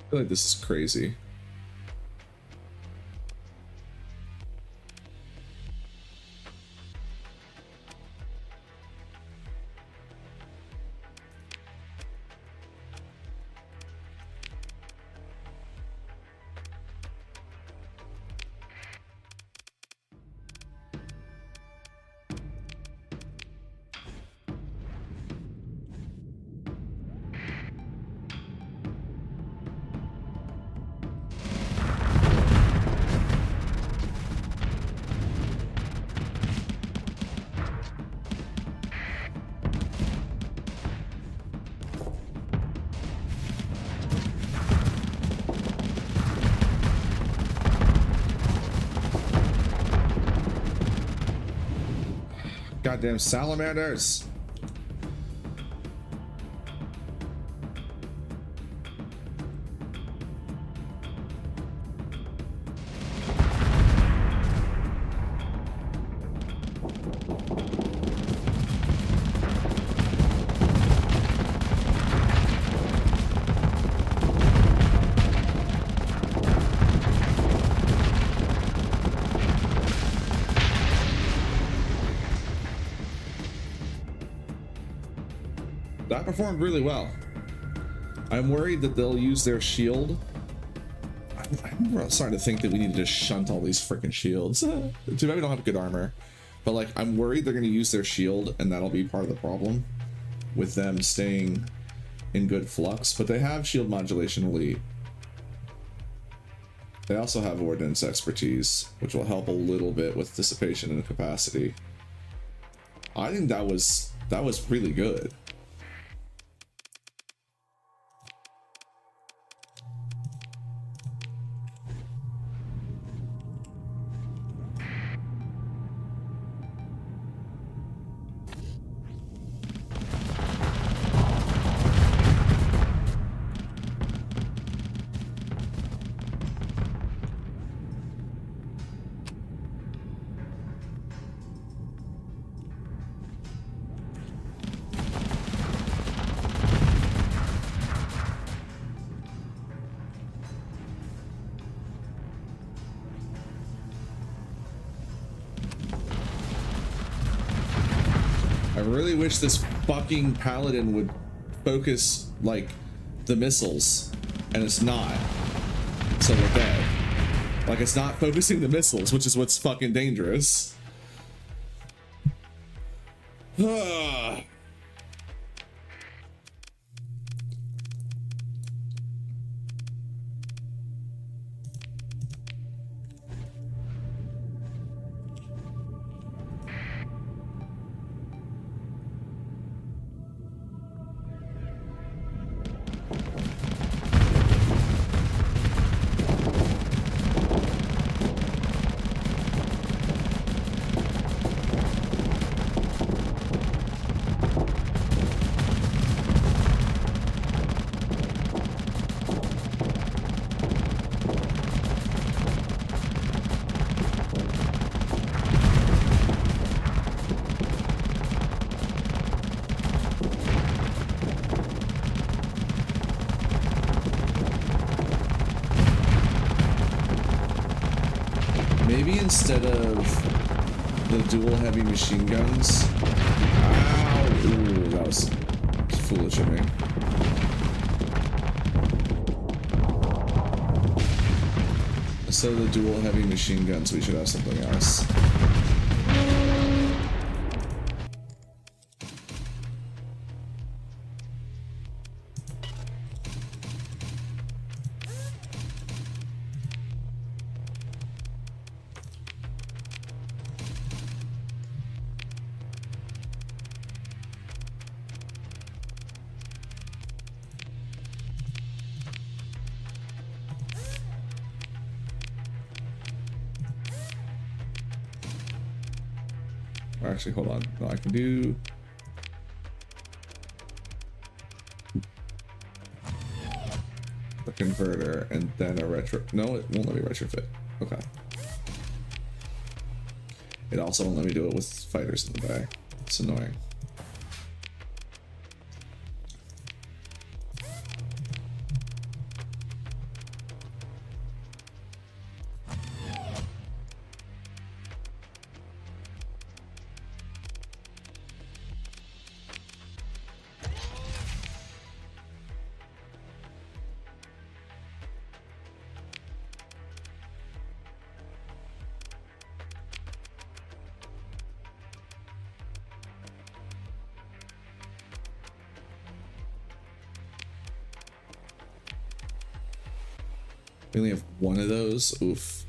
I feel like this is crazy. Goddamn salamanders! That performed really well. I'm worried that they'll use their shield. I'm starting to think that we need to just shunt all these freaking shields. Too bad we don't have good armor. But like, I'm worried they're going to use their shield, and that'll be part of the problem with them staying in good flux. But they have shield modulation elite. They also have ordnance expertise, which will help a little bit with dissipation and capacity. I think that was really good. I really wish this fucking paladin would focus like the missiles, and it's not. So we're dead. Like, it's not focusing the missiles, which is what's fucking dangerous. Maybe instead of the dual heavy machine guns. Ow! Ooh, that was foolish of me. Instead of the dual heavy machine guns, we should have something else. Actually, hold on. No, I can do... a converter and then a retro... No, it won't let me retrofit. Okay. It also won't let me do it with fighters in the back. It's annoying. We only have one of those. Oof.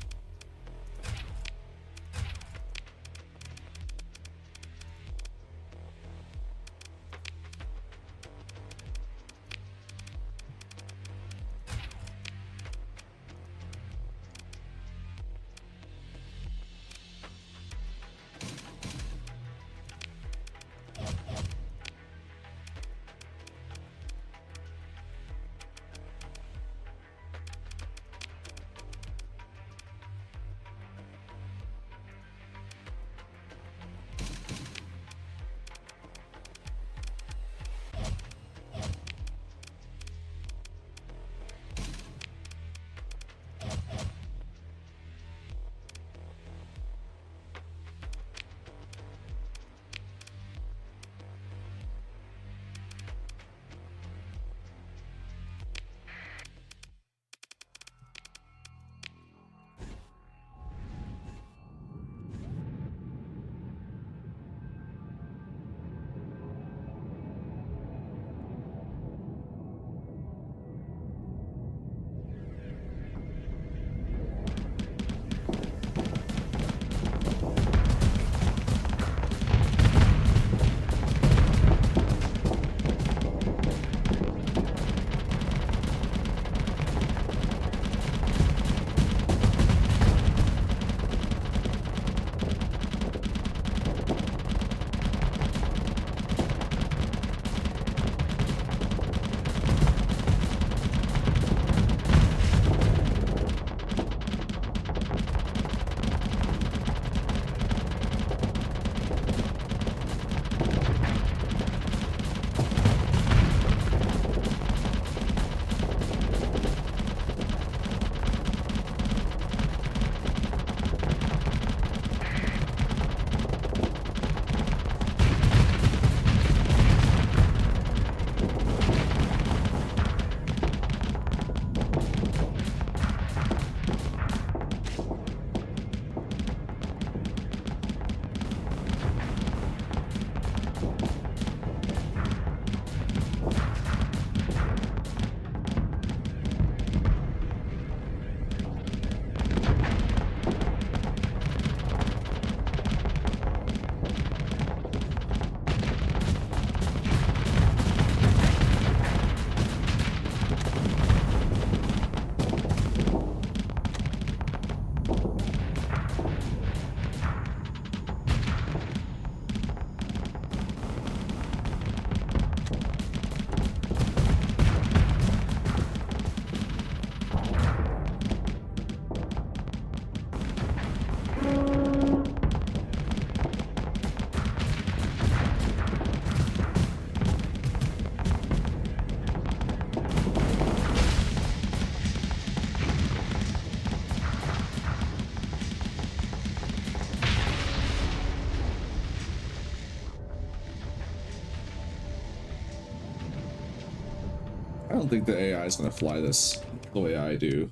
don't think the AI is going to fly this the way I do.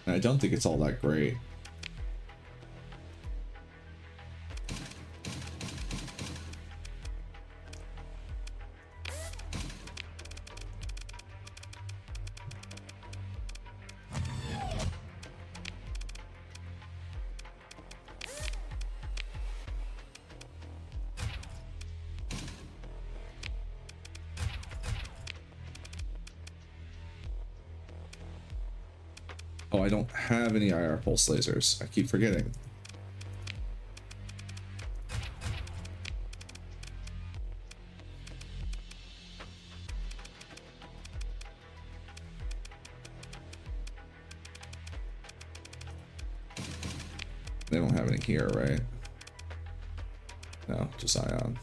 And I don't think it's all that great. Oh, I don't have any IR pulse lasers. I keep forgetting. They don't have any here, right? No, just ion.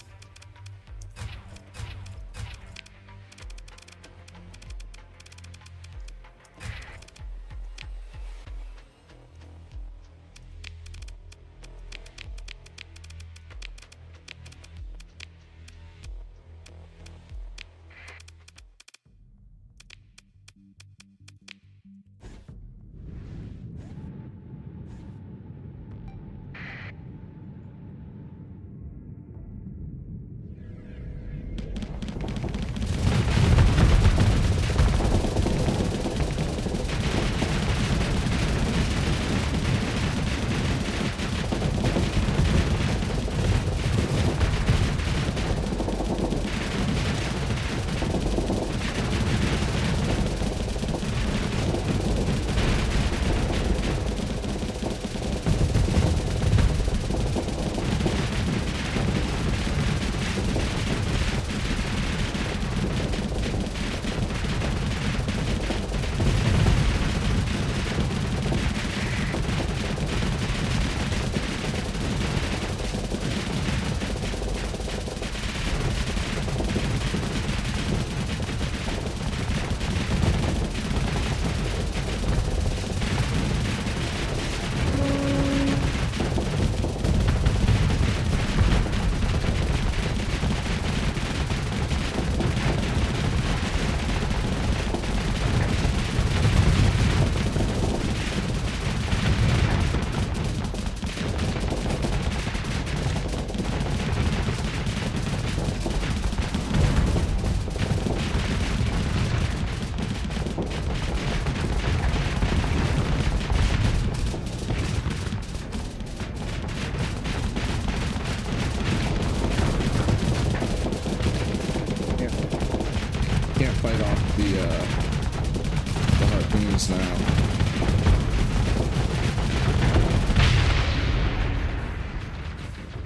Now.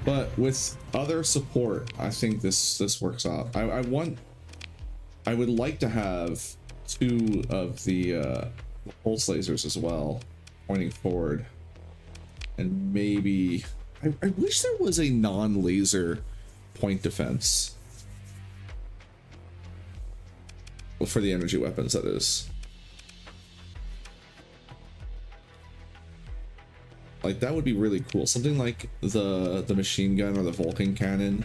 But with other support, I think this works out. I would like to have 2 of the pulse lasers as well, pointing forward, and maybe I wish there was a non-laser point defense for the energy weapons, that is. Like, that would be really cool. Something like the machine gun or the Vulcan cannon,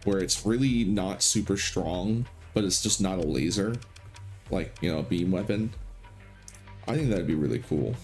where it's really not super strong, but it's just not a laser, like, you know, a beam weapon. I think that'd be really cool.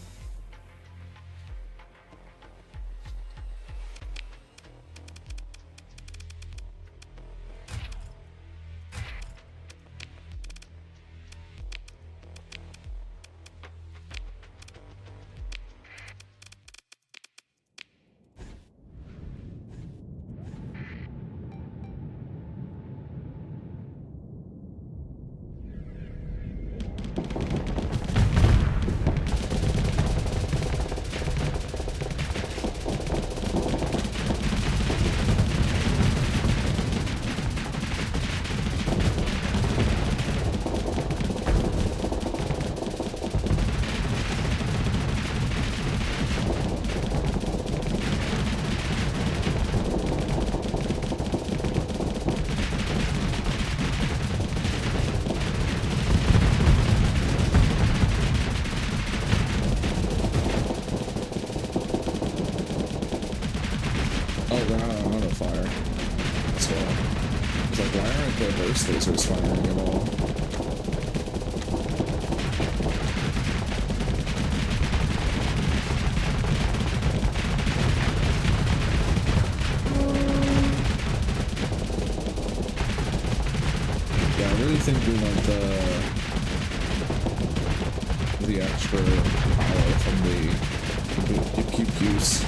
Lasers firing at all. cute goose.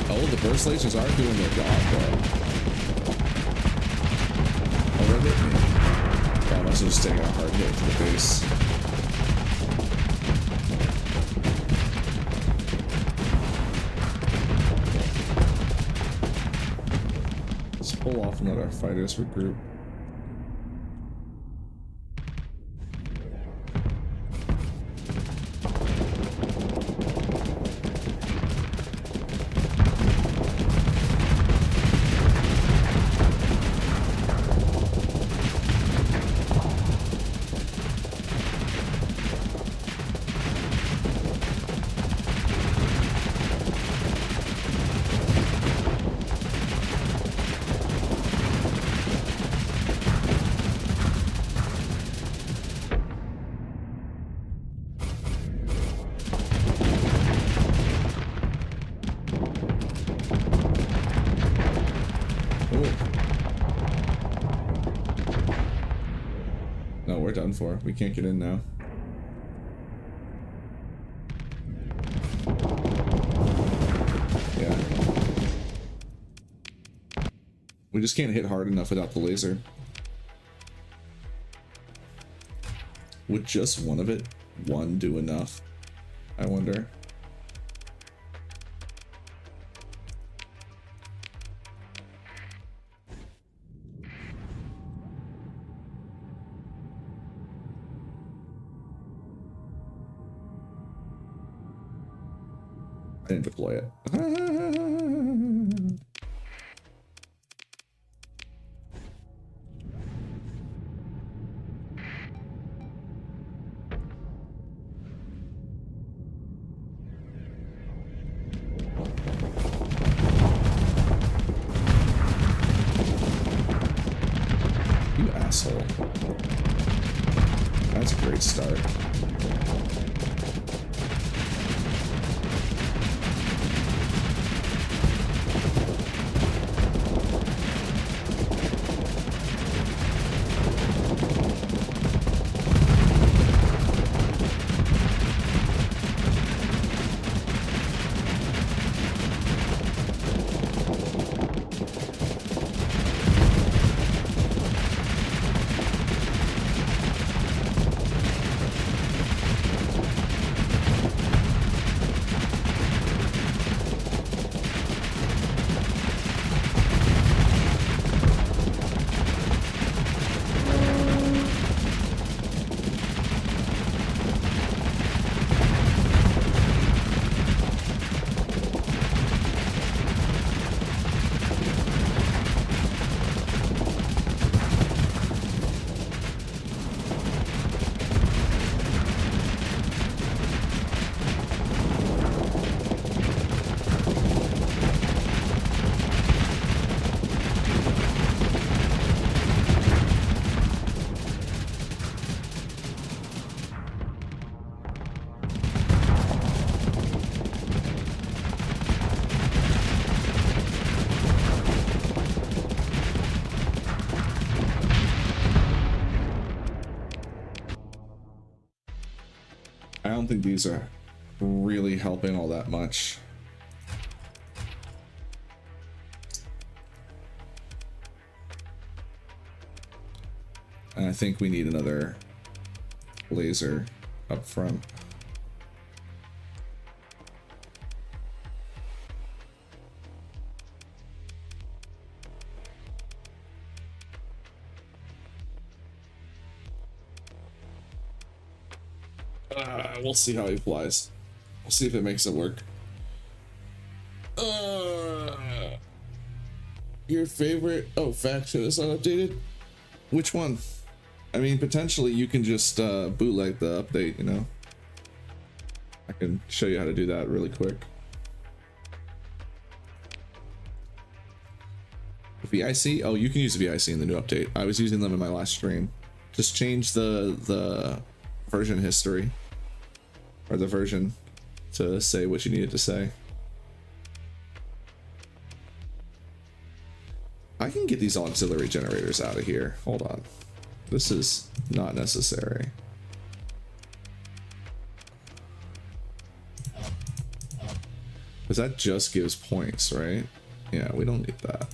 Oh, the burst lasers are doing their job, though. Oh, they're hitting me. Yeah, I must have just taken a hard hit to the face. Let's pull off and let our fighters regroup. No, we're done for. We can't get in now. Yeah. We just can't hit hard enough without the laser. Would just one do enough? I wonder. I didn't deploy it. You asshole. That's a great start. I don't think these are really helping all that much. And I think we need another laser up front. We'll see how he flies. We'll see if it makes it work. Your favorite faction is not updated? Which one? I mean, potentially you can just bootleg the update, you know? I can show you how to do that really quick. VIC? Oh, you can use VIC in the new update. I was using them in my last stream. Just change the version history. Or the version to say what you needed to say. I can get these auxiliary generators out of here. Hold on. This is not necessary. Because that just gives points, right? Yeah, we don't need that.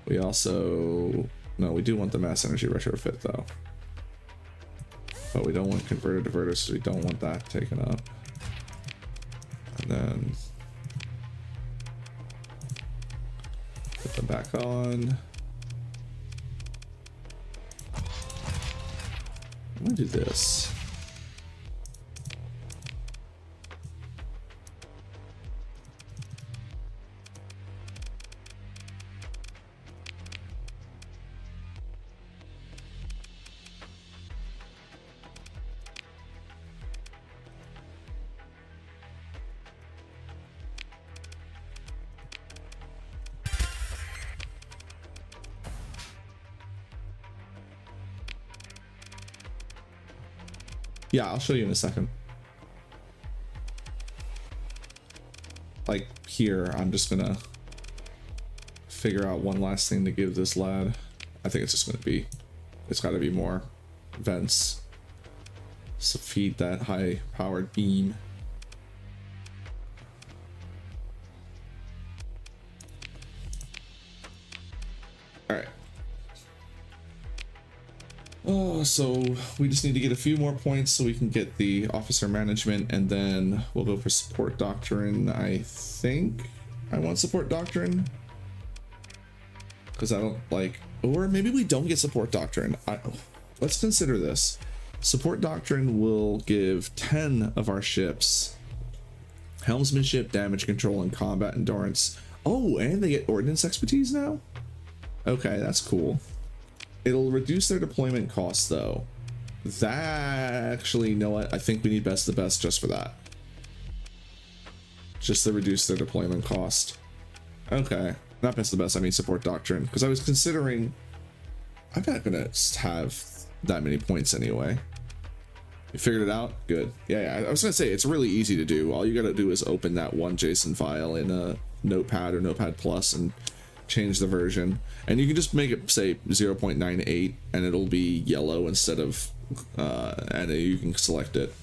We also... No, we do want the mass energy retrofit, though. But we don't want converter diverters, so we don't want that taken up. And then... put them back on. I'm gonna do this. Yeah, I'll show you in a second. Like here, I'm just gonna figure out one last thing to give this lad. I think it's just gonna be, it's gotta be more vents. So feed that high powered beam. All right. Oh, so we just need to get a few more points so we can get the officer management, and then we'll go for support doctrine. I think I want support doctrine because I don't like, or maybe we don't get support doctrine. Let's consider this. Support doctrine will give 10 of our ships helmsmanship, damage control, and combat endurance. Oh, and they get ordnance expertise now? Okay, that's cool. It'll reduce their deployment costs, though. That actually, you know what? I think we need best of the best just for that. Just to reduce their deployment cost. Okay, not best of the best. I mean support doctrine, because I was considering. I'm not gonna have that many points anyway. You figured it out? Good. Yeah, I was gonna say it's really easy to do. All you gotta do is open that one JSON file in a Notepad or Notepad Plus and change the version, and you can just make it say 0.98 and it'll be yellow instead of and you can select it.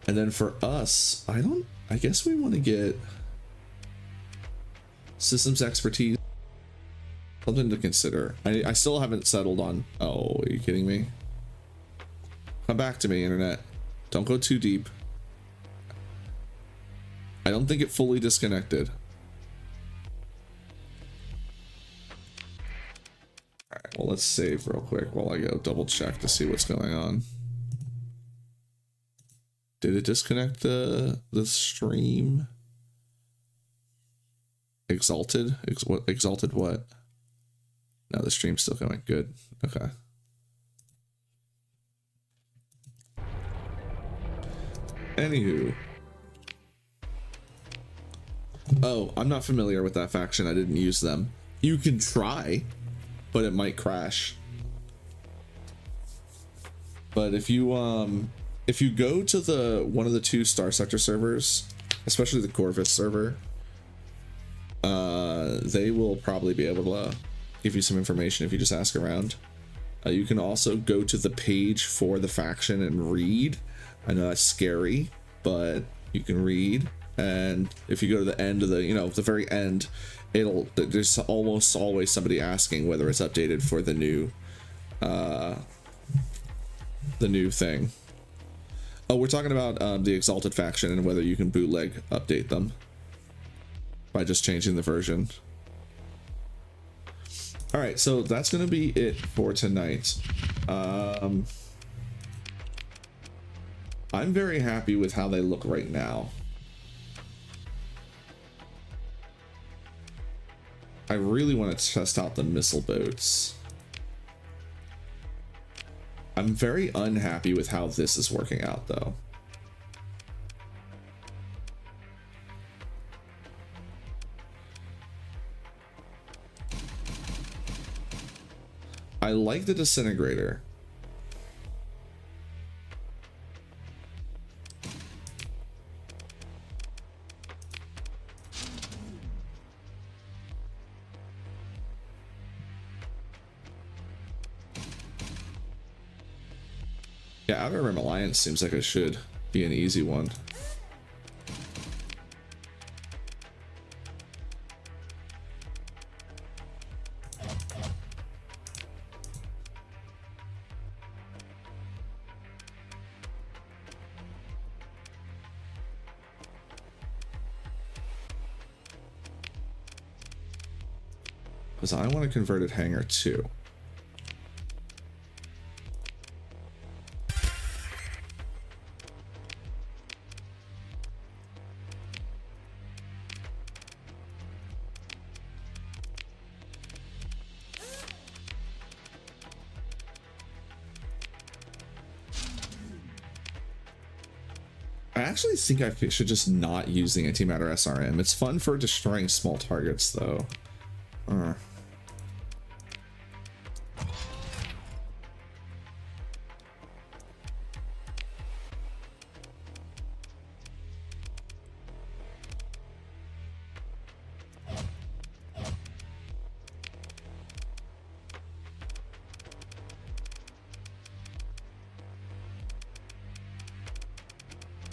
And then for us, I guess we want to get systems expertise, something to consider. I still haven't settled on. Oh, are you kidding me? Come back to me, internet. Don't go too deep. I don't think it fully disconnected. All right, well, let's save real quick while I go double check to see what's going on. Did it disconnect the stream? Exalted? Exalted what? No, the stream's still going. Good. Okay. Anywho. Oh, I'm not familiar with that faction. I didn't use them. You can try, but it might crash. But if you go to the one of the two Starsector servers, especially the Corvus server, they will probably be able to give you some information if you just ask around. You can also go to the page for the faction and read. I know that's scary, but you can read. And if you go to the end of the, the very end, there's almost always somebody asking whether it's updated for the new thing. Oh, we're talking about the Exalted faction and whether you can bootleg update them by just changing the version. All right, so that's gonna be it for tonight. I'm very happy with how they look right now. I really want to test out the missile boats. I'm very unhappy with how this is working out, though. I like the disintegrator. Yeah, Outer Rim Alliance seems like it should be an easy one. Because I want a converted hangar too. I actually think I should just not use the antimatter SRM. It's fun for destroying small targets though.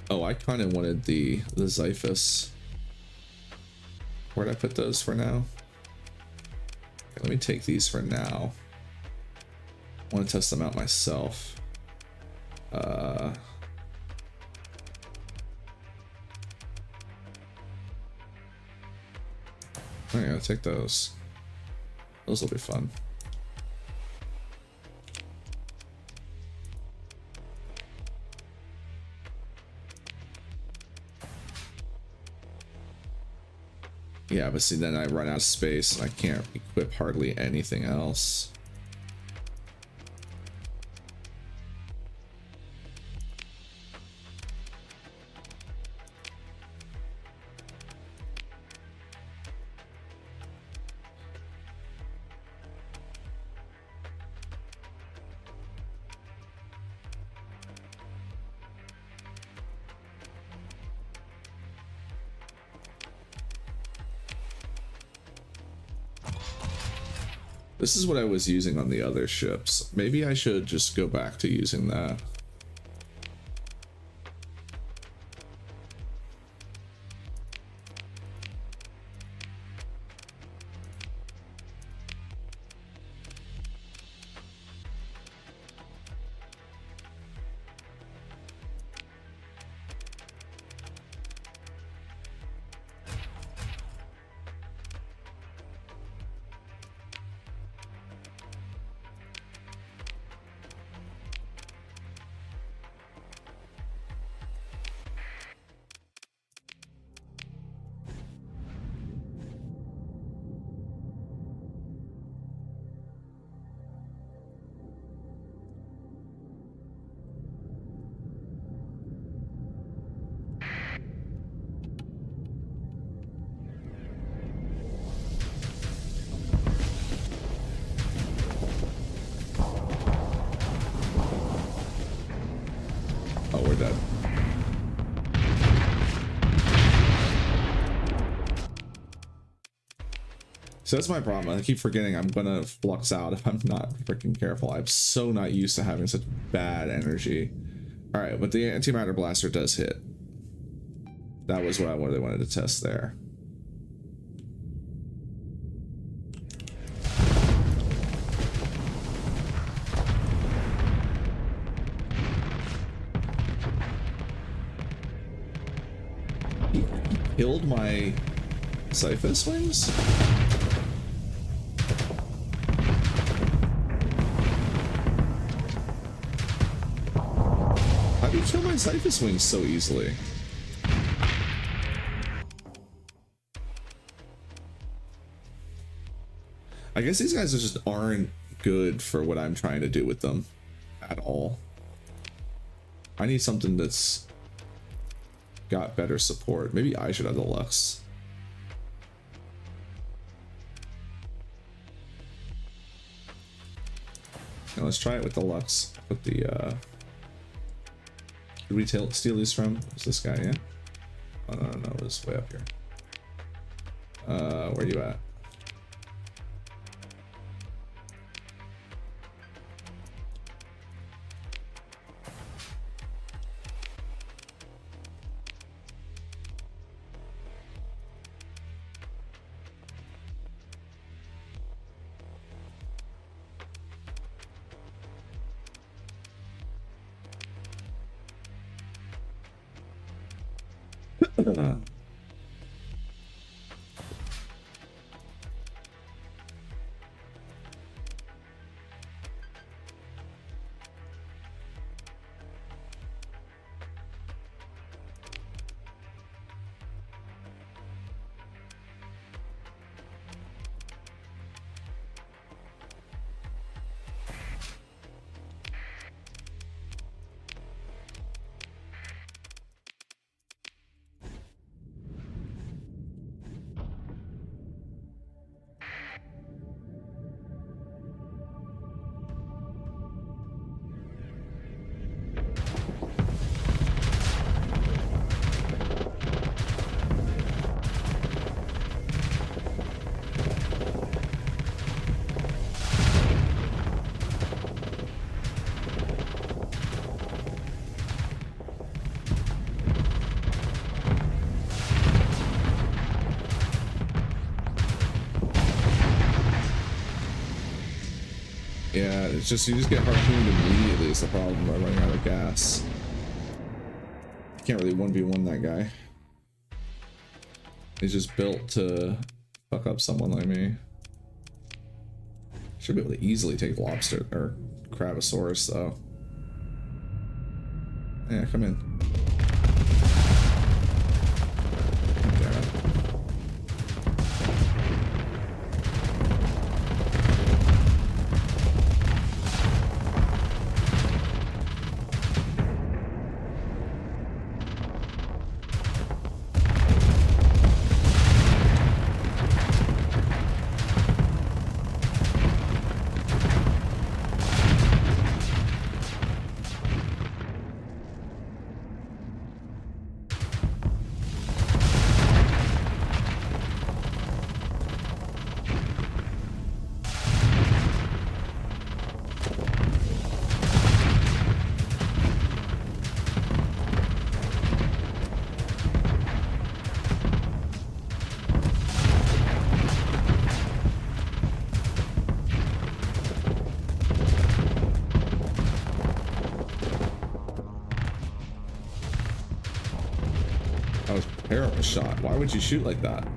Oh, I kind of wanted the Xiphus. Where'd I put those for now? Okay, let me take these for now. I want to test them out myself. I'm gonna take those. Those will be fun. Yeah, but see, then I run out of space and I can't equip hardly anything else. This is what I was using on the other ships. Maybe I should just go back to using that. So that's my problem. I keep forgetting I'm gonna flux out if I'm not freaking careful. I'm so not used to having such bad energy. All right, but the antimatter blaster does hit. That was what I really wanted to test there. He killed my Xiphus wings? How do you kill my Xiphus wings so easily? I guess these guys just aren't good for what I'm trying to do with them at all. I need something that's got better support. Maybe I should have the Lux. Now let's try it with the Lux. Put the did we steal these from? Is this guy, yeah? Oh no, it's way up here. Where are you at? Yeah, it's just, you just get harpooned immediately is the problem by running out of gas. You can't really 1v1 that guy. He's just built to fuck up someone like me. Should be able to easily take lobster or Crabosaurus though. Yeah, come in. Damn it. Shot. Why would you shoot like that?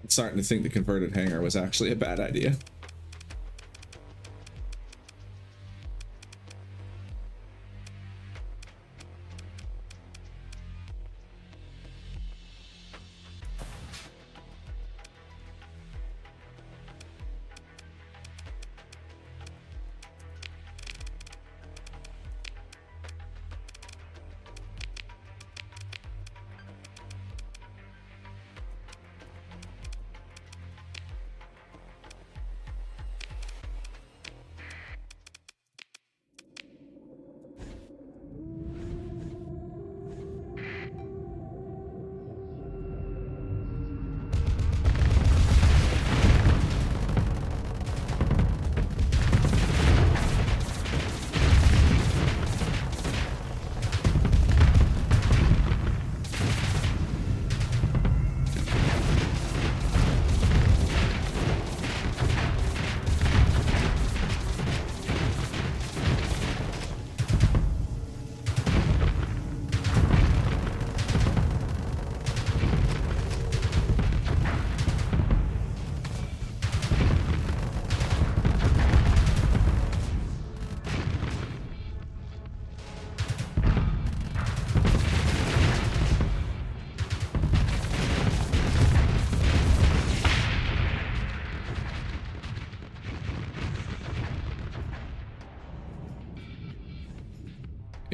I'm starting to think the converted hangar was actually a bad idea.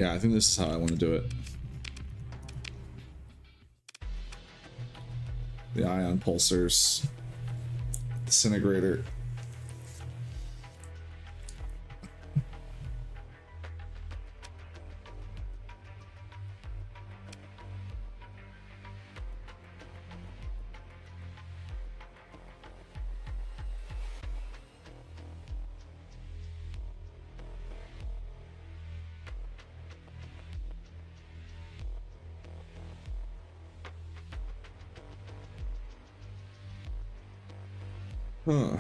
Yeah, I think this is how I want to do it. The ion pulsars, disintegrator. Huh.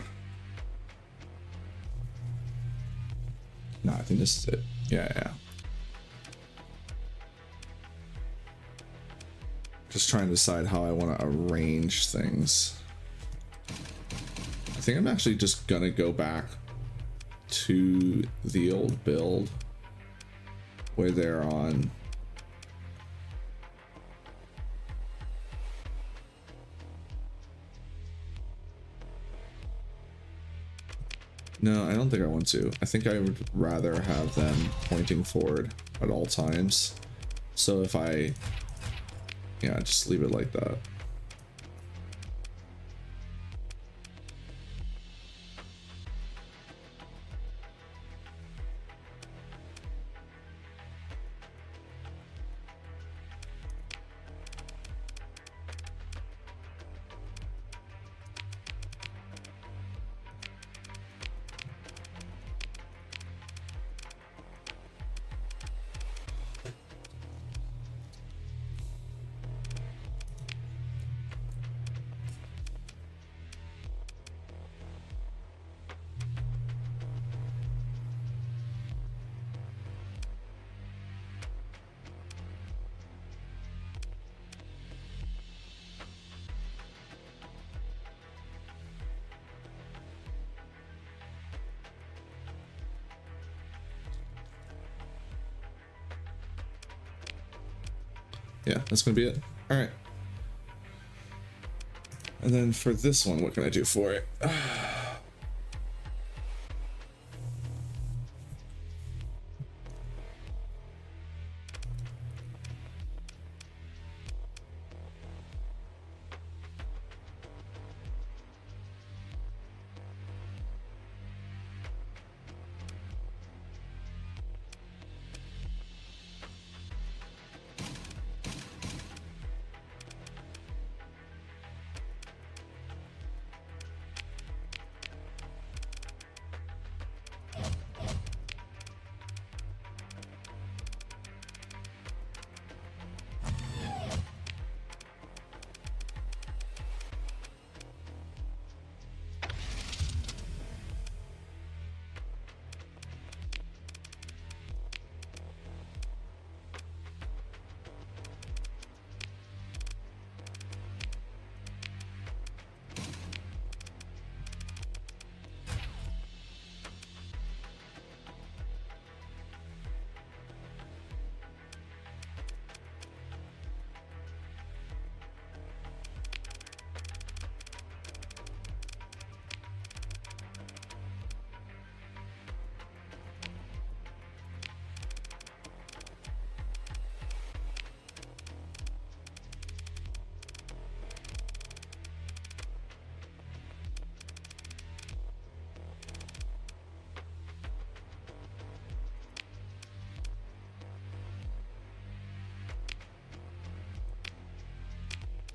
No, I think this is it. Yeah. Just trying to decide how I want to arrange things. I think I'm actually just gonna go back to the old build where they're on. No, I don't think I want to. I think I would rather have them pointing forward at all times. So if I, yeah, just leave it like that. Yeah, that's gonna be it. All right. And then for this one, what can I do for it?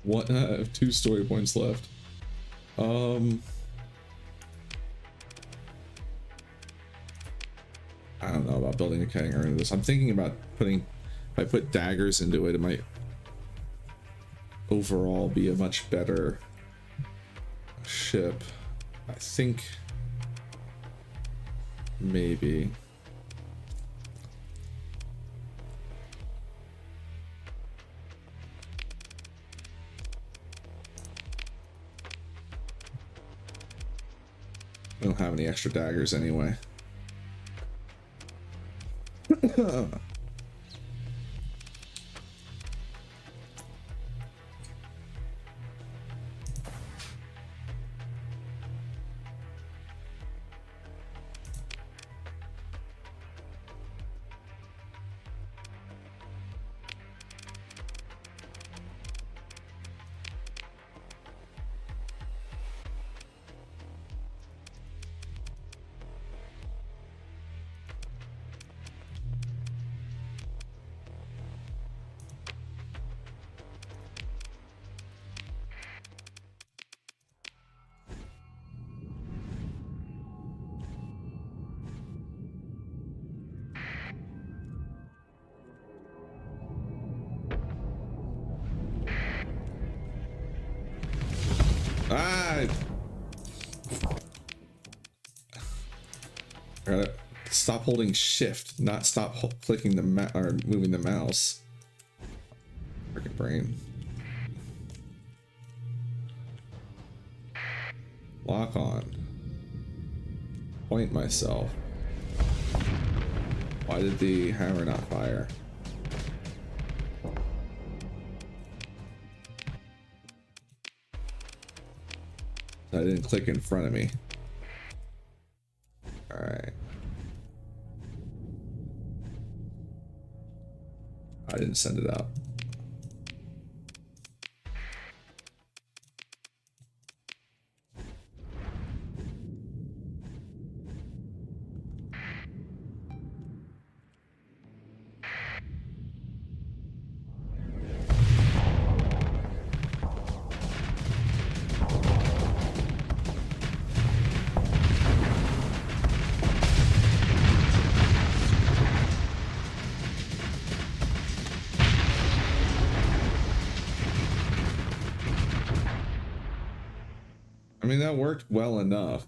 What? I have 2 story points left. I don't know about building a hangar into this. I'm thinking about putting, if I put daggers into it, it might overall be a much better ship. I think maybe. I don't have any extra daggers anyway. Ah! I gotta stop holding shift, not stop clicking the or moving the mouse. Freaking brain. Lock on. Point myself. Why did the hammer not fire? I didn't click in front of me. All right. I didn't send it out. I mean, that worked well enough.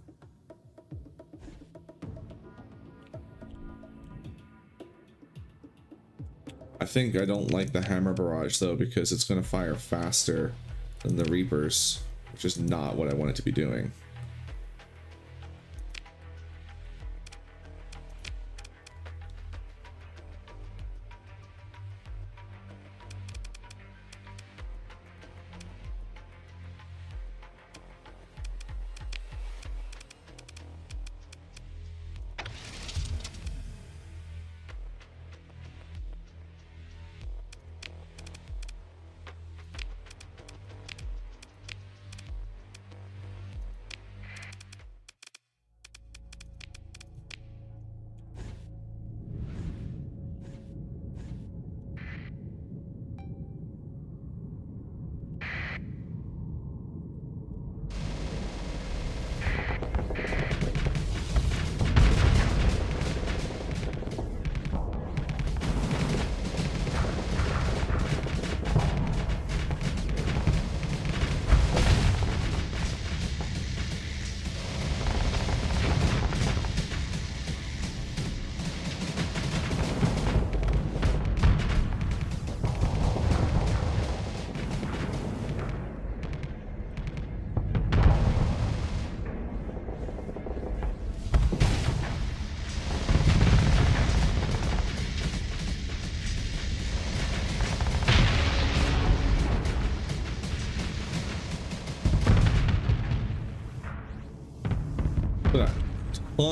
I think I don't like the hammer barrage though, because it's going to fire faster than the Reapers, which is not what I want it to be doing.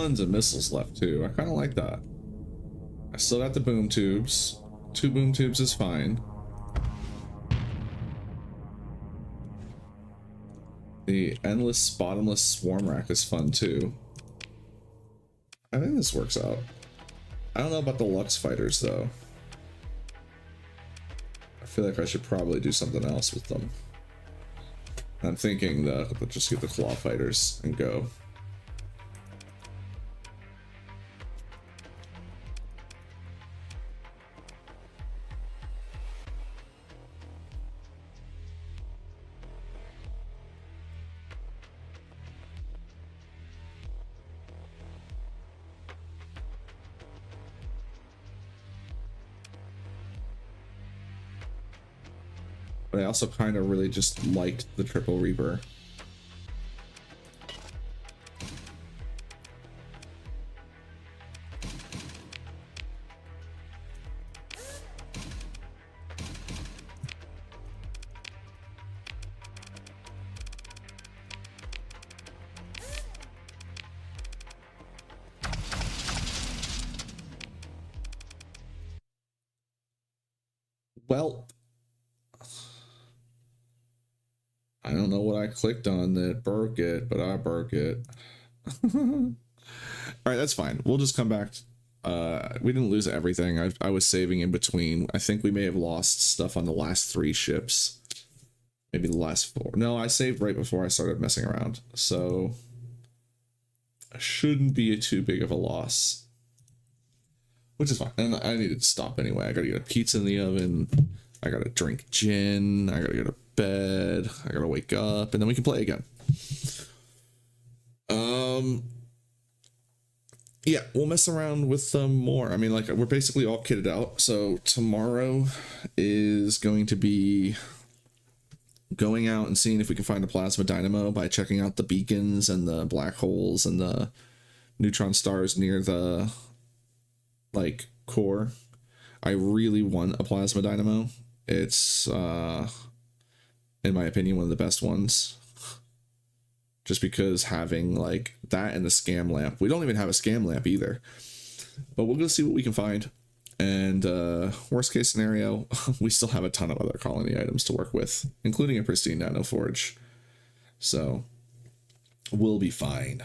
Tons of missiles left too. I kind of like that. I still got the boom tubes. 2 boom tubes is fine. The endless bottomless swarm rack is fun too. I think this works out. I don't know about the Lux fighters though. I feel like I should probably do something else with them. I'm thinking that we'll just get the claw fighters and go. But I also kind of really just liked the Triple Reaper. Well, I don't know what I clicked on that broke it, but I broke it. All right, that's fine. We'll just come back. We didn't lose everything. I was saving in between. I think we may have lost stuff on the last 3 ships. Maybe the last 4. No, I saved right before I started messing around. So it shouldn't be too big of a loss. Which is fine. And I needed to stop anyway. I gotta get a pizza in the oven. I gotta drink gin. I gotta go to bed. I gotta wake up, and then we can play again. Yeah, we'll mess around with them more. I mean, like, we're basically all kitted out. So tomorrow is going to be going out and seeing if we can find a plasma dynamo by checking out the beacons and the black holes and the neutron stars near the, like, core. I really want a plasma dynamo. It's, in my opinion, one of the best ones. Just because having, like, that and the scam lamp. We don't even have a scam lamp either. But we'll go see what we can find. And worst case scenario, we still have a ton of other colony items to work with, including a pristine nano forge. So we'll be fine.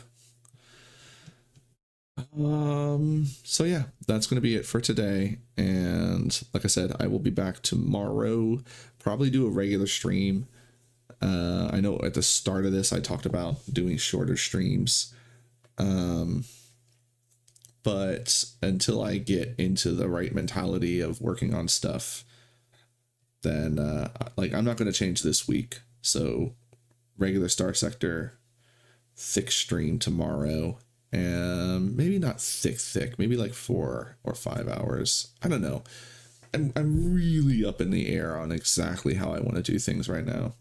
So yeah, that's going to be it for today. And like I said, I will be back tomorrow, probably do a regular stream. I know at the start of this, I talked about doing shorter streams. But until I get into the right mentality of working on stuff, then, like, I'm not going to change this week. So regular Starsector, thick stream tomorrow, and maybe not thick, maybe like 4 or 5 hours. I don't know. I'm really up in the air on exactly how I want to do things right now.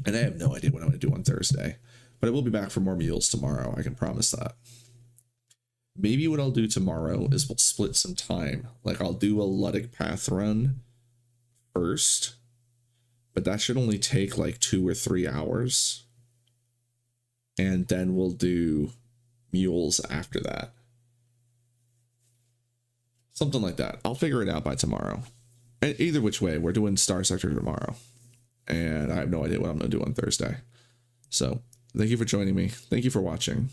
And I have no idea what I'm going to do on Thursday, but I will be back for more Mules tomorrow. I can promise that. Maybe what I'll do tomorrow is we'll split some time. Like, I'll do a Luddic path run first, but that should only take like 2 or 3 hours. And then we'll do Mules after that. Something like that. I'll figure it out by tomorrow. And either which way, we're doing Starsector tomorrow. And I have no idea what I'm going to do on Thursday. So, thank you for joining me. Thank you for watching.